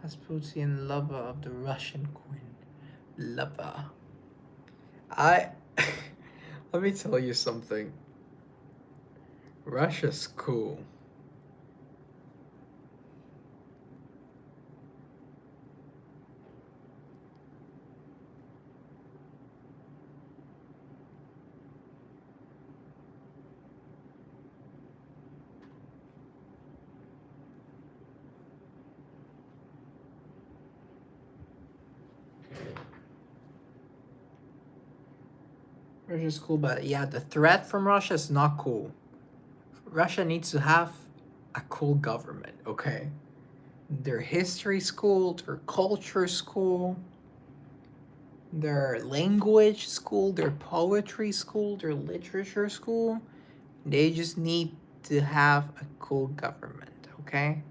[SPEAKER 1] Rasputin, lover of the Russian queen. Lover. I let me tell you something. Russia's cool. Russia's cool, but yeah, the threat from Russia is not cool. Russia needs to have a cool government, okay? Their history school, their culture school, their language school, their poetry school, their literature school. They just need to have a cool government, okay?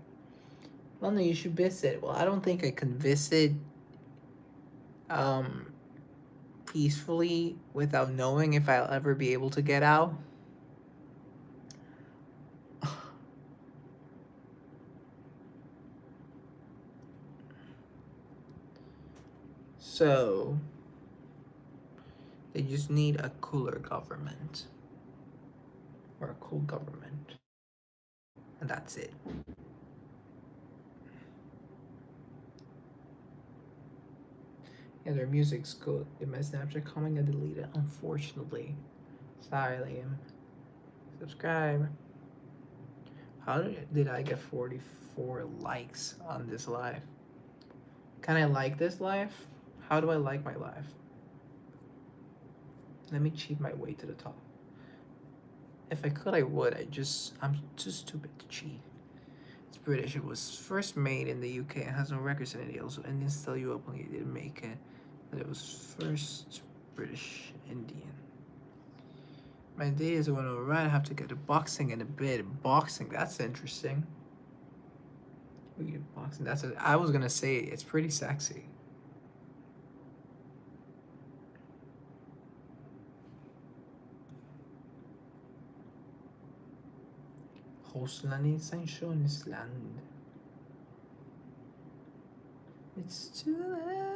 [SPEAKER 1] London, you should visit. Well, I don't think I can visit peacefully without knowing if I'll ever be able to get out. So, they just need a cooler government. Or a cool government. And that's it. Yeah, their music's good. Did my Snapchat comment get deleted? Unfortunately. Sorry, Liam. Subscribe. How did I get 44 likes on this live? Can I like this live? How do I like my live? Let me cheat my way to the top. If I could, I would. I'm too stupid to cheat. It's British. It was first made in the UK and has no records in it. Also, Indians tell you openly it didn't make it. That it was first British Indian. My day is going alright. I have to get to boxing in a bit. Boxing, that's interesting. We do boxing. I was gonna say it's pretty sexy. Russland ist ein schönes Land. It's too late.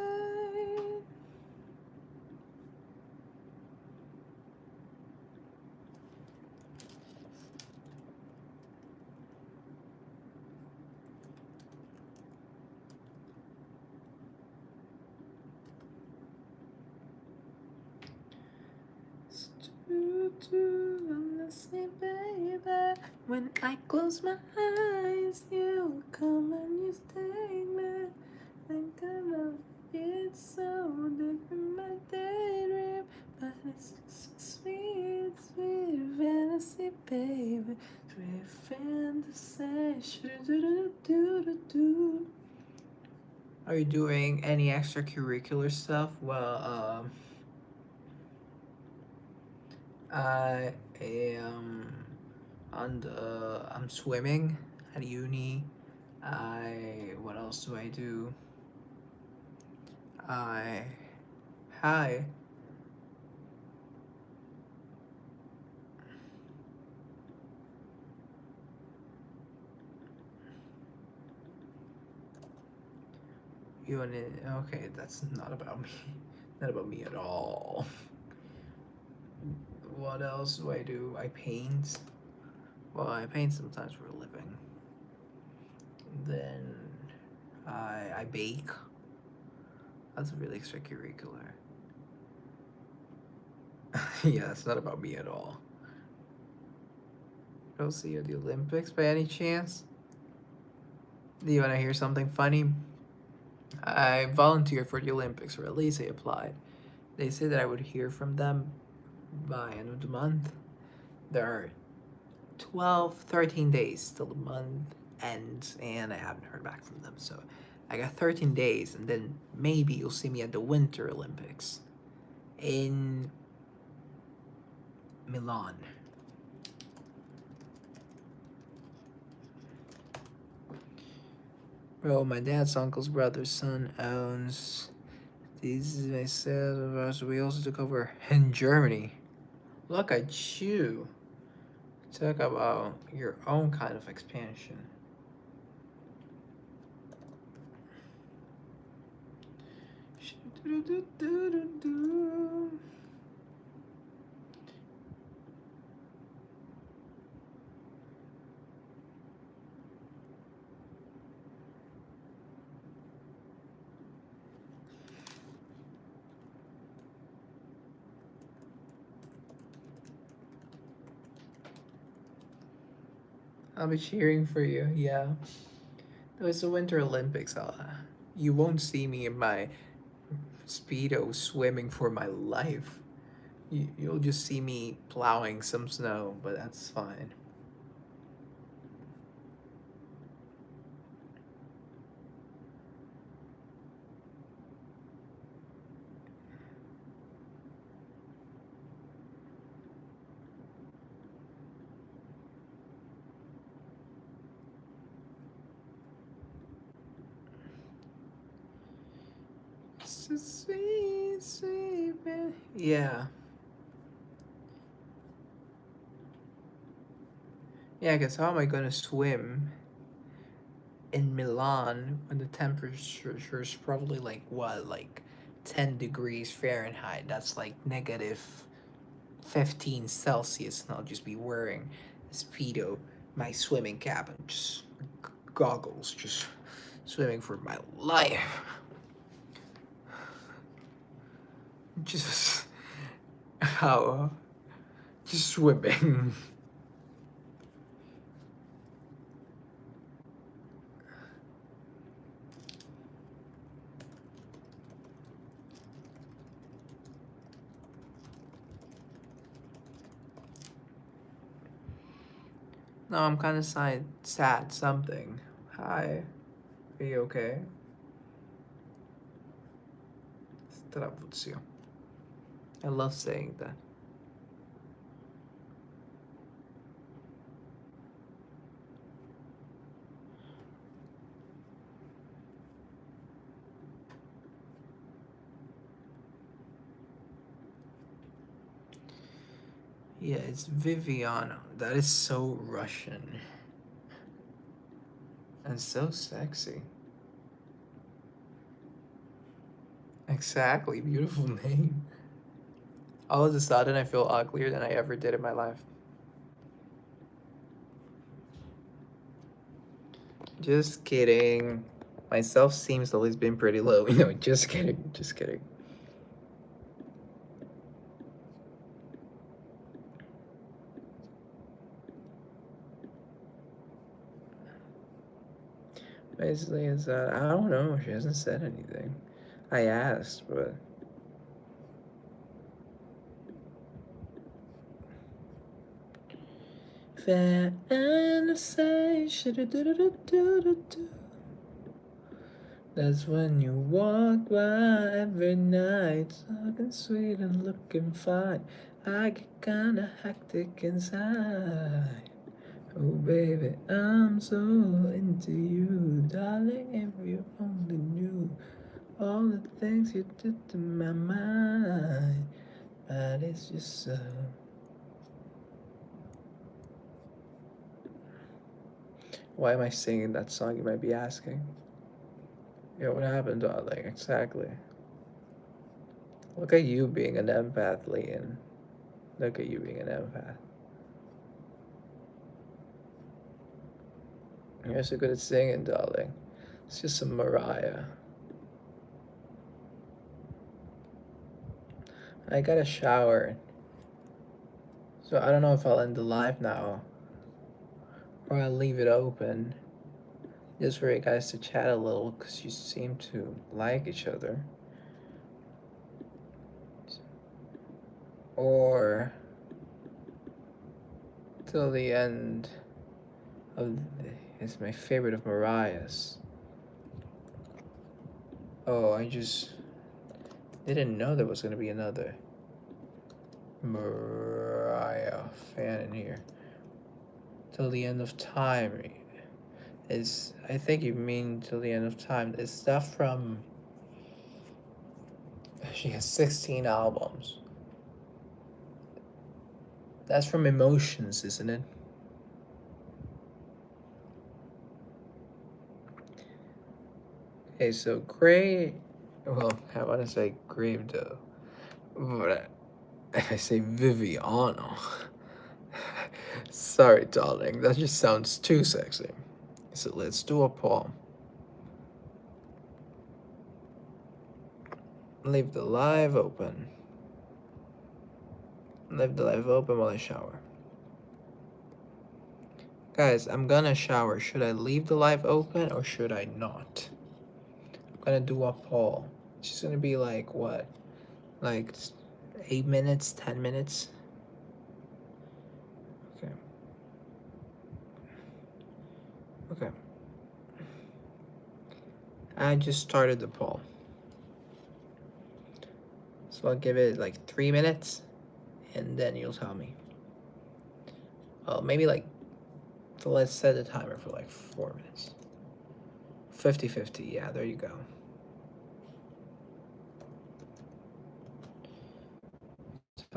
[SPEAKER 1] Baby, when I close my eyes, you come and you stay there. Think about it's so different, my daydream, but it's sweet, sweet fantasy, baby, sweet fantasy. Are you doing any extracurricular stuff? Well, I am I'm swimming at uni. What else do I do? I, hi. You want it? Okay, that's not about me. Not about me at all. What else do I do? I paint. Well, I paint sometimes for a living. Then I bake. That's really extracurricular. Yeah, it's not about me at all. Go see you at the Olympics by any chance? Do you want to hear something funny? I volunteered for the Olympics, or at least I applied. They said that I would hear from them by end of the month. There are 12, 13 days till the month ends, and I haven't heard back from them. So I got 13 days, and then maybe you'll see me at the Winter Olympics in Milan. Bro, my dad's uncle's brother's son owns these. They said of us. We also took over in Germany. Look at you. Talk about your own kind of expansion. I'll be cheering for you, yeah. Though it's the Winter Olympics, you won't see me in my Speedo swimming for my life. You'll just see me plowing some snow, but that's fine. So sweet, sweet, baby. Yeah. Yeah, because how am I gonna swim in Milan when the temperature is probably like what, like 10 degrees Fahrenheit? That's like negative 15 Celsius, and I'll just be wearing a Speedo, my swimming cap, and just goggles, just swimming for my life. Just how? Just swimming. No, I'm kind of sad. Something. Hi. Are you okay? Здравствуйте. I love saying that. Yeah, it's Viviana. That is so Russian. And so sexy. Exactly. Beautiful name. All of a sudden, I feel uglier than I ever did in my life. Just kidding. My self-esteem's always been pretty low. Just kidding. Just kidding. Basically, it's that I don't know. She hasn't said anything. I asked, but that's when you walk by every night, talking sweet and looking fine. I get kinda hectic inside. Oh baby, I'm so into you, darling. If you only knew all the things you did to my mind, but it's just so. Why am I singing that song? You might be asking. Yeah, what happened, darling? Exactly. Look at you being an empath, Liam. Look at you being an empath. You're so good at singing, darling. It's just some Mariah. I got a shower. So I don't know if I'll end the live now or I'll leave it open just for you guys to chat a little because you seem to like each other. Or till the end of it's my favorite of Mariah's. Oh, I just didn't know there was gonna be another Mariah fan in here. Till the end of time is, I think you mean till the end of time. It's stuff from, she has 16 albums. That's from Emotions, isn't it? Okay, so Gray, well, I want to say Grave though, but if I say Viviano, sorry, darling, that just sounds too sexy. So let's do a poll. Leave the live open. Leave the live open while I shower. Guys, I'm gonna shower. Should I leave the live open or should I not? I'm gonna do a poll. It's just gonna be like what? Like 8 minutes, 10 minutes? Okay. Okay. I just started the poll. So I'll give it like 3 minutes and then you'll tell me. Well, maybe like, so let's set the timer for like 4 minutes. 50-50, yeah, there you go.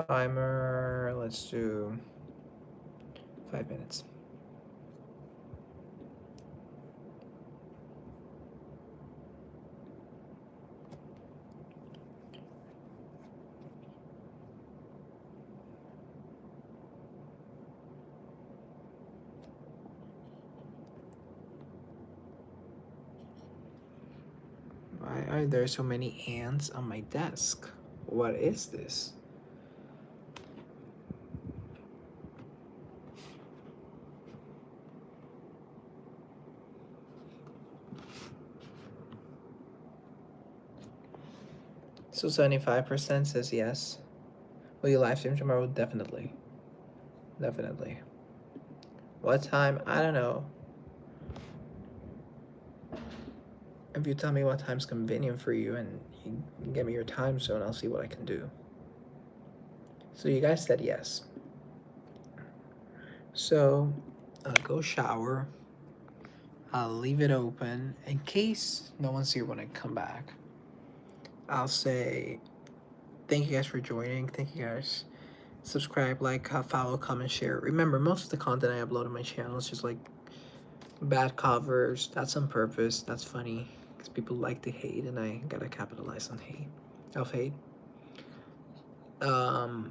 [SPEAKER 1] Timer, let's do 5 minutes. Why are there so many ants on my desk? What is this? So 75% says yes. Will you live stream tomorrow? Definitely. Definitely. What time? I don't know. If you tell me what time's convenient for you and you give me your time zone, I'll see what I can do. So you guys said yes. So I'll go shower. I'll leave it open in case no one's here when I come back. I'll say thank you guys for joining. Thank you guys. Subscribe, like, follow, comment, share. Remember, most of the content I upload on my channel is just like bad covers. That's on purpose. That's funny because people like to hate, and I gotta capitalize on hate. Of hate. I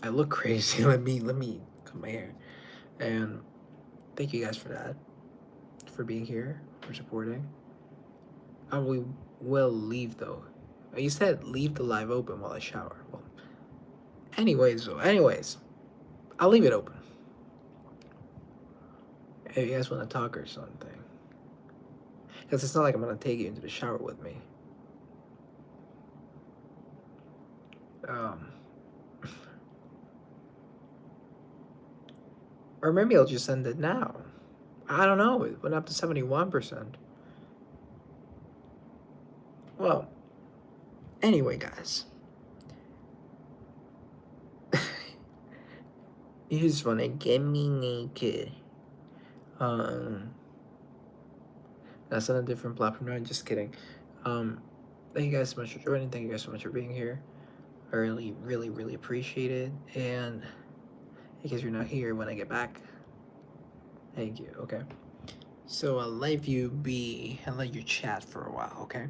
[SPEAKER 1] look crazy. let me cut my hair. And thank you guys for that, for being here, for supporting. We will leave though. You said leave the live open while I shower. Well, anyways, I'll leave it open. If you guys want to talk or something. Because it's not like I'm going to take you into the shower with me. Or maybe I'll just end it now. I don't know. It went up to 71%. Well, anyway, guys. You just wanna get me naked. Um, that's on a different platform. No, I'm just kidding. Um, thank you guys so much for joining. Thank you guys so much for being here. I really, really, really appreciate it. And in case you're not here when I get back, thank you. Okay. So I'll let you be and let you chat for a while. Okay.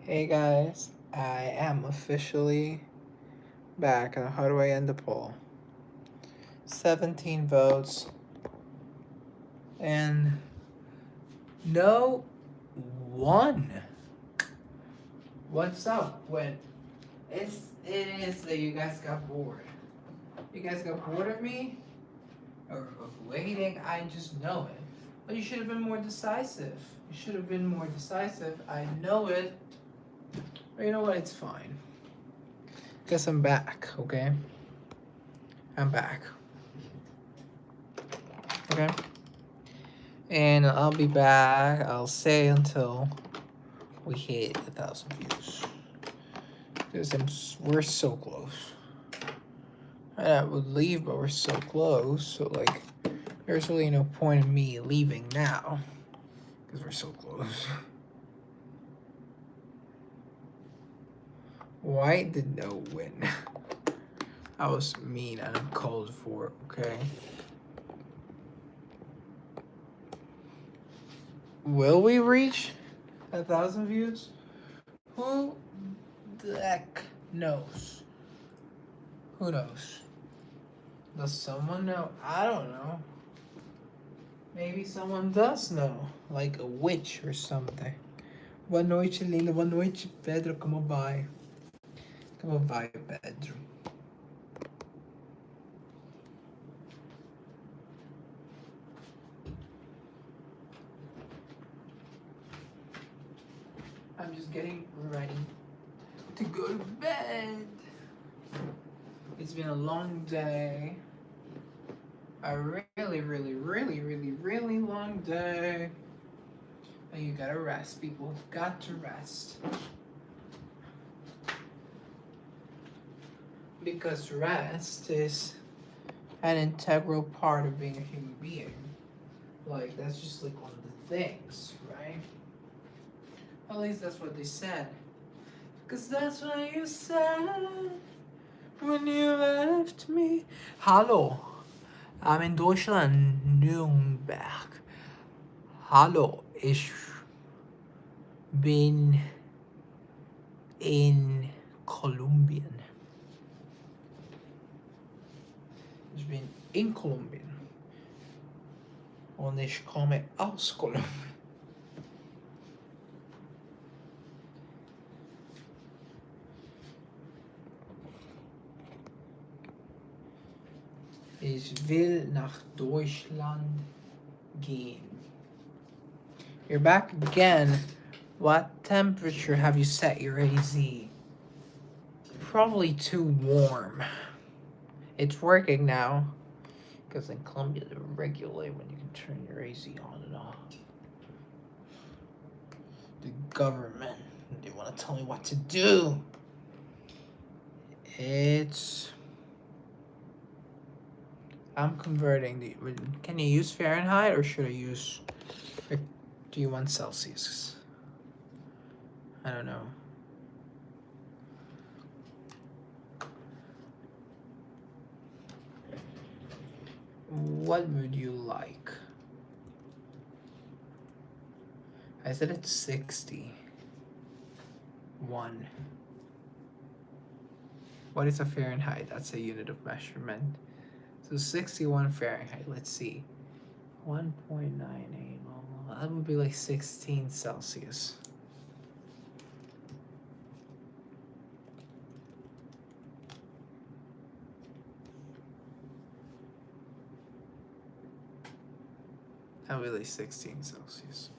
[SPEAKER 1] Hey guys, I am officially back. How do I end the poll? 17 votes and no one. What's up? When it is that you guys got bored. You guys got bored of me or of waiting. I just know it. But you should have been more decisive. You should have been more decisive. I know it. But you know what? It's fine. Guess I'm back. Okay. I'm back. Okay. And I'll be back, I'll say, until we hit 1,000 views. Because we're so close. I would leave, but we're so close. So, like, there's really no point in me leaving now. Because we're so close. Why did no win? I was mean and uncalled for, okay? Will we reach 1,000 views? Who the heck knows? Who knows? Does someone know? I don't know. Maybe someone does know. Like a witch or something. Boa noite, Lila. Boa noite, Pedro. Como vai? Como vai, Pedro? I'm just getting ready to go to bed. It's been a long day. A really, really, really, really, really long day. And you gotta rest, people. You've got to rest. Because rest is an integral part of being a human being. Like, that's just like one of the things, right? At least that's what they said. Because that's what you said when you left me. Hallo, I'm in Deutschland, Nürnberg. Hallo, ich bin in Kolumbien. Ich bin in Kolumbien. Und ich komme aus Kolumbien. Ich will nach Deutschland gehen. You're back again. What temperature have you set your AC? Probably too warm. It's working now. Because in Colombia, they regulate when you can turn your AC on and off. The government, they want to tell me what to do. I'm converting. Can you use Fahrenheit or should I use... Do you want Celsius? I don't know. What would you like? I said it's 61. What is a Fahrenheit? That's a unit of measurement. So 61 Fahrenheit, let's see. 1.98, that would be like 16 Celsius. That would be like 16 Celsius.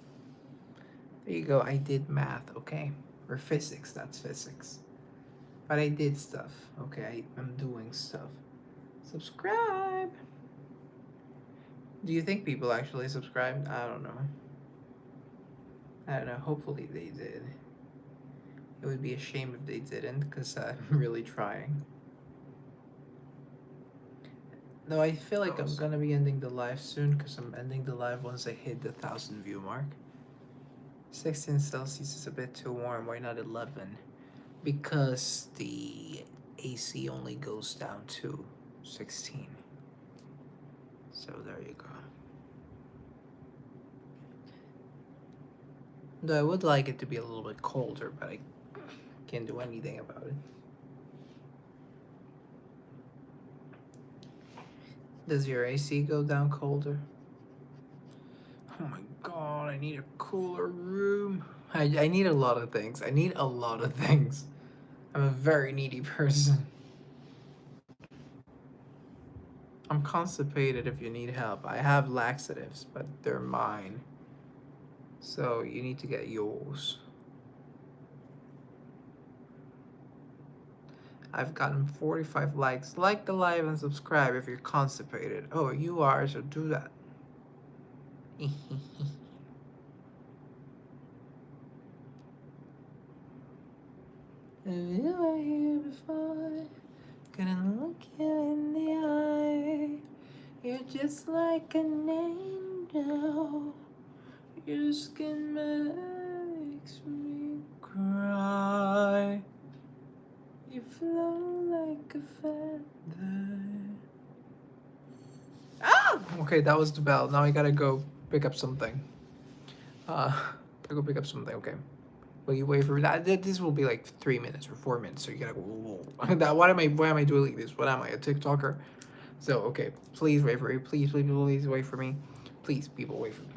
[SPEAKER 1] There you go, I did math, okay? Or physics, that's physics. But I did stuff, okay? I'm doing stuff. Subscribe! Do you think people actually subscribed? I don't know. I don't know, hopefully they did. It would be a shame if they didn't, because I'm really trying. Though I feel like I'm gonna be ending the live soon, because I'm ending the live once I hit the 1,000 view mark. 16 Celsius is a bit too warm, why not 11? Because the AC only goes down to 16. So there you go. Though I would like it to be a little bit colder, but Can't do anything about it. Does your AC go down colder? Oh my god, I need a cooler room. I need a lot of things. I need a lot of things. I'm a very needy person. I'm constipated if you need help. I have laxatives, but they're mine. So you need to get yours. I've gotten 45 likes. Like the live and subscribe if you're constipated. Oh, you are, so do that. You were here before. Couldn't look you in the eye. You're just like an angel. Your skin makes me cry. You flow like a feather. Ah! Okay, that was the bell. Now I gotta go pick up something. Gotta go pick up something. Okay. Will you wait for that? This will be like 3 minutes or 4 minutes. So you gotta go. That. Why am I doing this? What am I, a TikToker? So okay, please wait for me. Please, please, please wait for me. Please, people, wait for me.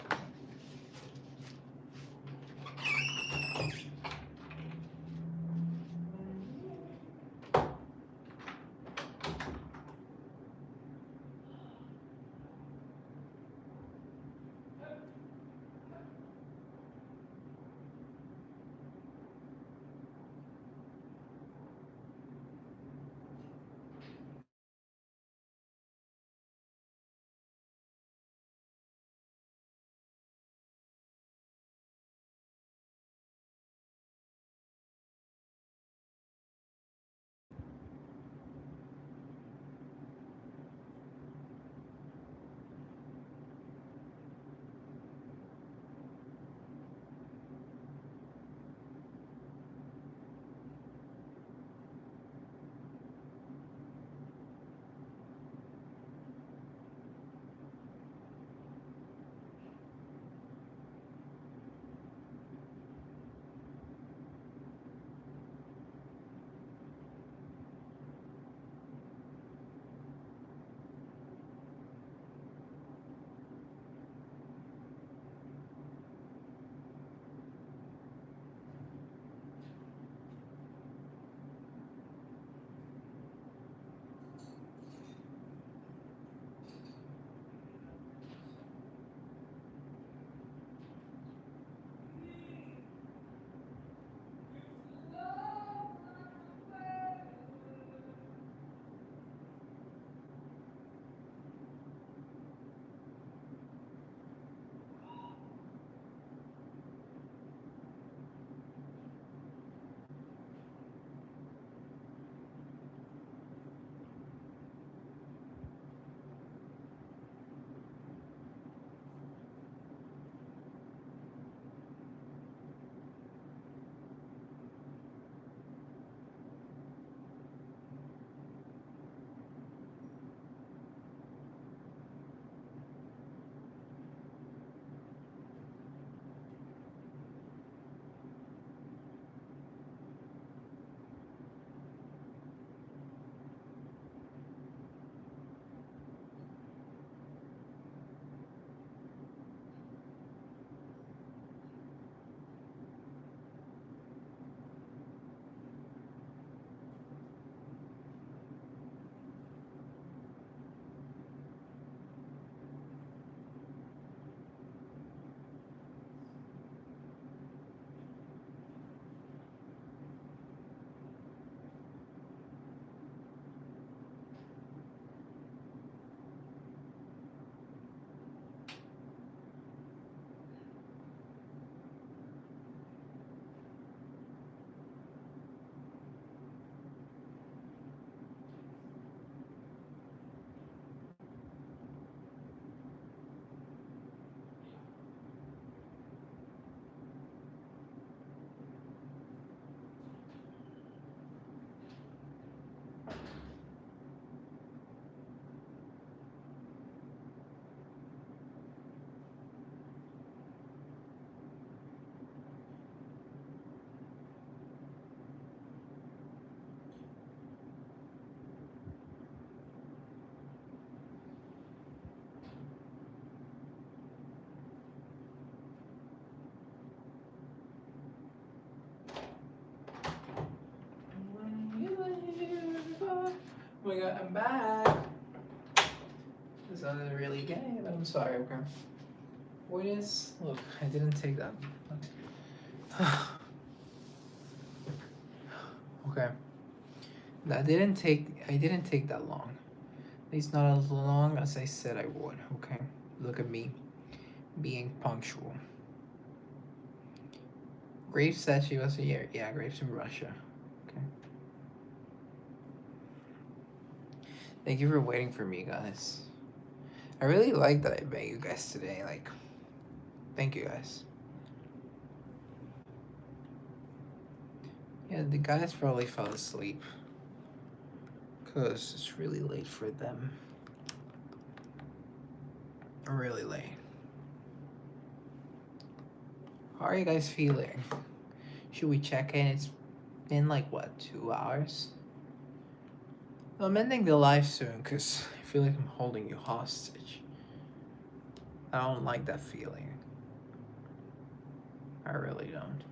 [SPEAKER 1] I'm back. This sounded really gay, but I'm sorry, okay? What is... Look, I didn't take that. Okay. I didn't take that long. At least not as long as I said I would, okay? Look at me. Being punctual. Grapes said she was here. Yeah, grapes in Russia. Okay. Thank you for waiting for me, guys. I really like that I met you guys today. Like, thank you guys. Yeah, the guys probably fell asleep. Because it's really late for them. Really late. How are you guys feeling? Should we check in? It's been like, what, 2 hours? I'm ending the live soon because I feel like I'm holding you hostage. I don't like that feeling. I really don't.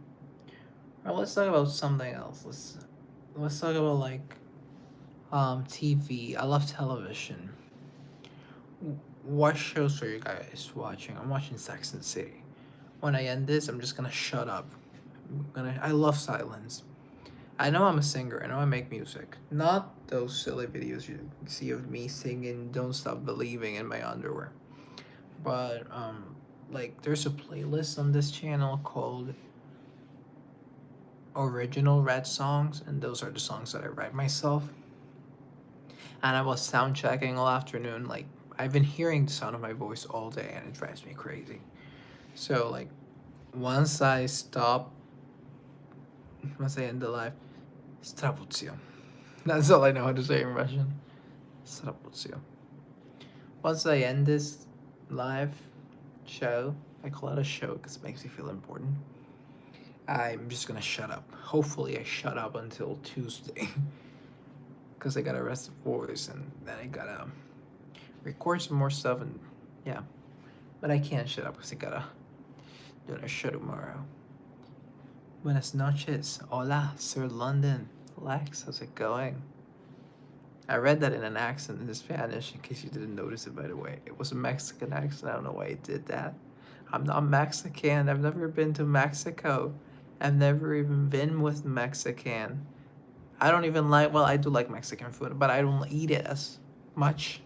[SPEAKER 1] Alright, let's talk about something else. Let's talk about like TV. I love television. What shows are you guys watching? I'm watching Sex and the City. When I end this, I'm just gonna shut up. I love silence. I know I'm a singer. I know I make music. Not those silly videos you see of me singing "Don't Stop Believing" in my underwear. But like there's a playlist on this channel called Original Red Songs, and those are the songs that I write myself. And I was sound checking all afternoon. Like I've been hearing the sound of my voice all day, and it drives me crazy. So like, once I end the live, strapuzzio. That's all I know how to say in Russian. Strapuzzio. Once I end this live show, I call it a show because it makes me feel important. I'm just gonna shut up. Hopefully, I shut up until Tuesday. Because I gotta rest the voice and then I gotta record some more stuff and yeah. But I can't shut up because I gotta do a show tomorrow. Buenas noches. Hola, Sir London. Lex, how's it going? I read that in an accent in Spanish, in case you didn't notice it, by the way. It was a Mexican accent. I don't know why it did that. I'm not Mexican. I've never been to Mexico. I've never even been with Mexican. I don't even like, well, I do like Mexican food, but I don't eat it as much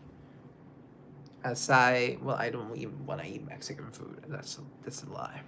[SPEAKER 1] as I don't even want to eat Mexican food. That's a lie.